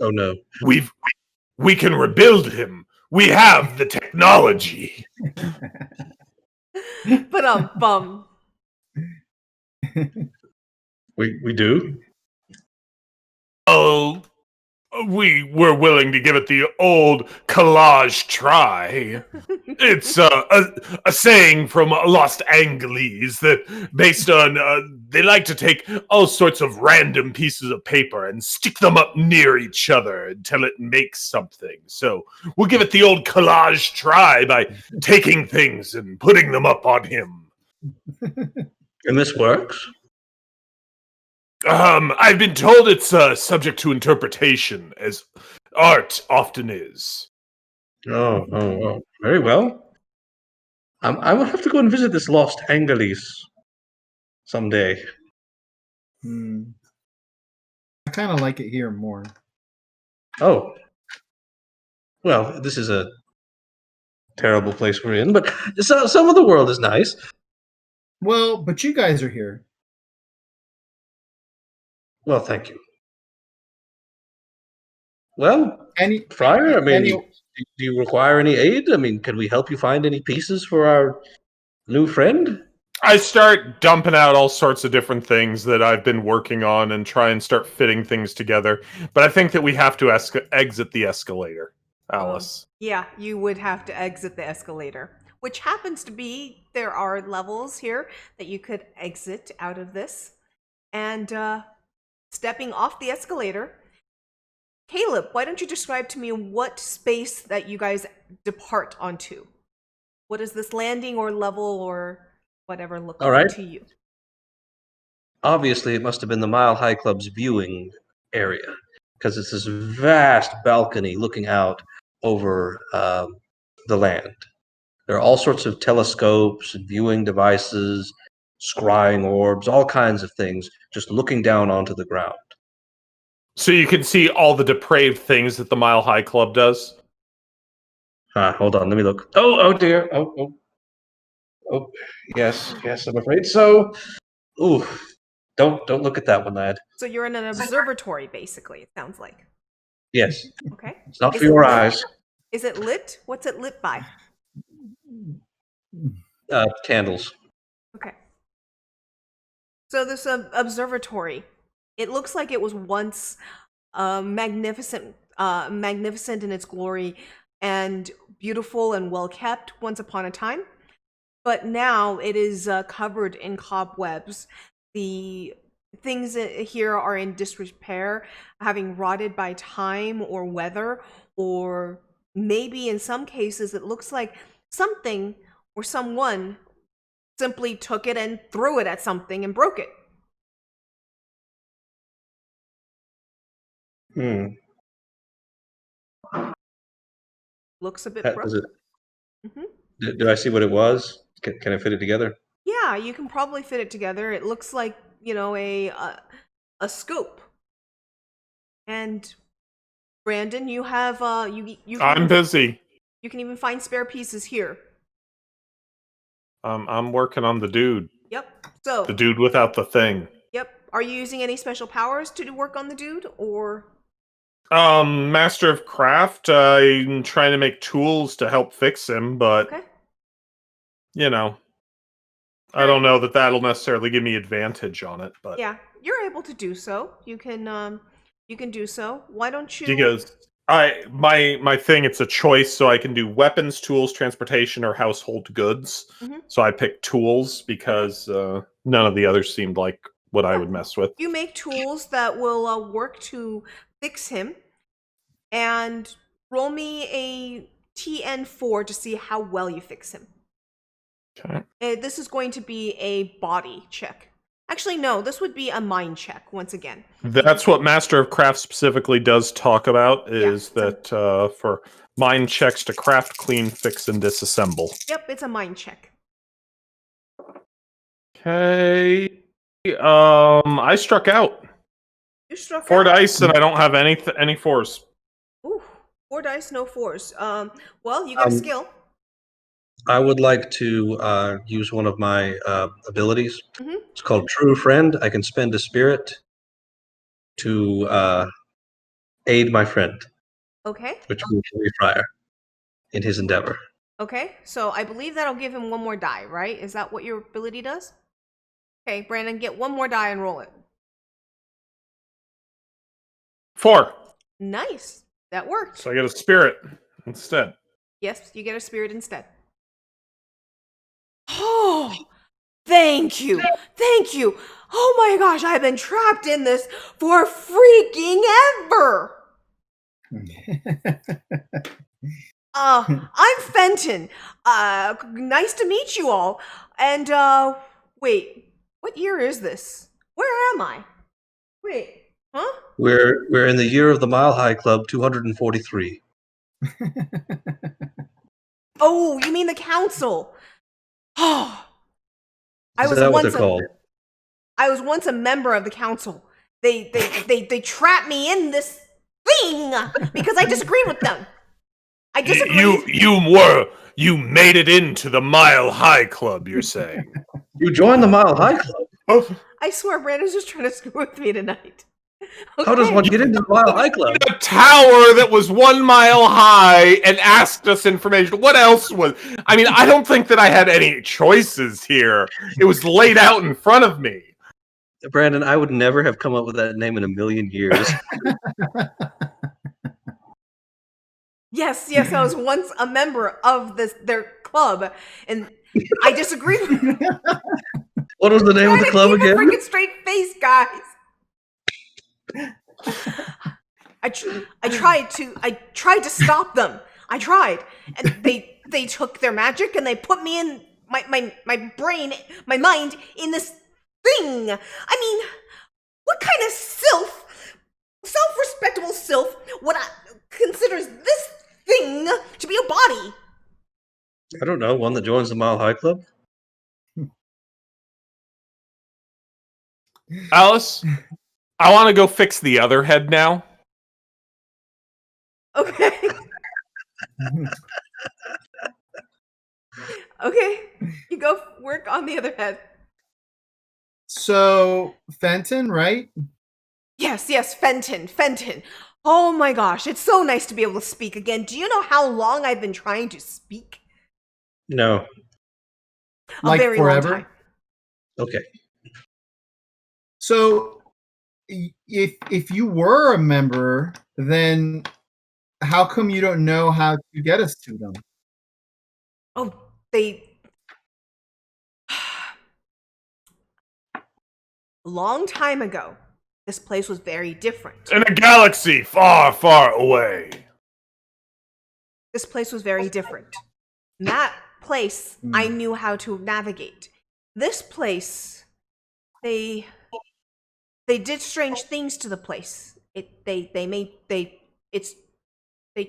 [SPEAKER 3] Oh no.
[SPEAKER 2] We can rebuild him. We have the technology.
[SPEAKER 1] But bum.
[SPEAKER 3] We do?
[SPEAKER 2] Oh, we were willing to give it the old collage try. It's a saying from Lost Angeles that based on they like to take all sorts of random pieces of paper and stick them up near each other until it makes something. So we'll give it the old collage try by taking things and putting them up on him.
[SPEAKER 3] And this works?
[SPEAKER 2] I've been told it's subject to interpretation, as art often is.
[SPEAKER 3] Oh. Very well. I will have to go and visit this Lost Angeles someday.
[SPEAKER 4] I kind of like it here more.
[SPEAKER 3] Oh. Well, this is a terrible place we're in, but some of the world is nice.
[SPEAKER 4] Well, but you guys are here.
[SPEAKER 3] Well, thank you. Well,
[SPEAKER 4] Any
[SPEAKER 3] Friar, I mean,
[SPEAKER 4] any-
[SPEAKER 3] do you require any aid? I mean, can we help you find any pieces for our new friend?
[SPEAKER 2] I start dumping out all sorts of different things that I've been working on and try and start fitting things together. But I think that we have to exit the escalator, Alice.
[SPEAKER 1] Yeah, you would have to exit the escalator, which happens to be, there are levels here that you could exit out of this. And stepping off the escalator, Caleb, why don't you describe to me what space that you guys depart onto? What does this landing or level or whatever look
[SPEAKER 3] All
[SPEAKER 1] like
[SPEAKER 3] right.
[SPEAKER 1] to you?
[SPEAKER 3] Obviously, it must have been the Mile High Club's viewing area, because it's this vast balcony looking out over the land. There are all sorts of telescopes and viewing devices, scrying orbs, all kinds of things, just looking down onto the ground.
[SPEAKER 2] So you can see all the depraved things that the Mile High Club does.
[SPEAKER 3] Hold on, let me look. Oh dear. Oh. Yes, I'm afraid so. Ooh, don't look at that one, lad.
[SPEAKER 1] So you're in an observatory, basically, it sounds like.
[SPEAKER 3] Yes,
[SPEAKER 1] Okay.
[SPEAKER 3] it's not
[SPEAKER 1] Is
[SPEAKER 3] for
[SPEAKER 1] it
[SPEAKER 3] your
[SPEAKER 1] lit?
[SPEAKER 3] eyes.
[SPEAKER 1] Is it lit? What's it lit by?
[SPEAKER 3] Candles.
[SPEAKER 1] Okay. So this observatory, it looks like it was once magnificent in its glory and beautiful and well kept once upon a time. But now it is covered in cobwebs. The things here are in disrepair, having rotted by time or weather, or maybe in some cases it looks like something or someone simply took it and threw it at something and broke it. Looks a bit
[SPEAKER 3] Does
[SPEAKER 1] broken.
[SPEAKER 3] it?
[SPEAKER 1] Hmm.
[SPEAKER 3] Do I see what it was? Can I fit it together?
[SPEAKER 1] Yeah, you can probably fit it together. It looks like, a scope. And Brandon, you have you can
[SPEAKER 2] I'm busy.
[SPEAKER 1] you can even find spare pieces here.
[SPEAKER 2] I'm working on the dude.
[SPEAKER 1] Yep. So,
[SPEAKER 2] The dude without the thing.
[SPEAKER 1] yep. Are you using any special powers to do work on the dude, or?
[SPEAKER 2] Master of Craft. I'm trying to make tools to help fix him, but
[SPEAKER 1] Okay.
[SPEAKER 2] I don't know that that'll necessarily give me advantage on it. But
[SPEAKER 1] Yeah, you're able to do so. You can do so. Why don't you?
[SPEAKER 2] because my thing, it's a choice, so I can do weapons, tools, transportation, or household goods.
[SPEAKER 1] Mhm.
[SPEAKER 2] So I picked tools because none of the others seemed like what I would mess with.
[SPEAKER 1] You make tools that will work to fix him, and roll me a TN4 to see how well you fix him.
[SPEAKER 2] Okay.
[SPEAKER 1] This is going to be a body check. Actually, no, this would be a mind check once again.
[SPEAKER 2] That's what Master of Craft specifically does talk about, is
[SPEAKER 1] Yeah,
[SPEAKER 2] that for mind checks to craft, clean, fix, and disassemble.
[SPEAKER 1] Yep, it's a mind check.
[SPEAKER 2] Okay. I struck out.
[SPEAKER 1] You struck
[SPEAKER 2] 4
[SPEAKER 1] out.
[SPEAKER 2] dice, and I don't have any fours.
[SPEAKER 1] Ooh, 4 dice, no 4s. Well, you got a skill.
[SPEAKER 3] I would like to use one of my abilities.
[SPEAKER 1] Mhm.
[SPEAKER 3] It's called True Friend. I can spend a spirit to aid my friend,
[SPEAKER 1] Okay.
[SPEAKER 3] which will be Friar, in his endeavor.
[SPEAKER 1] Okay, so I believe that'll give him 1 more die, right? Is that what your ability does? Okay, Brandon, get 1 more die and roll it.
[SPEAKER 2] 4.
[SPEAKER 1] Nice. That worked.
[SPEAKER 2] So I get a spirit instead.
[SPEAKER 1] Yes, you get a spirit instead. Oh, thank you. Thank you. Oh my gosh, I've been trapped in this for freaking ever. I'm Fenton. Nice to meet you all. And, wait, what year is this? Where am I? Wait, huh?
[SPEAKER 3] We're in the year of the Mile High Club, 243.
[SPEAKER 1] Oh, you mean the council? Oh,
[SPEAKER 3] Is that what they're called?
[SPEAKER 1] I was once a member of the council. They trapped me in this thing because I disagreed with them. I disagreed.
[SPEAKER 2] You made it into the Mile High Club, you're saying.
[SPEAKER 3] You joined the Mile High Club?
[SPEAKER 2] Oh,
[SPEAKER 1] I swear Brandon's just trying to screw with me tonight.
[SPEAKER 3] How does
[SPEAKER 1] Okay.
[SPEAKER 3] one get into the Mile High Club?
[SPEAKER 2] a tower that was 1 mile high and asked us information. What else was? I mean, I don't think that I had any choices here. It was laid out in front of me.
[SPEAKER 3] Brandon, I would never have come up with that name in a million years.
[SPEAKER 1] Yes, I was once a member of their club, and I disagreed with them.
[SPEAKER 3] What was the name of the club
[SPEAKER 1] Keep a
[SPEAKER 3] again?
[SPEAKER 1] freaking straight face, guys. I tried to stop them. I tried, and they took their magic and they put me in my brain, my mind in this thing. I mean, what kind of self-respectable sylph would considers this thing to be a body?
[SPEAKER 3] I don't know, one that joins the Mile High Club?
[SPEAKER 2] Alice, I want to go fix the other head now.
[SPEAKER 1] Okay. Okay, you go work on the other head.
[SPEAKER 4] So Fenton, right?
[SPEAKER 1] Yes, Fenton. Oh my gosh, it's so nice to be able to speak again. Do you know how long I've been trying to speak?
[SPEAKER 3] No.
[SPEAKER 1] A
[SPEAKER 4] Like
[SPEAKER 1] very
[SPEAKER 4] forever?
[SPEAKER 1] long time.
[SPEAKER 3] Okay.
[SPEAKER 4] So if you were a member, then how come you don't know how to get us to them?
[SPEAKER 1] Oh, they... A long time ago, this place was very different.
[SPEAKER 2] In a galaxy far, far away.
[SPEAKER 1] This place was very different. In that place, I knew how to navigate. This place, they did strange things to the place. They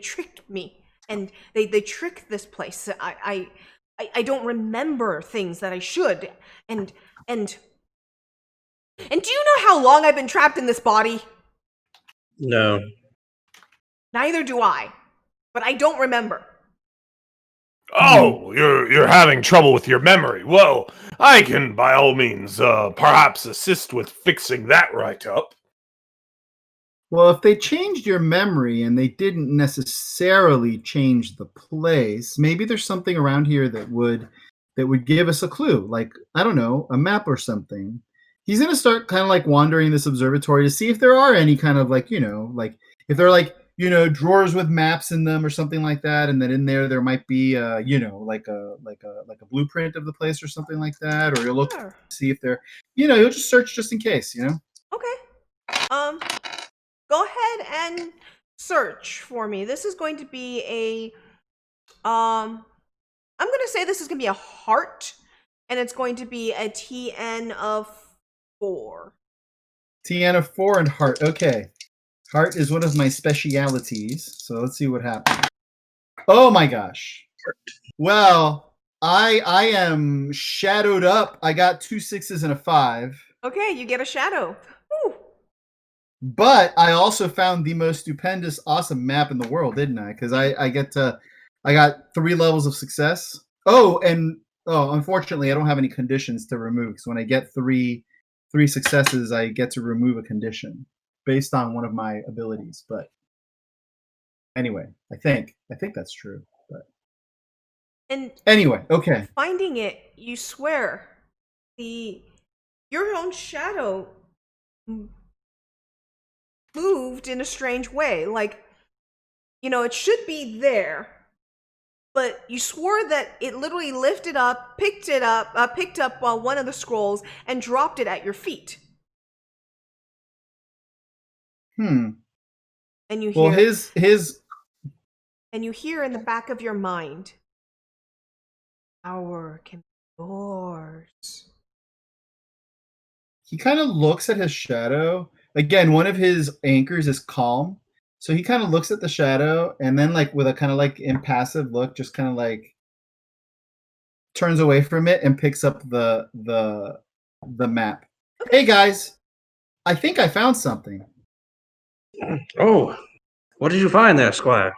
[SPEAKER 1] tricked me, and they tricked this place. I don't remember things that I should, and do you know how long I've been trapped in this body?
[SPEAKER 3] No.
[SPEAKER 2] Neither
[SPEAKER 1] do I, but I don't remember.
[SPEAKER 2] Oh, you're having trouble with your memory. Well, I can by all means perhaps assist with fixing that right up.
[SPEAKER 4] Well, if they changed your memory and they didn't necessarily change the place, maybe there's something around here that would give us a clue, like, I don't know, a map or something. He's going to start kind of like wandering this observatory to see if there are any kind of like, like if there are like, drawers with maps in them or something like that, and then in there might be like a blueprint of the place or something like that, or you'll look to see if there, you'll just search just in case,
[SPEAKER 1] Okay. Go ahead and search for me. This is going to be a I'm going to say this is going to be a heart, and it's going to be a TN of 4.
[SPEAKER 4] TN of 4 and heart. Okay. Heart is one of my specialities, so let's see what happens. Oh my gosh. Well, I am shadowed up. I got 2 6s and a 5.
[SPEAKER 1] Okay, you get a shadow. Woo.
[SPEAKER 4] But I also found the most stupendous, awesome map in the world, didn't I? Because I got 3 levels of success. Unfortunately, I don't have any conditions to remove. So when I get three successes, I get to remove a condition based on one of my abilities. But anyway, I think that's true. But
[SPEAKER 1] and
[SPEAKER 4] anyway, okay.
[SPEAKER 1] Finding it, you swear, your own shadow moved in a strange way. Like, it should be there, but you swore that it literally lifted up, picked up one of the scrolls and dropped it at your feet. And you hear and you hear in the back of your mind, "Power can be yours."
[SPEAKER 4] He kind of looks at his shadow. Again, one of his anchors is calm. So he kind of looks at the shadow and then like with a kind of like impassive look, just kind of like turns away from it and picks up the map. Okay. Hey guys, I think I found something.
[SPEAKER 3] Oh, what did you find there, Squire?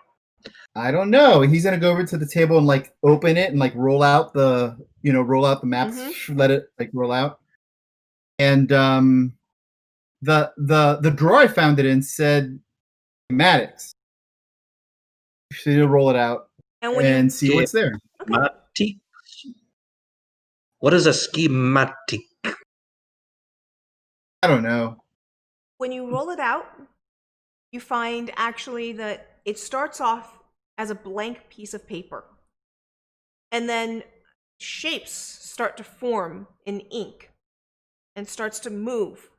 [SPEAKER 4] I don't know. He's gonna go over to the table and like open it and like roll out the map, let it like roll out. And the drawer I found it in said schematics. So you roll it out and see what's there.
[SPEAKER 3] Schematic? What is a schematic?
[SPEAKER 4] I don't know.
[SPEAKER 1] When you roll it out, you find actually that it starts off as a blank piece of paper. And then shapes start to form in ink and starts to move.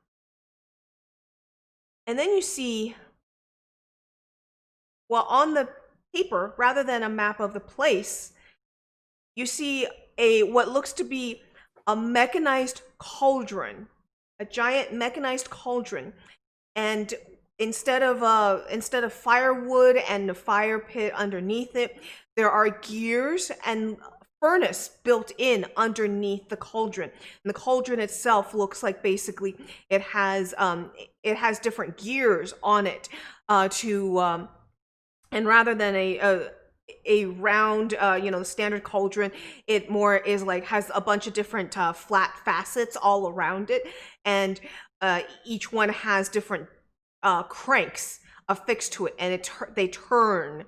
[SPEAKER 1] And then you see Well, on the paper, rather than a map of the place, you see what looks to be a mechanized cauldron, a giant mechanized cauldron, and instead of firewood and a fire pit underneath it, there are gears and furnace built in underneath the cauldron. And the cauldron itself looks like basically it has different gears on it to and rather than a round the standard cauldron, it more is like has a bunch of different flat facets all around it, and each one has different cranks affixed to it, and they turn.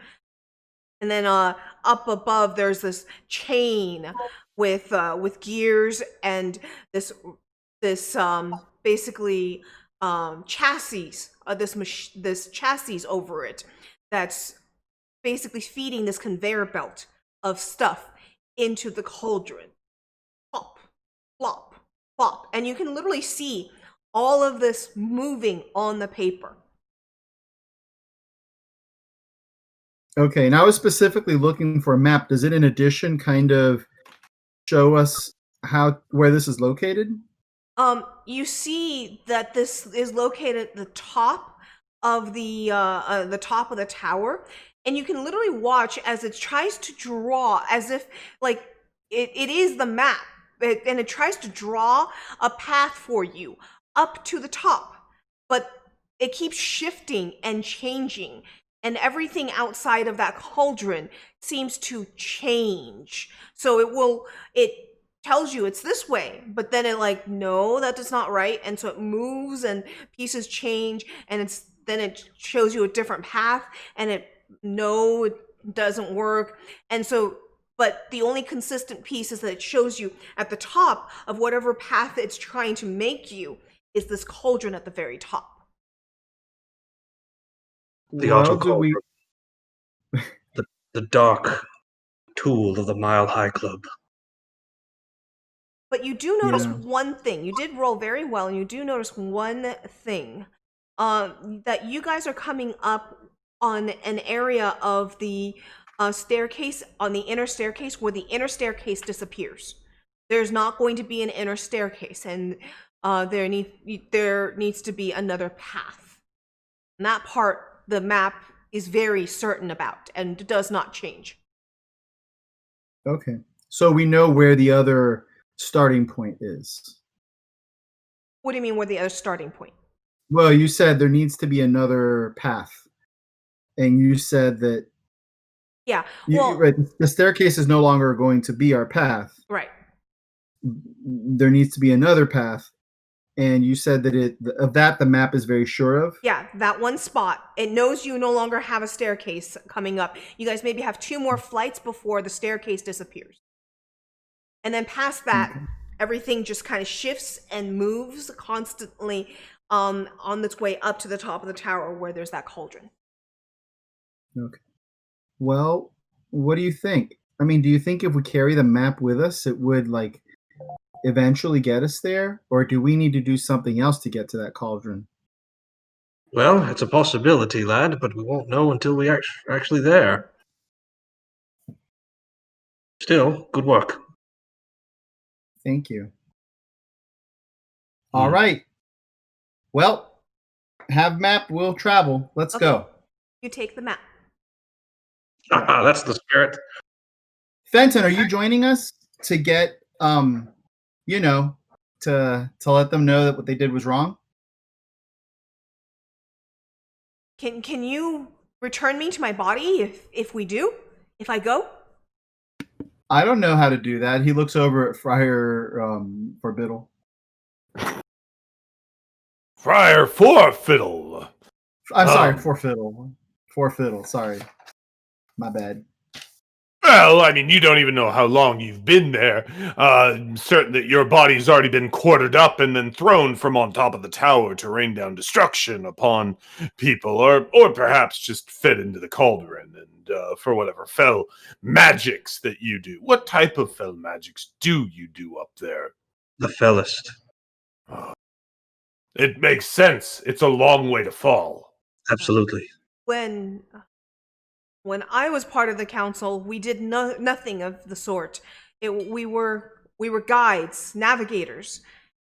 [SPEAKER 1] And then up above there's this chain with gears and this basically chassis, this chassis over it that's basically feeding this conveyor belt of stuff into the cauldron. Plop, plop, plop. And you can literally see all of this moving on the paper.
[SPEAKER 4] Okay, and I was specifically looking for a map. Does it, in addition, kind of show us where this is located?
[SPEAKER 1] You see that this is located at the top of the top of the tower, and you can literally watch as it tries to draw, as if like it is the map, and it tries to draw a path for you up to the top, but it keeps shifting and changing, and everything outside of that cauldron seems to change. So it tells you it's this way, but then it like, no, that is not right, and so it moves and pieces change, and then it shows you a different path, and it doesn't work. And so, but the only consistent piece is that it shows you at the top of whatever path it's trying to make you is this cauldron at the very top.
[SPEAKER 3] The auto cauldron. The dark tool of the Mile High Club.
[SPEAKER 1] But you do notice one thing. You did roll very well, and you do notice one thing. That you guys are coming up on an area of the staircase, on the inner staircase, where the inner staircase disappears. There's not going to be an inner staircase, and there needs to be another path. And that part, the map is very certain about, and does not change.
[SPEAKER 4] Okay, so we know where the other starting point is.
[SPEAKER 1] What do you mean, where the other starting point?
[SPEAKER 4] Well, you said there needs to be another path, and you said that right, the staircase is no longer going to be our path.
[SPEAKER 1] Right.
[SPEAKER 4] There needs to be another path, and you said that the map is very sure of.
[SPEAKER 1] Yeah, that one spot. It knows you no longer have a staircase coming up. You guys maybe have 2 more flights before the staircase disappears. And then past that, everything just kind of shifts and moves constantly on its way up to the top of the tower where there's that cauldron.
[SPEAKER 4] Okay. Well, what do you think? I mean, do you think if we carry the map with us, it would like eventually get us there? Or do we need to do something else to get to that cauldron?
[SPEAKER 3] Well, it's a possibility, lad, but we won't know until we actually there. Still, good work.
[SPEAKER 4] Thank you. All right. Well, have map, we'll travel. Let's go.
[SPEAKER 1] You take the map.
[SPEAKER 3] That's the spirit.
[SPEAKER 4] Fenton, are you joining us to get to let them know that what they did was wrong?
[SPEAKER 1] Can you return me to my body if we do? If I go?
[SPEAKER 4] I don't know how to do that. He looks over at Friar Forbiddle.
[SPEAKER 2] Friar Forfiddle.
[SPEAKER 4] I'm sorry, Forfiddle. Forfiddle, sorry. My bad.
[SPEAKER 2] Well, I mean, you don't even know how long you've been there. Certain that your body's already been quartered up and then thrown from on top of the tower to rain down destruction upon people, or perhaps just fed into the cauldron and for whatever fell magics that you do. What type of fell magics do you do up there?
[SPEAKER 3] The fellest.
[SPEAKER 2] It makes sense. It's a long way to fall.
[SPEAKER 3] Absolutely.
[SPEAKER 1] When When I was part of the council, we did nothing of the sort. We were guides, navigators,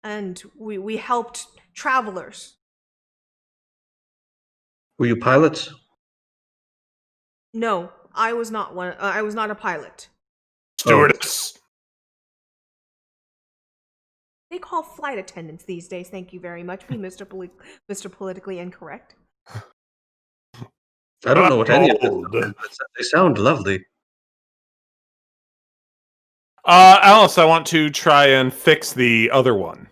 [SPEAKER 1] and we helped travelers.
[SPEAKER 3] Were you pilots?
[SPEAKER 1] No, I was not one. I was not a pilot.
[SPEAKER 2] Stewardess.
[SPEAKER 1] They call flight attendants these days. Thank you very much, Mr. Politically Incorrect.
[SPEAKER 3] I don't know what any of
[SPEAKER 2] Old.
[SPEAKER 3] them. They sound lovely.
[SPEAKER 2] Alice, I want to try and fix the other one.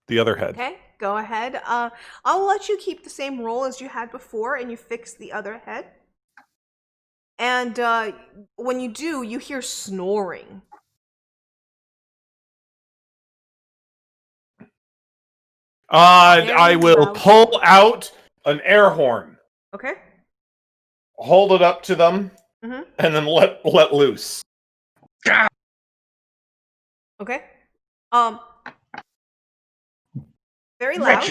[SPEAKER 2] The other head.
[SPEAKER 1] Okay, go ahead. I'll let you keep the same role as you had before, and you fix the other head. And when you do, you hear snoring.
[SPEAKER 2] I will pull out an air horn,
[SPEAKER 1] Okay.
[SPEAKER 2] hold it up to them,
[SPEAKER 1] Mm-hmm.
[SPEAKER 2] and then let loose.
[SPEAKER 1] Okay. Very loud.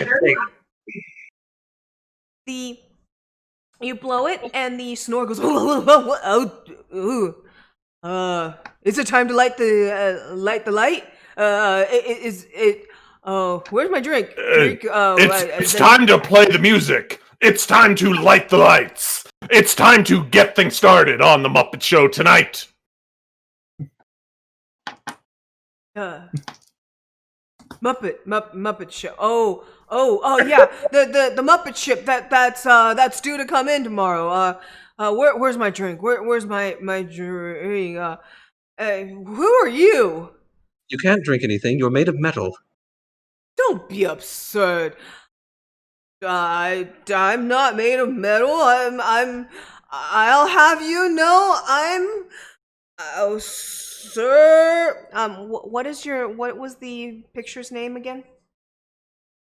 [SPEAKER 1] You blow it, and the snore goes. Is it time to light the light? Is it? Where's my drink?
[SPEAKER 2] It's time to play the music. It's time to light the lights. It's time to get things started on the Muppet Show tonight.
[SPEAKER 1] Muppet Show. Oh yeah, the Muppet Ship that's due to come in tomorrow. Where's my drink? Where's my drink? Who are you?
[SPEAKER 3] You can't drink anything. You're made of metal.
[SPEAKER 1] Don't be absurd. I'm not made of metal. I'll have you know oh, sir. What was the picture's name again?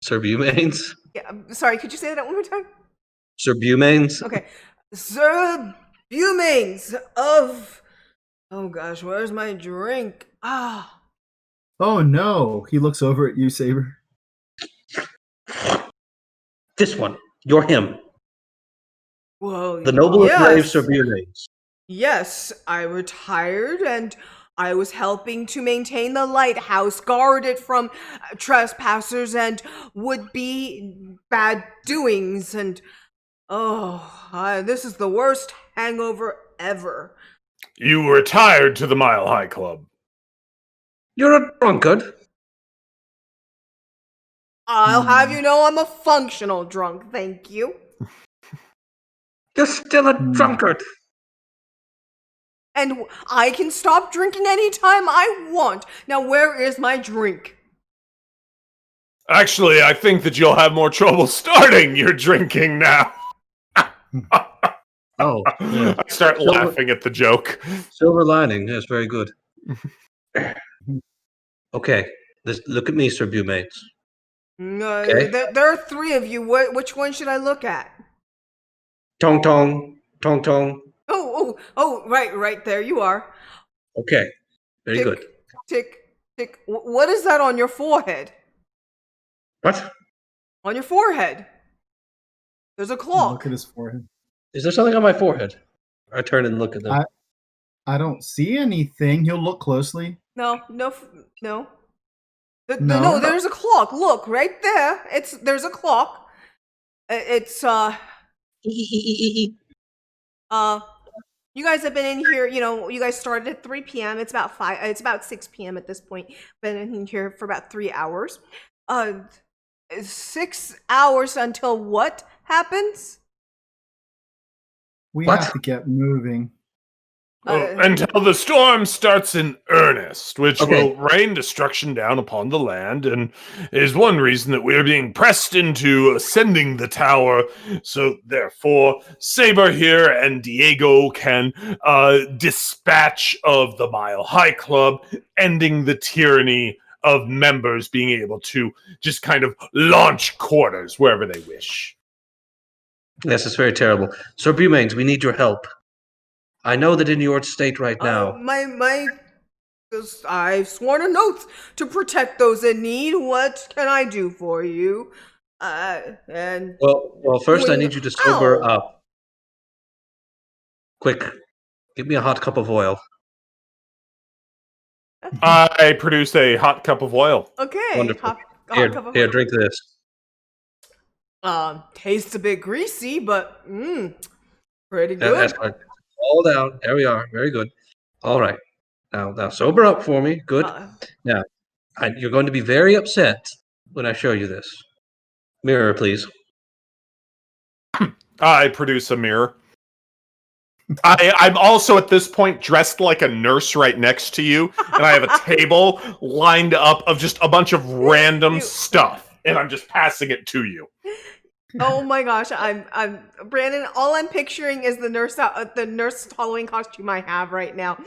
[SPEAKER 3] Sir Bumanes?
[SPEAKER 1] Yeah, sorry, could you say that one more time?
[SPEAKER 3] Sir Bumanes?
[SPEAKER 1] Okay. Sir Bumanes of... Oh gosh, where's my drink? Ah.
[SPEAKER 4] Oh no! He looks over at you, Saber.
[SPEAKER 3] This one. You're him.
[SPEAKER 1] Whoa.
[SPEAKER 3] The noble
[SPEAKER 1] yes.
[SPEAKER 3] and brave Sir Bumanes.
[SPEAKER 1] Yes, I retired and I was helping to maintain the lighthouse, guard it from trespassers and would-be bad doings, and this is the worst hangover ever.
[SPEAKER 2] You retired to the Mile High Club.
[SPEAKER 3] You're a drunkard.
[SPEAKER 1] I'll have you know I'm a functional drunk, thank you.
[SPEAKER 3] You're still a drunkard.
[SPEAKER 1] And I can stop drinking anytime I want. Now, where is my drink?
[SPEAKER 2] Actually, I think that you'll have more trouble starting your drinking now.
[SPEAKER 3] Oh, yeah.
[SPEAKER 2] I start laughing at the joke.
[SPEAKER 3] Silver lining. Yes, very good. Okay, look at me, Sir Bumanes. Okay.
[SPEAKER 1] There are three of you. Which one should I look at?
[SPEAKER 3] Tong tong, tong tong.
[SPEAKER 1] Oh, right there you are.
[SPEAKER 3] Okay, very
[SPEAKER 1] tick,
[SPEAKER 3] good.
[SPEAKER 1] Tick, tick. What is that on your forehead?
[SPEAKER 3] What?
[SPEAKER 1] On your forehead. There's a clock.
[SPEAKER 4] Look at his forehead.
[SPEAKER 3] Is there something on my forehead? I turn and look at them.
[SPEAKER 4] I don't see anything. He'll look closely.
[SPEAKER 1] No.
[SPEAKER 4] No?
[SPEAKER 1] No, there's a clock. Look, right there. There's a clock. You guys have been in here, you guys started at 3 p.m. It's about 6 p.m. at this point. Been in here for about 3 hours. 6 hours until what happens?
[SPEAKER 4] We have to get moving.
[SPEAKER 2] Until the storm starts in earnest, which will rain destruction down upon the land, and is one reason that we're being pressed into ascending the tower. So therefore, Saber here and Diego can dispatch of the Mile High Club, ending the tyranny of members being able to just kind of launch quarters wherever they wish.
[SPEAKER 3] Yes, it's very terrible. Sir Bumanes, we need your help. I know that in your state right now...
[SPEAKER 1] I've sworn an oath to protect those in need. What can I do for you?
[SPEAKER 3] Well, first I need you to sober up. Quick, give me a hot cup of oil.
[SPEAKER 2] I produce a hot cup of oil.
[SPEAKER 1] Okay.
[SPEAKER 3] Wonderful.
[SPEAKER 1] Hot cup of
[SPEAKER 3] Here, drink this.
[SPEAKER 1] Tastes a bit greasy, but pretty
[SPEAKER 3] That's
[SPEAKER 1] good.
[SPEAKER 3] fine. All down. There we are. Very good. All right. Now, sober up for me. Good. Now, you're going to be very upset when I show you this. Mirror, please.
[SPEAKER 2] I produce a mirror. I'm also at this point dressed like a nurse right next to you, and I have a table lined up of just a bunch of random stuff, and I'm just passing it to you.
[SPEAKER 1] Oh my gosh, I'm Brandon. All I'm picturing is the nurse Halloween costume I have right now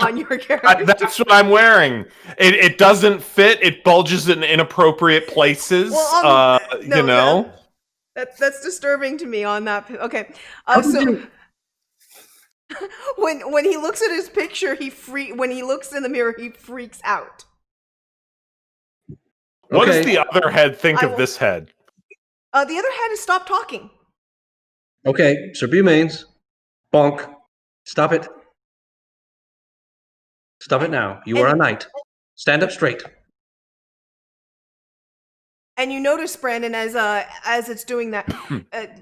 [SPEAKER 1] on your character.
[SPEAKER 2] That's what I'm wearing. It doesn't fit. It bulges in inappropriate places.
[SPEAKER 1] Well, no,
[SPEAKER 2] you know.
[SPEAKER 1] That's disturbing to me. On that, okay. When he looks at his picture, when he looks in the mirror, he freaks out.
[SPEAKER 2] What does the other head think of this head?
[SPEAKER 1] The other head has stopped talking.
[SPEAKER 3] Okay, Sir Bumains. Bonk. Stop it. Stop it now. You are a knight. Stand up straight.
[SPEAKER 1] And you notice, Brandon, as it's doing that,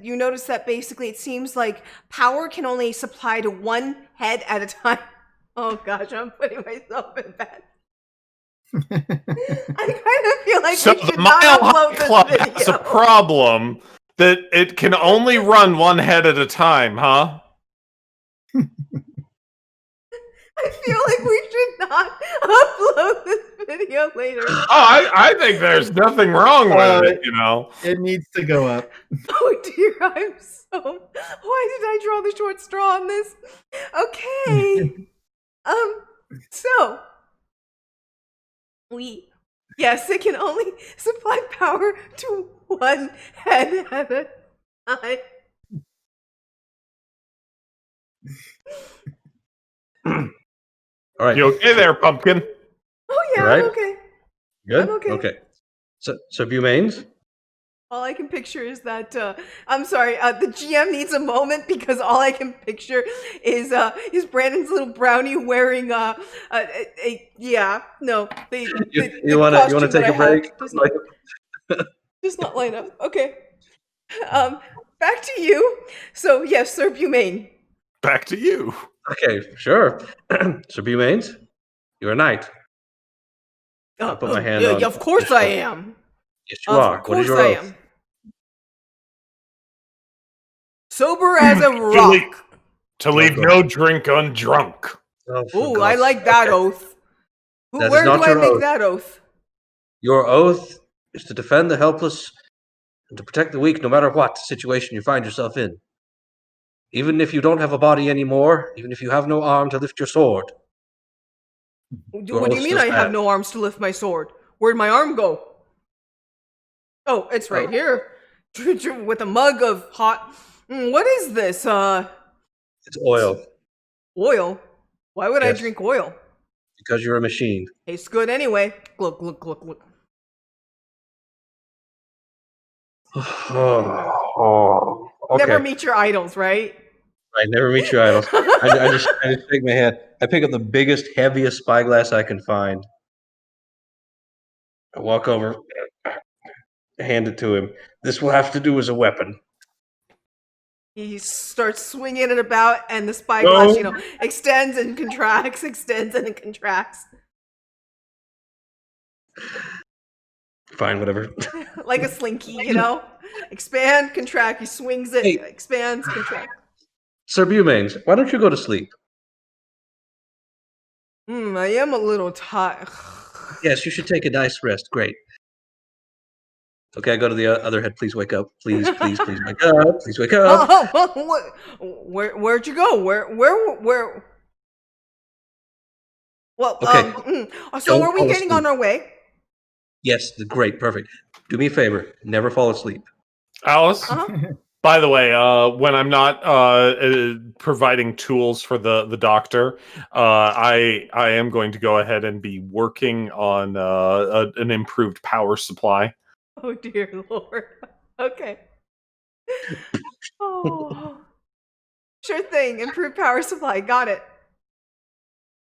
[SPEAKER 1] you notice that basically it seems like power can only supply to one head at a time. Oh gosh, I'm putting myself in bed. I kind of feel like
[SPEAKER 2] so
[SPEAKER 1] we should
[SPEAKER 2] the
[SPEAKER 1] not
[SPEAKER 2] Mile
[SPEAKER 1] upload
[SPEAKER 2] High
[SPEAKER 1] this
[SPEAKER 2] Club
[SPEAKER 1] video.
[SPEAKER 2] has a problem that it can only run one head at a time, huh?
[SPEAKER 1] I feel like we should not upload this video later.
[SPEAKER 2] Oh, I think there's nothing wrong with it, you know.
[SPEAKER 4] It needs to go up.
[SPEAKER 1] Oh dear, I'm so... Why did I draw the short straw on this? Okay. So... Yes, it can only supply power to one head at a time.
[SPEAKER 3] All right.
[SPEAKER 2] You okay there, Pumpkin?
[SPEAKER 1] Oh yeah,
[SPEAKER 3] Right?
[SPEAKER 1] I'm okay.
[SPEAKER 3] Good?
[SPEAKER 1] I'm okay.
[SPEAKER 3] Okay. So Bumains?
[SPEAKER 1] All I can picture is that I'm sorry, the GM needs a moment because all I can picture is Brandon's little brownie wearing you
[SPEAKER 3] want to take a break?
[SPEAKER 1] Does not line up. Okay. Back to you. So yes, Sir Bumain.
[SPEAKER 2] Back to you.
[SPEAKER 3] Okay, sure. Sir Bumains, you're a knight. I'll put my hand on.
[SPEAKER 1] Yeah, of course I am.
[SPEAKER 3] Yes, you are.
[SPEAKER 1] Of
[SPEAKER 3] What is
[SPEAKER 1] course
[SPEAKER 3] your
[SPEAKER 1] I
[SPEAKER 3] oath?
[SPEAKER 1] am. Sober as a rock.
[SPEAKER 2] To leave no drink undrunk.
[SPEAKER 1] Oh, I like that oath. Where do I make that oath?
[SPEAKER 3] Your oath is to defend the helpless and to protect the weak no matter what situation you find yourself in. Even if you don't have a body anymore, even if you have no arm to lift your sword.
[SPEAKER 1] What do you mean I have no arms to lift my sword? Where'd my arm go? Oh, it's right here. With a mug of hot... what is this?
[SPEAKER 3] It's oil.
[SPEAKER 1] Oil? Why would I drink oil?
[SPEAKER 3] Because you're a machine.
[SPEAKER 1] Tastes good anyway. Look.
[SPEAKER 3] Okay.
[SPEAKER 1] Never meet your idols, right?
[SPEAKER 3] Right, never meet your idols. I just shake my head. I pick up the biggest, heaviest spyglass I can find. I walk over, hand it to him. This will have to do as a weapon.
[SPEAKER 1] He starts swinging it about, and the spyglass, extends and contracts, extends and contracts.
[SPEAKER 3] Fine, whatever.
[SPEAKER 1] Like a slinky, Expand, contract. He swings it, expands, contracts.
[SPEAKER 3] Sir Bumains, why don't you go to sleep?
[SPEAKER 1] I am a little tired.
[SPEAKER 3] Yes, you should take a nice rest. Great. Okay, I go to the other head. Please wake up. Please wake up. Please wake up.
[SPEAKER 1] Where'd you go? Where? Well,
[SPEAKER 3] okay.
[SPEAKER 1] So are we getting on our way?
[SPEAKER 3] Yes, great, perfect. Do me a favor. Never fall asleep.
[SPEAKER 2] Alice? By the way, when I'm not providing tools for the doctor, I am going to go ahead and be working on an improved power supply.
[SPEAKER 1] Oh dear Lord. Okay. Oh. Sure thing. Improved power supply. Got it.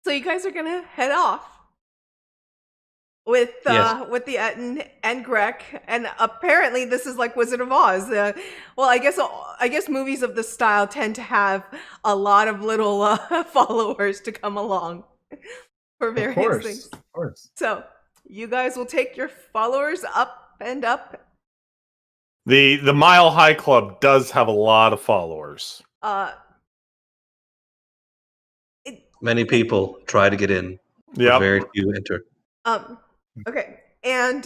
[SPEAKER 1] So you guys are gonna head off with
[SPEAKER 3] Yes.
[SPEAKER 1] with the Etten and Greg, and apparently this is like Wizard of Oz. Well, I guess movies of this style tend to have a lot of little followers to come along for various things.
[SPEAKER 4] Of course.
[SPEAKER 1] So you guys will take your followers up and up.
[SPEAKER 2] The Mile High Club does have a lot of followers.
[SPEAKER 3] Many people try to get in, but
[SPEAKER 2] Yep.
[SPEAKER 3] very few enter.
[SPEAKER 1] Okay, and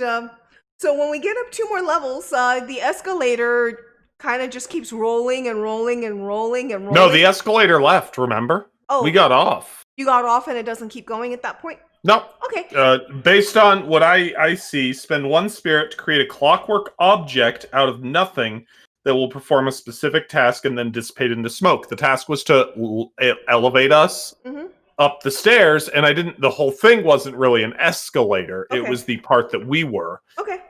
[SPEAKER 1] so when we get up 2 more levels, the escalator kind of just keeps rolling and rolling and rolling and rolling.
[SPEAKER 2] No, the escalator left, remember?
[SPEAKER 1] Oh,
[SPEAKER 2] We got off.
[SPEAKER 1] You got off and it doesn't keep going at that point?
[SPEAKER 2] No.
[SPEAKER 1] Okay.
[SPEAKER 2] Based on what I see, spend 1 spirit to create a clockwork object out of nothing that will perform a specific task and then dissipate into smoke. The task was to elevate us up the stairs, and the whole thing wasn't really an escalator.
[SPEAKER 1] Okay.
[SPEAKER 2] It was the part that we were.
[SPEAKER 1] Okay.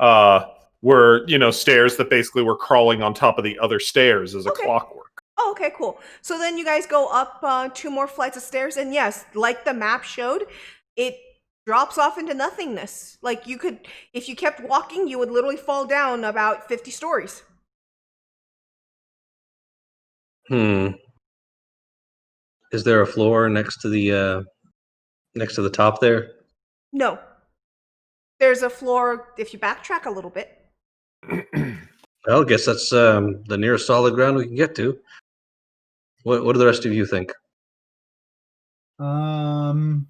[SPEAKER 2] Were, stairs that basically were crawling on top of the other stairs as a clockwork.
[SPEAKER 1] Oh, okay, cool. So then you guys go up 2 more flights of stairs, and yes, like the map showed, it drops off into nothingness. Like you could, if you kept walking, you would literally fall down about 50 stories.
[SPEAKER 3] Is there a floor next to the top there?
[SPEAKER 1] No. There's a floor if you backtrack a little bit.
[SPEAKER 3] Well, I guess that's the nearest solid ground we can get to. What do the rest of you think?
[SPEAKER 4] And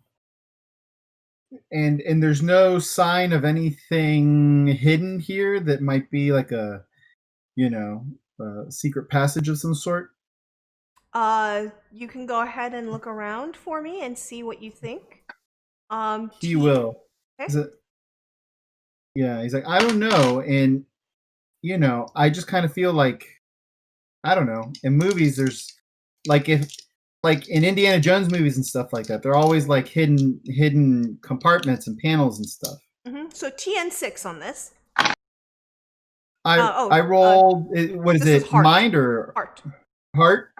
[SPEAKER 4] there's no sign of anything hidden here that might be like a secret passage of some sort.
[SPEAKER 1] You can go ahead and look around for me and see what you think.
[SPEAKER 4] He will.
[SPEAKER 1] Okay.
[SPEAKER 4] Yeah, he's like, I don't know, and I just kind of feel like, I don't know. In movies, there's like in Indiana Jones movies and stuff like that, they're always like hidden compartments and panels and stuff.
[SPEAKER 1] So TN6 on this.
[SPEAKER 4] I rolled. What is it?
[SPEAKER 1] Heart.
[SPEAKER 4] Mind or
[SPEAKER 1] heart?
[SPEAKER 4] Heart.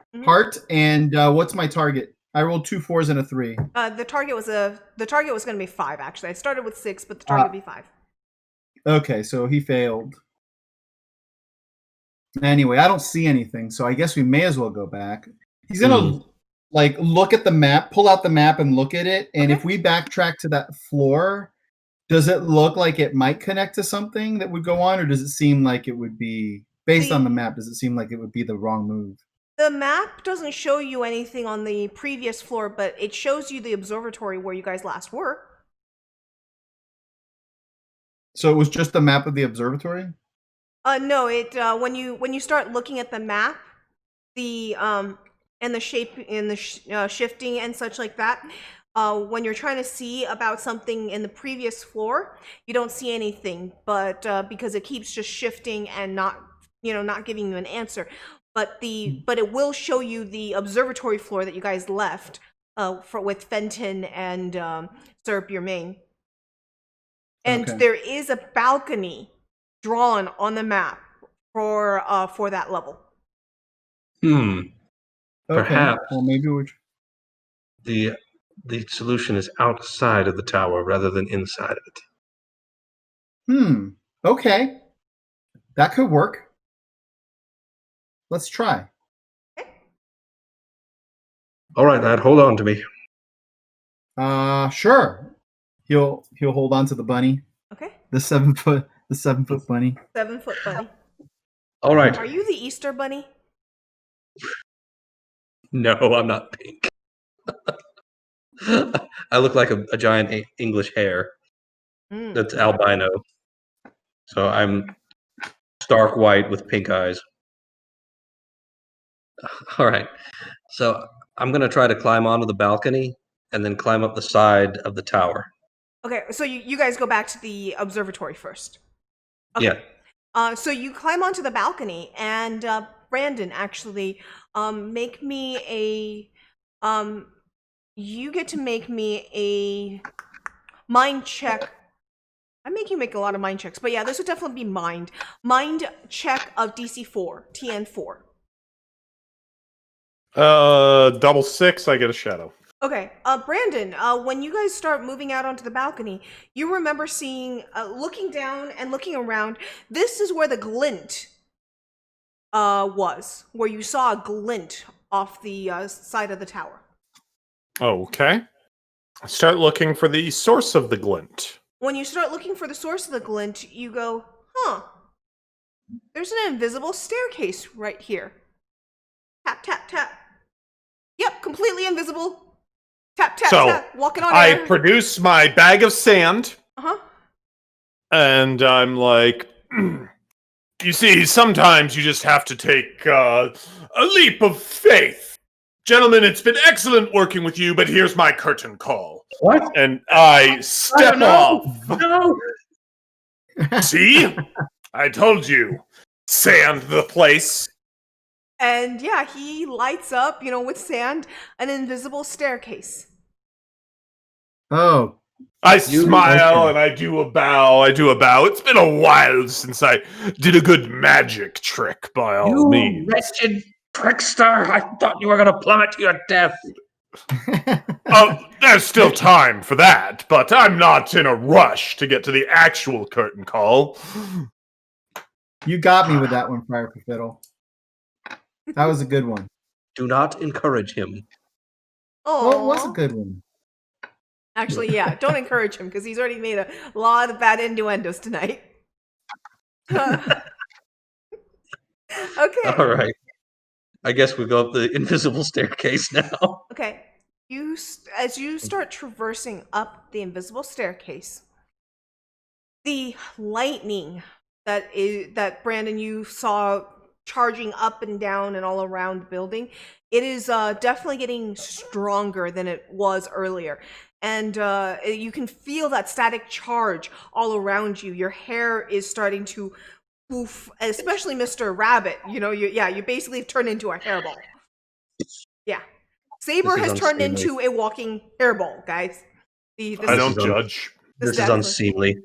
[SPEAKER 4] And what's my target? I rolled 2 4s and a 3.
[SPEAKER 1] The target was going to be 5. Actually, I started with 6, but the target would be 5.
[SPEAKER 4] Okay, so he failed. Anyway, I don't see anything, so I guess we may as well go back. He's gonna look at the map, pull out the map, and look at it. And if we backtrack to that floor, does it look like it might connect to something that would go on, or does it seem like it would be based on the map? Does it seem like it would be the wrong move?
[SPEAKER 1] The map doesn't show you anything on the previous floor, but it shows you the observatory where you guys last were.
[SPEAKER 4] So it was just the map of the observatory?
[SPEAKER 1] No, it when you start looking at the map, the and the shape and the shifting and such like that, when you're trying to see about something in the previous floor, you don't see anything, but because it keeps just shifting and not giving you an answer. But it will show you the observatory floor that you guys left with Fenton and Sir Burmain. And there is a balcony drawn on the map for that level.
[SPEAKER 3] Perhaps.
[SPEAKER 4] Well, maybe
[SPEAKER 3] the solution is outside of the tower rather than inside of it.
[SPEAKER 4] Okay. That could work. Let's try.
[SPEAKER 1] Okay.
[SPEAKER 3] All right, lad, hold on to me.
[SPEAKER 4] Sure. He'll hold on to the bunny.
[SPEAKER 1] Okay.
[SPEAKER 4] The 7 foot bunny.
[SPEAKER 1] 7 foot bunny.
[SPEAKER 3] All right.
[SPEAKER 1] Are you the Easter bunny?
[SPEAKER 3] No, I'm not pink. I look like a giant English hare. That's albino. So I'm stark white with pink eyes. All right. So I'm going to try to climb onto the balcony and then climb up the side of the tower.
[SPEAKER 1] Okay, so you guys go back to the observatory first. Okay.
[SPEAKER 3] Yeah.
[SPEAKER 1] So you climb onto the balcony, and Brandon, actually, make me a. You get to make me a mind check. I make you make a lot of mind checks, but yeah, this would definitely be mind. Mind check of DC 4, TN 4.
[SPEAKER 2] Double six, I get a shadow.
[SPEAKER 1] Okay, Brandon, when you guys start moving out onto the balcony, you remember seeing, looking down and looking around, this is where the glint was, where you saw a glint off the side of the tower.
[SPEAKER 2] Okay. I start looking for the source of the glint.
[SPEAKER 1] When you start looking for the source of the glint, you go, huh, there's an invisible staircase right here. Tap, tap, tap. Yep, completely invisible. Tap, tap,
[SPEAKER 2] So,
[SPEAKER 1] tap, walking on
[SPEAKER 2] I
[SPEAKER 1] air.
[SPEAKER 2] produce my bag of sand,
[SPEAKER 1] Uh-huh.
[SPEAKER 2] and I'm like, you see, sometimes you just have to take a leap of faith. Gentlemen, it's been excellent working with you, but here's my curtain call.
[SPEAKER 3] What?
[SPEAKER 2] And I step off.
[SPEAKER 3] No.
[SPEAKER 2] See? I told you. Sand the place.
[SPEAKER 1] And yeah, he lights up, with sand, an invisible staircase.
[SPEAKER 4] Oh,
[SPEAKER 2] I smile and I do a bow. It's been a while since I did a good magic trick, by all means.
[SPEAKER 3] Wretched trickster! I thought you were going to plummet to your death.
[SPEAKER 2] There's still time for that, but I'm not in a rush to get to the actual curtain call.
[SPEAKER 4] you got me with that one, Friar Fiddle. That was a good one.
[SPEAKER 3] Do not encourage him.
[SPEAKER 1] Oh,
[SPEAKER 4] Well, it was a good one.
[SPEAKER 1] Actually, yeah, don't encourage him because he's already made a lot of bad innuendos tonight. Okay.
[SPEAKER 3] All right. I guess we go up the invisible staircase now.
[SPEAKER 1] Okay. As you start traversing up the invisible staircase, the lightning that Brandon you saw charging up and down and all around the building, it is definitely getting stronger than it was earlier. And you can feel that static charge all around you. Your hair is starting to poof, especially Mr. Rabbit. You basically turn into a hairball. Yeah. Saber has turned into a walking hairball, guys.
[SPEAKER 2] I don't judge.
[SPEAKER 3] This is unseemly.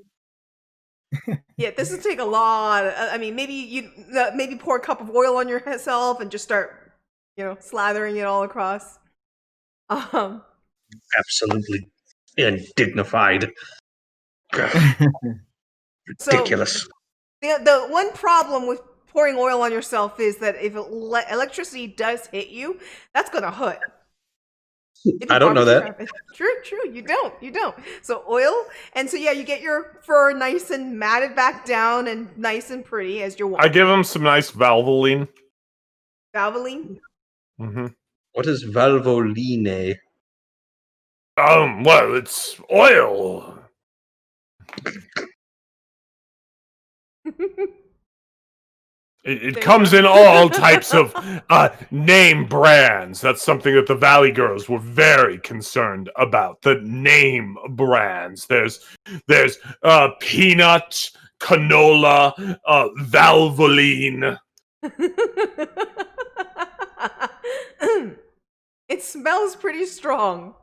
[SPEAKER 1] Yeah, this would take a lot. Maybe pour a cup of oil on yourself and just start, slathering it all across.
[SPEAKER 3] Absolutely undignified. Ridiculous.
[SPEAKER 1] So, the one problem with pouring oil on yourself is that if electricity does hit you, that's gonna hurt.
[SPEAKER 3] I don't know that.
[SPEAKER 1] True. You don't. So oil, and so yeah, you get your fur nice and matted back down and nice and pretty as you're walking.
[SPEAKER 2] I give him some nice Valvoline.
[SPEAKER 1] Valvoline?
[SPEAKER 2] Mm-hmm.
[SPEAKER 3] What is Valvoline?
[SPEAKER 2] Well, it's oil. It comes in all types of name brands. That's something that the Valley Girls were very concerned about. The name brands. There's peanut, canola, Valvoline.
[SPEAKER 1] It smells pretty strong.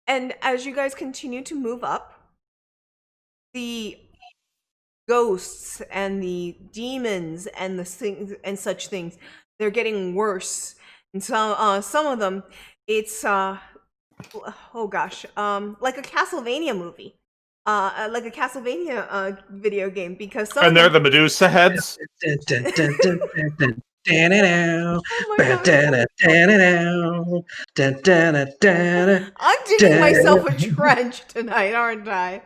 [SPEAKER 1] And as you guys continue to move up, the ghosts and the demons and the things and such things, they're getting worse. And some of them, it's like a Castlevania movie. Like a Castlevania video game, because some
[SPEAKER 2] And they're the Medusa heads.
[SPEAKER 1] I'm digging myself a trench tonight, aren't I?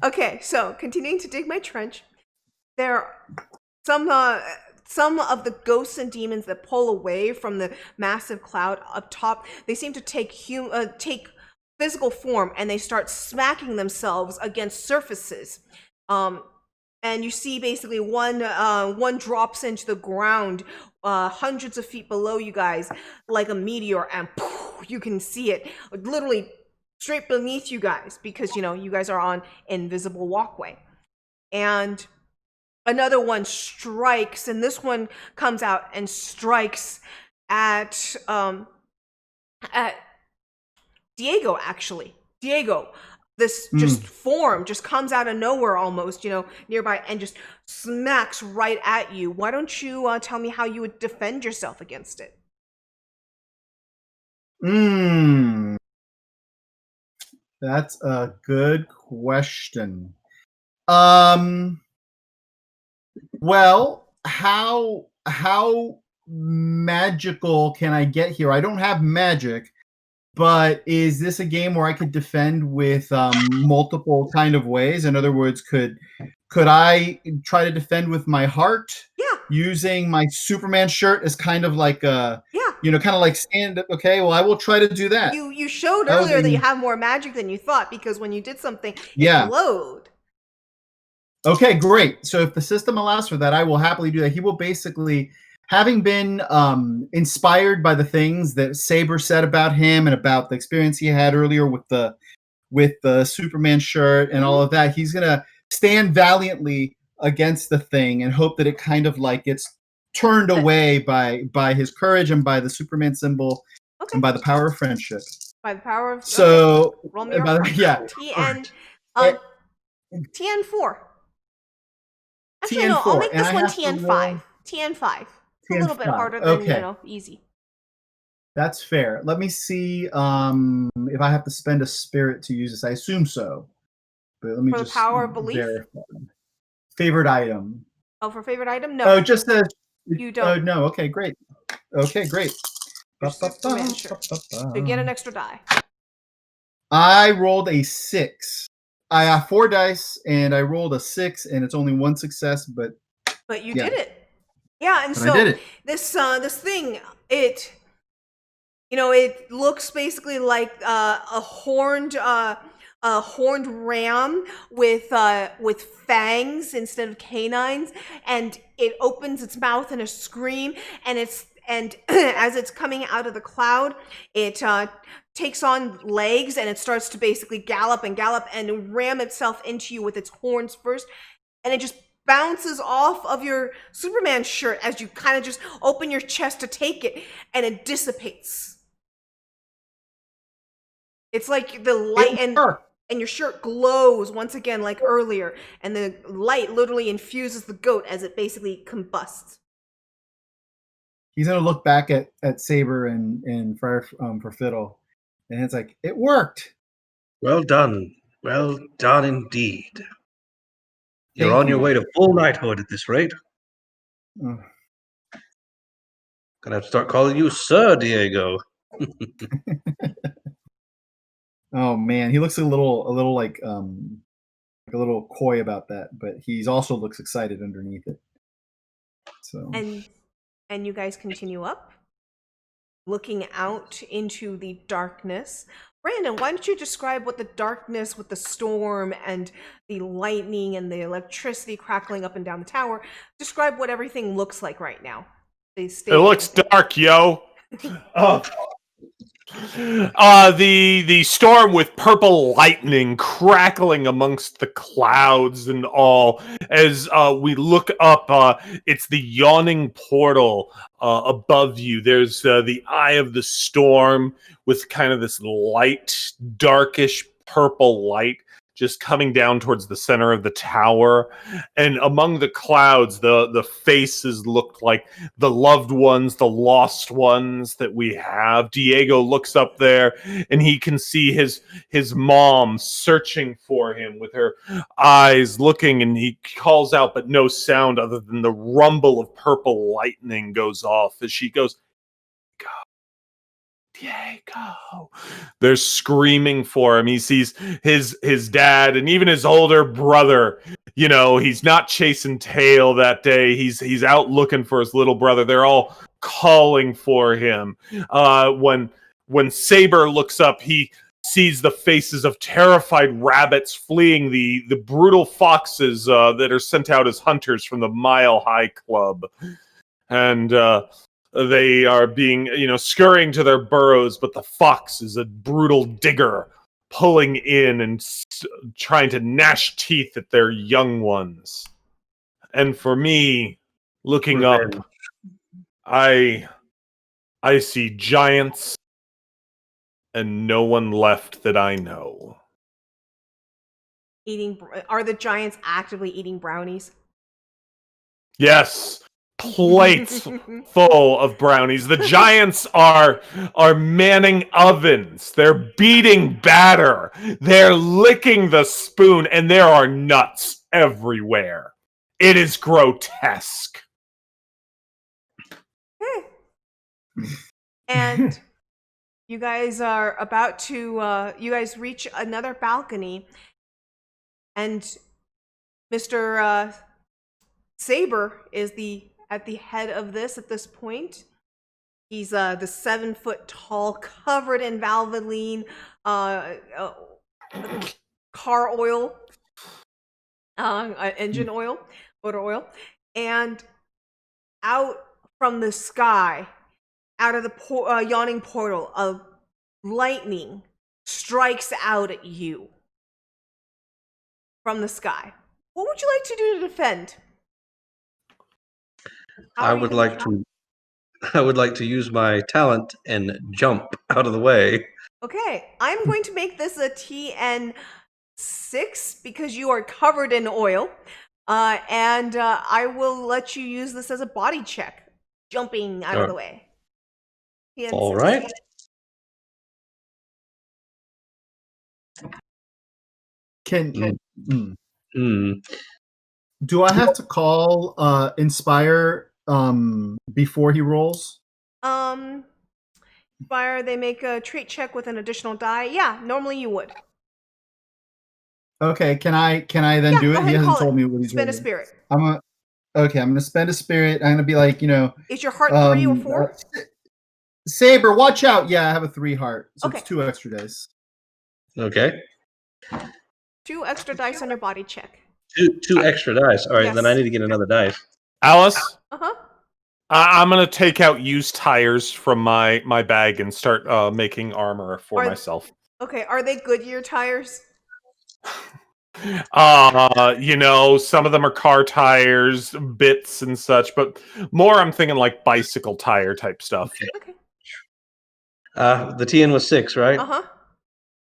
[SPEAKER 1] Okay, so continuing to dig my trench, there are some of the ghosts and demons that pull away from the massive cloud up top. They seem to take physical form, and they start smacking themselves against surfaces. And you see basically one drops into the ground hundreds of feet below you guys like a meteor, and poof, you can see it literally straight beneath you guys, because you guys are on invisible walkway. And another one strikes, and this one comes out and strikes at Diego, actually. Diego, this just form just comes out of nowhere almost, nearby, and just smacks right at you. Why don't you tell me how you would defend yourself against it?
[SPEAKER 4] That's a good question. Well, how magical can I get here? I don't have magic, but is this a game where I could defend with multiple kind of ways? In other words, could I try to defend with my heart?
[SPEAKER 1] Yeah.
[SPEAKER 4] Using my Superman shirt as kind of like a,
[SPEAKER 1] Yeah.
[SPEAKER 4] kind of like stand up. Okay, well, I will try to do that.
[SPEAKER 1] You showed earlier that you have more magic than you thought, because when you did something, it glowed.
[SPEAKER 4] Okay, great. So if the system allows for that, I will happily do that. He will basically, having been inspired by the things that Saber said about him and about the experience he had earlier with the Superman shirt and all of that, he's gonna stand valiantly against the thing and hope that it kind of like gets turned away by his courage and by the Superman symbol and by the power of friendship.
[SPEAKER 1] By the power of
[SPEAKER 4] roll me
[SPEAKER 1] TN4. Actually,
[SPEAKER 4] TN4.
[SPEAKER 1] no, I'll make this one TN5. TN5. It's a little bit harder than, easy.
[SPEAKER 4] That's fair. Let me see if I have to spend a spirit to use this. I assume so. But let me
[SPEAKER 1] for
[SPEAKER 4] just
[SPEAKER 1] the power of belief.
[SPEAKER 4] Verify. Favorite item.
[SPEAKER 1] Oh, for favorite item? No.
[SPEAKER 4] Oh, it just says
[SPEAKER 1] you don't.
[SPEAKER 4] Oh, no. Okay, great.
[SPEAKER 1] Superman shirt. So you get an extra die.
[SPEAKER 4] I rolled a 6. I have 4 dice, and I rolled a 6, and it's only 1 success, but
[SPEAKER 1] you did it. Yeah, and so this thing, it looks basically like a horned ram with fangs instead of canines, and it opens its mouth in a scream, and as it's coming out of the cloud, it takes on legs, and it starts to basically gallop and ram itself into you with its horns first, and it just bounces off of your Superman shirt as you kind of just open your chest to take it, and it dissipates. It's like the light and your shirt glows once again like earlier, and the light literally infuses the goat as it basically combusts.
[SPEAKER 4] He's gonna look back at Saber and Friar for Fiddle, and it's like, it worked.
[SPEAKER 3] Well done indeed. You're on your way to full knighthood at this rate. Gonna have to start calling you Sir Diego.
[SPEAKER 4] Oh man, he looks a little like a little coy about that, but he's also looks excited underneath it. So
[SPEAKER 1] and you guys continue up, looking out into the darkness. Brandon, why don't you describe what the darkness with the storm and the lightning and the electricity crackling up and down the tower, describe what everything looks like right now.
[SPEAKER 2] It looks dark, yo. The storm with purple lightning crackling amongst the clouds and all. As we look up, it's the yawning portal above you. There's the eye of the storm with kind of this light, darkish purple light just coming down towards the center of the tower. And among the clouds, the faces look like the loved ones, the lost ones that we have. Diego looks up there, and he can see his mom searching for him with her eyes looking, and he calls out, but no sound other than the rumble of purple lightning goes off as she goes, Diego. They're screaming for him. He sees his dad and even his older brother. You know, he's not chasing tail that day. He's out looking for his little brother. They're all calling for him. When Saber looks up, he sees the faces of terrified rabbits fleeing the brutal foxes that are sent out as hunters from the Mile High Club. And they are being, scurrying to their burrows, but the fox is a brutal digger, pulling in and trying to gnash teeth at their young ones. And for me, looking up, I see giants and no one left that I know.
[SPEAKER 1] Are the giants actively eating brownies?
[SPEAKER 2] Yes, plates full of brownies. The giants are manning ovens. They're beating batter. They're licking the spoon, and there are nuts everywhere. It is grotesque.
[SPEAKER 1] And you guys are about to you guys reach another balcony, and Mr. Saber is at the head of this at this point. He's the 7-foot tall, covered in Valvoline, car oil, engine oil, motor oil, and out from the sky, out of the yawning portal, of lightning strikes out at you from the sky. What would you like to do to defend?
[SPEAKER 3] I would like to use my talent and jump out of the way.
[SPEAKER 1] Okay, I'm going to make this a TN6 because you are covered in oil, and I will let you use this as a body check, jumping out of the way. TN6.
[SPEAKER 3] All right.
[SPEAKER 4] Do I have to call Inspire before he rolls?
[SPEAKER 1] Fire, they make a trait check with an additional die. Yeah, normally you would.
[SPEAKER 4] Okay, can I then do it? He hasn't told me what he's
[SPEAKER 1] spend
[SPEAKER 4] rolling.
[SPEAKER 1] A spirit.
[SPEAKER 4] I'm gonna spend a spirit. I'm gonna be like,
[SPEAKER 1] Is your heart 3 or 4?
[SPEAKER 4] Saber, watch out! Yeah, I have a 3 heart, so
[SPEAKER 1] okay.
[SPEAKER 4] It's 2 extra dice.
[SPEAKER 3] Okay.
[SPEAKER 1] 2 extra dice on your body check.
[SPEAKER 3] Two extra dice. All right,
[SPEAKER 1] yes.
[SPEAKER 3] Then I need to get another dice.
[SPEAKER 2] Alice?
[SPEAKER 1] Uh-huh.
[SPEAKER 2] I'm going to take out used tires from my bag and start making armor for myself.
[SPEAKER 1] Okay, are they Goodyear tires?
[SPEAKER 2] Some of them are car tires, bits and such, but more I'm thinking like bicycle tire type stuff.
[SPEAKER 1] Okay.
[SPEAKER 3] The TN was 6, right?
[SPEAKER 1] Uh-huh.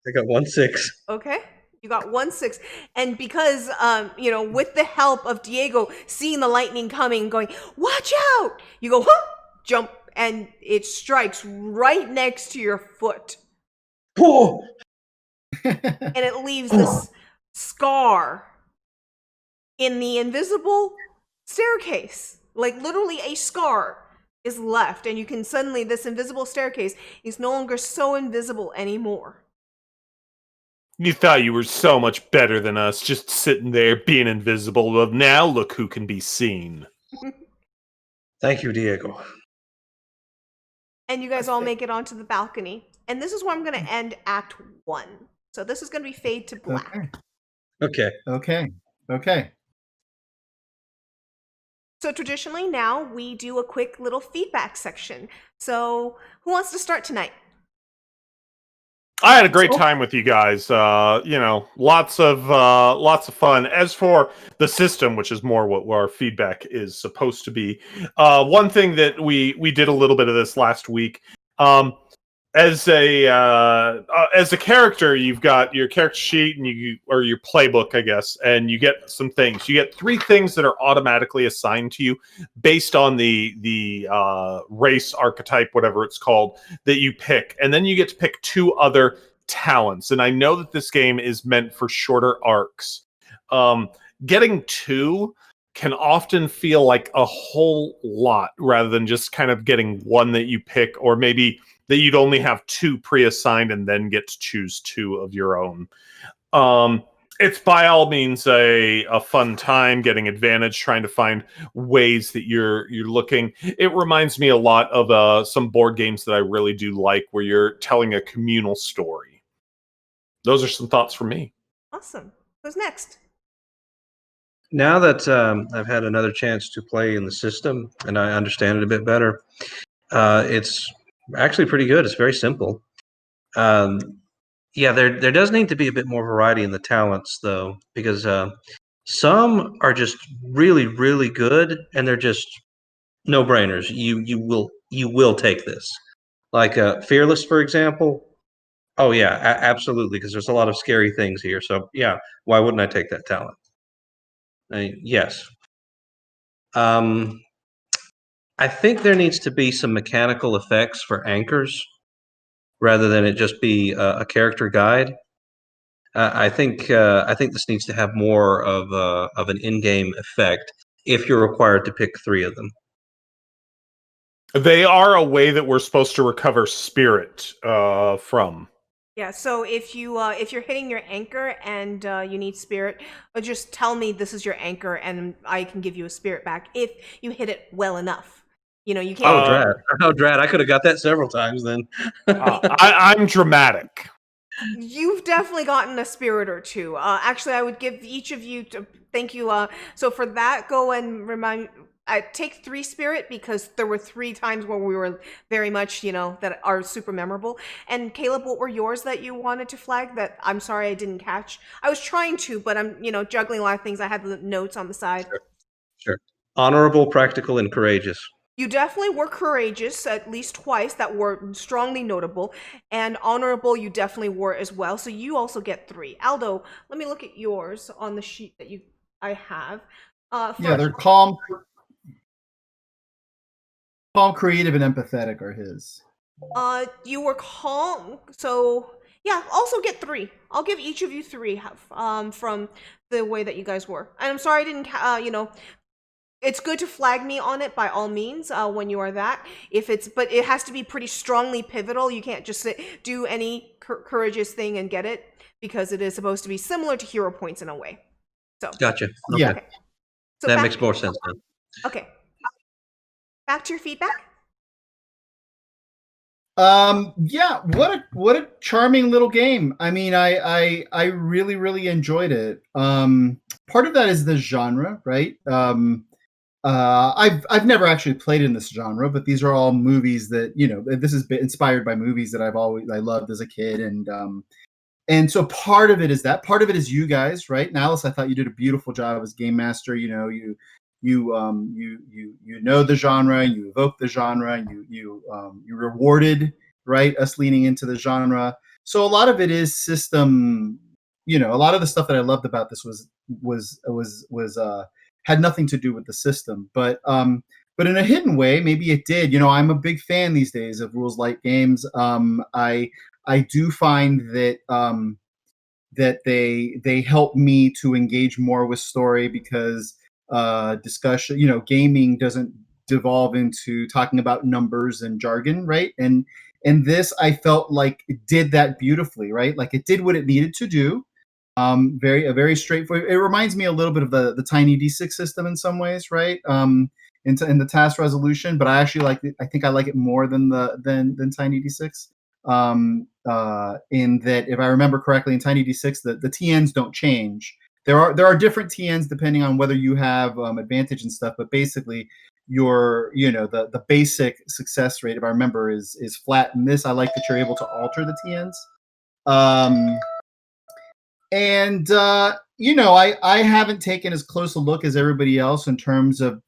[SPEAKER 3] I got 1 6.
[SPEAKER 1] Okay. You got 1 6. And because with the help of Diego seeing the lightning coming, going, watch out! You go, huh! Jump, and it strikes right next to your foot.
[SPEAKER 3] Oh!
[SPEAKER 1] And it leaves this scar in the invisible staircase. Like literally a scar is left, and you can suddenly, this invisible staircase is no longer so invisible anymore.
[SPEAKER 2] You thought you were so much better than us, just sitting there being invisible. Well, now look who can be seen.
[SPEAKER 3] Thank you, Diego.
[SPEAKER 1] And you guys all make it onto the balcony. And this is where I'm going to end Act 1. So this is going to be fade to black.
[SPEAKER 3] Okay.
[SPEAKER 1] So traditionally now we do a quick little feedback section. So who wants to start tonight?
[SPEAKER 2] I had a great time with you guys. Lots of fun. As for the system, which is more what our feedback is supposed to be, one thing that we did a little bit of this last week. As a character, you've got your character sheet and your playbook, I guess, and you get some things. You get 3 things that are automatically assigned to you based on the race archetype, whatever it's called, that you pick, and then you get to pick 2 other talents. And I know that this game is meant for shorter arcs. Getting 2 can often feel like a whole lot rather than just kind of getting 1 that you pick, or maybe that you'd only have 2 pre-assigned and then get to choose 2 of your own. It's by all means a fun time, getting advantage, trying to find ways that you're looking. It reminds me a lot of some board games that I really do like, where you're telling a communal story. Those are some thoughts from me.
[SPEAKER 1] Awesome. Who's next?
[SPEAKER 3] Now that I've had another chance to play in the system and I understand it a bit better, it's actually pretty good. It's very simple. There does need to be a bit more variety in the talents, though, because some are just really, really good, and they're just no-brainers. You will take this. Like Fearless, for example. Oh yeah, absolutely. Because there's a lot of scary things here. So yeah, why wouldn't I take that talent? Yes. Um, I think there needs to be some mechanical effects for anchors rather than it just be a character guide. I think this needs to have more of an in-game effect if you're required to pick 3 of them.
[SPEAKER 2] They are a way that we're supposed to recover spirit from.
[SPEAKER 1] Yeah, so if you're hitting your anchor and you need spirit, just tell me this is your anchor and I can give you a spirit back if you hit it well enough. You know, you
[SPEAKER 3] Oh,
[SPEAKER 1] can't.
[SPEAKER 3] drat! Oh, drat! I could have got that several times then.
[SPEAKER 2] I'm dramatic.
[SPEAKER 1] You've definitely gotten a spirit or two. Actually, I would give each of you to thank you. So for that, go and remind. I take 3 spirit because there were 3 times where we were very much, that are super memorable. And Caleb, what were yours that you wanted to flag that I'm sorry I didn't catch? I was trying to, but I'm, juggling a lot of things. I had the notes on the side.
[SPEAKER 3] Sure. Honorable, practical, and courageous.
[SPEAKER 1] You definitely were courageous at least twice that were strongly notable, and honorable you definitely were as well. So you also get 3. Aldo, let me look at yours on the sheet that I have.
[SPEAKER 4] Yeah, they're calm, creative, and empathetic are his.
[SPEAKER 1] You were calm, so yeah. Also get 3. I'll give each of you 3. From the way that you guys were, and I'm sorry I didn't. It's good to flag me on it by all means when you are that. But it has to be pretty strongly pivotal. You can't just do any courageous thing and get it because it is supposed to be similar to hero points in a way. So
[SPEAKER 3] Gotcha. Okay.
[SPEAKER 4] Yeah.
[SPEAKER 1] okay. So
[SPEAKER 3] That makes more sense then.
[SPEAKER 1] Okay. Back to your feedback.
[SPEAKER 4] Yeah, what a charming little game. I mean, I really really enjoyed it. Part of that is the genre, right? I've never actually played in this genre, but these are all movies that this is inspired by movies that I loved as a kid, and so part of it is that. Part of it is you guys, right? And Alice, I thought you did a beautiful job as game master. You know the genre, you evoke the genre, you rewarded, right, us leaning into the genre. So a lot of it is system. A lot of the stuff that I loved about this was had nothing to do with the system, but in a hidden way, maybe it did. I'm a big fan these days of rules light games. I do find that they help me to engage more with story because discussion, gaming doesn't devolve into talking about numbers and jargon, right? And this, I felt like it did that beautifully, right? Like it did what it needed to do. A very straightforward. It reminds me a little bit of the tiny D6 system in some ways, right? In the task resolution, but I actually like it. I think I like it more than than tiny D6. In that, if I remember correctly, in tiny D6, the TNs don't change. There are different TNs depending on whether you have advantage and stuff, but basically the basic success rate, if I remember, is flat. In this, I like that you're able to alter the TNs. And I haven't taken as close a look as everybody else in terms of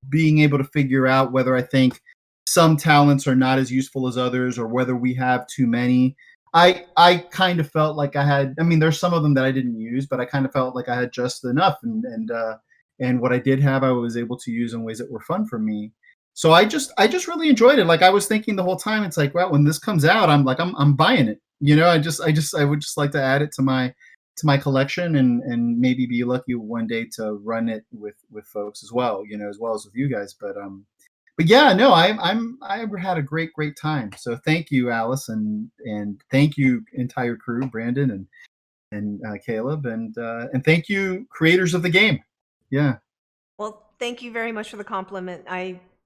[SPEAKER 4] being able to figure out whether I think some talents are not as useful as others or whether we have too many. I kind of felt like I had. I mean, there's some of them that I didn't use, but I kind of felt like I had just enough, and what I did have, I was able to use in ways that were fun for me. So I just really enjoyed it. Like I was thinking the whole time, it's like, well, when this comes out, I'm buying it. I would just like to add it to my collection and maybe be lucky one day to run it with folks as well, as well as with you guys. But yeah, no, I had a great time. So thank you, Alice, and thank you entire crew, Brandon and Caleb, and thank you creators of the game. Yeah.
[SPEAKER 1] Well, thank you very much for the compliment.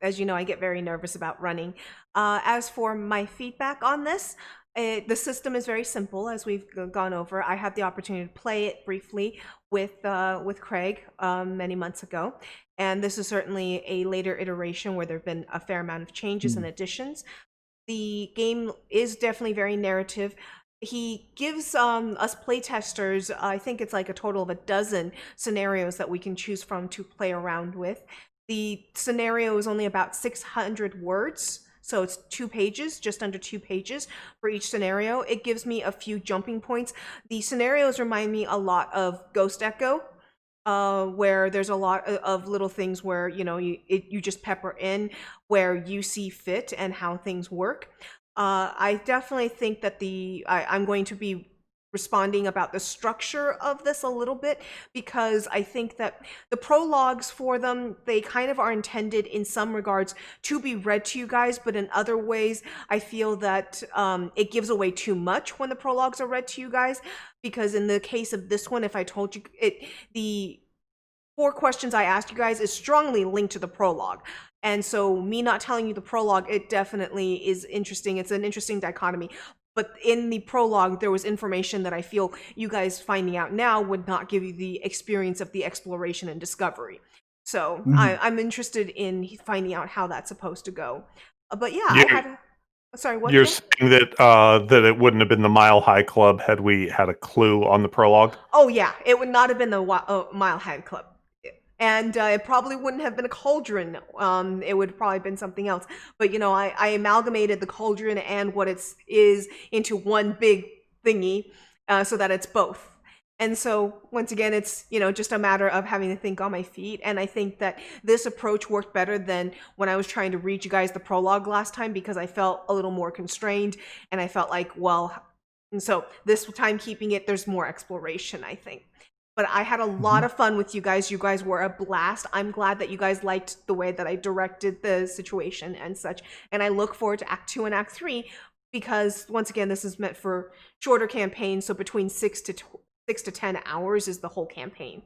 [SPEAKER 1] As you know, I get very nervous about running. As for my feedback on this, the system is very simple, as we've gone over. I had the opportunity to play it briefly with Craig many months ago, and this is certainly a later iteration where there have been a fair amount of changes and additions. The game is definitely very narrative. He gives us playtesters, I think it's like a total of 12 scenarios that we can choose from to play around with. The scenario is only about 600 words, So it's 2 pages, just under 2 pages for each scenario. It gives me a few jumping points. The scenarios remind me a lot of Ghost Echo, where there's a lot of little things where, you know, you just pepper in where you see fit and how things work. I definitely think that I'm going to be responding about the structure of this a little bit, because I think that the prologues for them, they kind of are intended in some regards to be read to you guys, but in other ways I feel that it gives away too much when the prologues are read to you guys, because in the case of this one, if I told you the 4 questions I asked you guys is strongly linked to the prologue. And so me not telling you the prologue, it definitely is interesting. It's an interesting dichotomy. But in the prologue, there was information that I feel you guys finding out now would not give you the experience of the exploration and discovery. So I'm interested in finding out how that's supposed to go. But yeah, sorry, what?
[SPEAKER 2] You're
[SPEAKER 1] Ken?
[SPEAKER 2] saying that that it wouldn't have been the Mile High Club had we had a clue on the prologue?
[SPEAKER 1] Oh yeah, it would not have been the Mile High Club. And it probably wouldn't have been a cauldron. It would probably have been something else. But, you know, I amalgamated the cauldron and what it is into one big thingy, so that it's both. And so, once again, it's, you know, just a matter of having to think on my feet. And I think that this approach worked better than when I was trying to read you guys the prologue last time, because I felt a little more constrained. And I felt like, well, and so this time keeping it, there's more exploration, I think. But I had a lot of fun with you guys. You guys were a blast. I'm glad that you guys liked the way that I directed the situation and such. And I look forward to Act 2 and Act 3, because once again, this is meant for shorter campaigns. So between 6 to 10 hours is the whole campaign.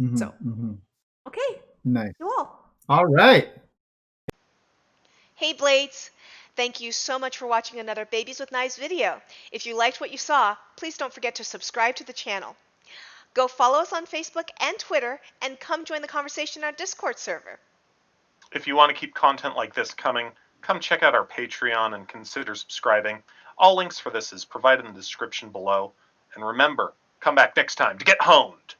[SPEAKER 1] Okay.
[SPEAKER 4] Nice.
[SPEAKER 1] You all.
[SPEAKER 4] All right.
[SPEAKER 1] Hey Blades! Thank you so much for watching another Babies with Knives video. If you liked what you saw, please don't forget to subscribe to the channel. Go follow us on Facebook and Twitter, and come join the conversation in our Discord server.
[SPEAKER 2] If you want to keep content like this coming, come check out our Patreon and consider subscribing. All links for this is provided in the description below. And remember, come back next time to get honed!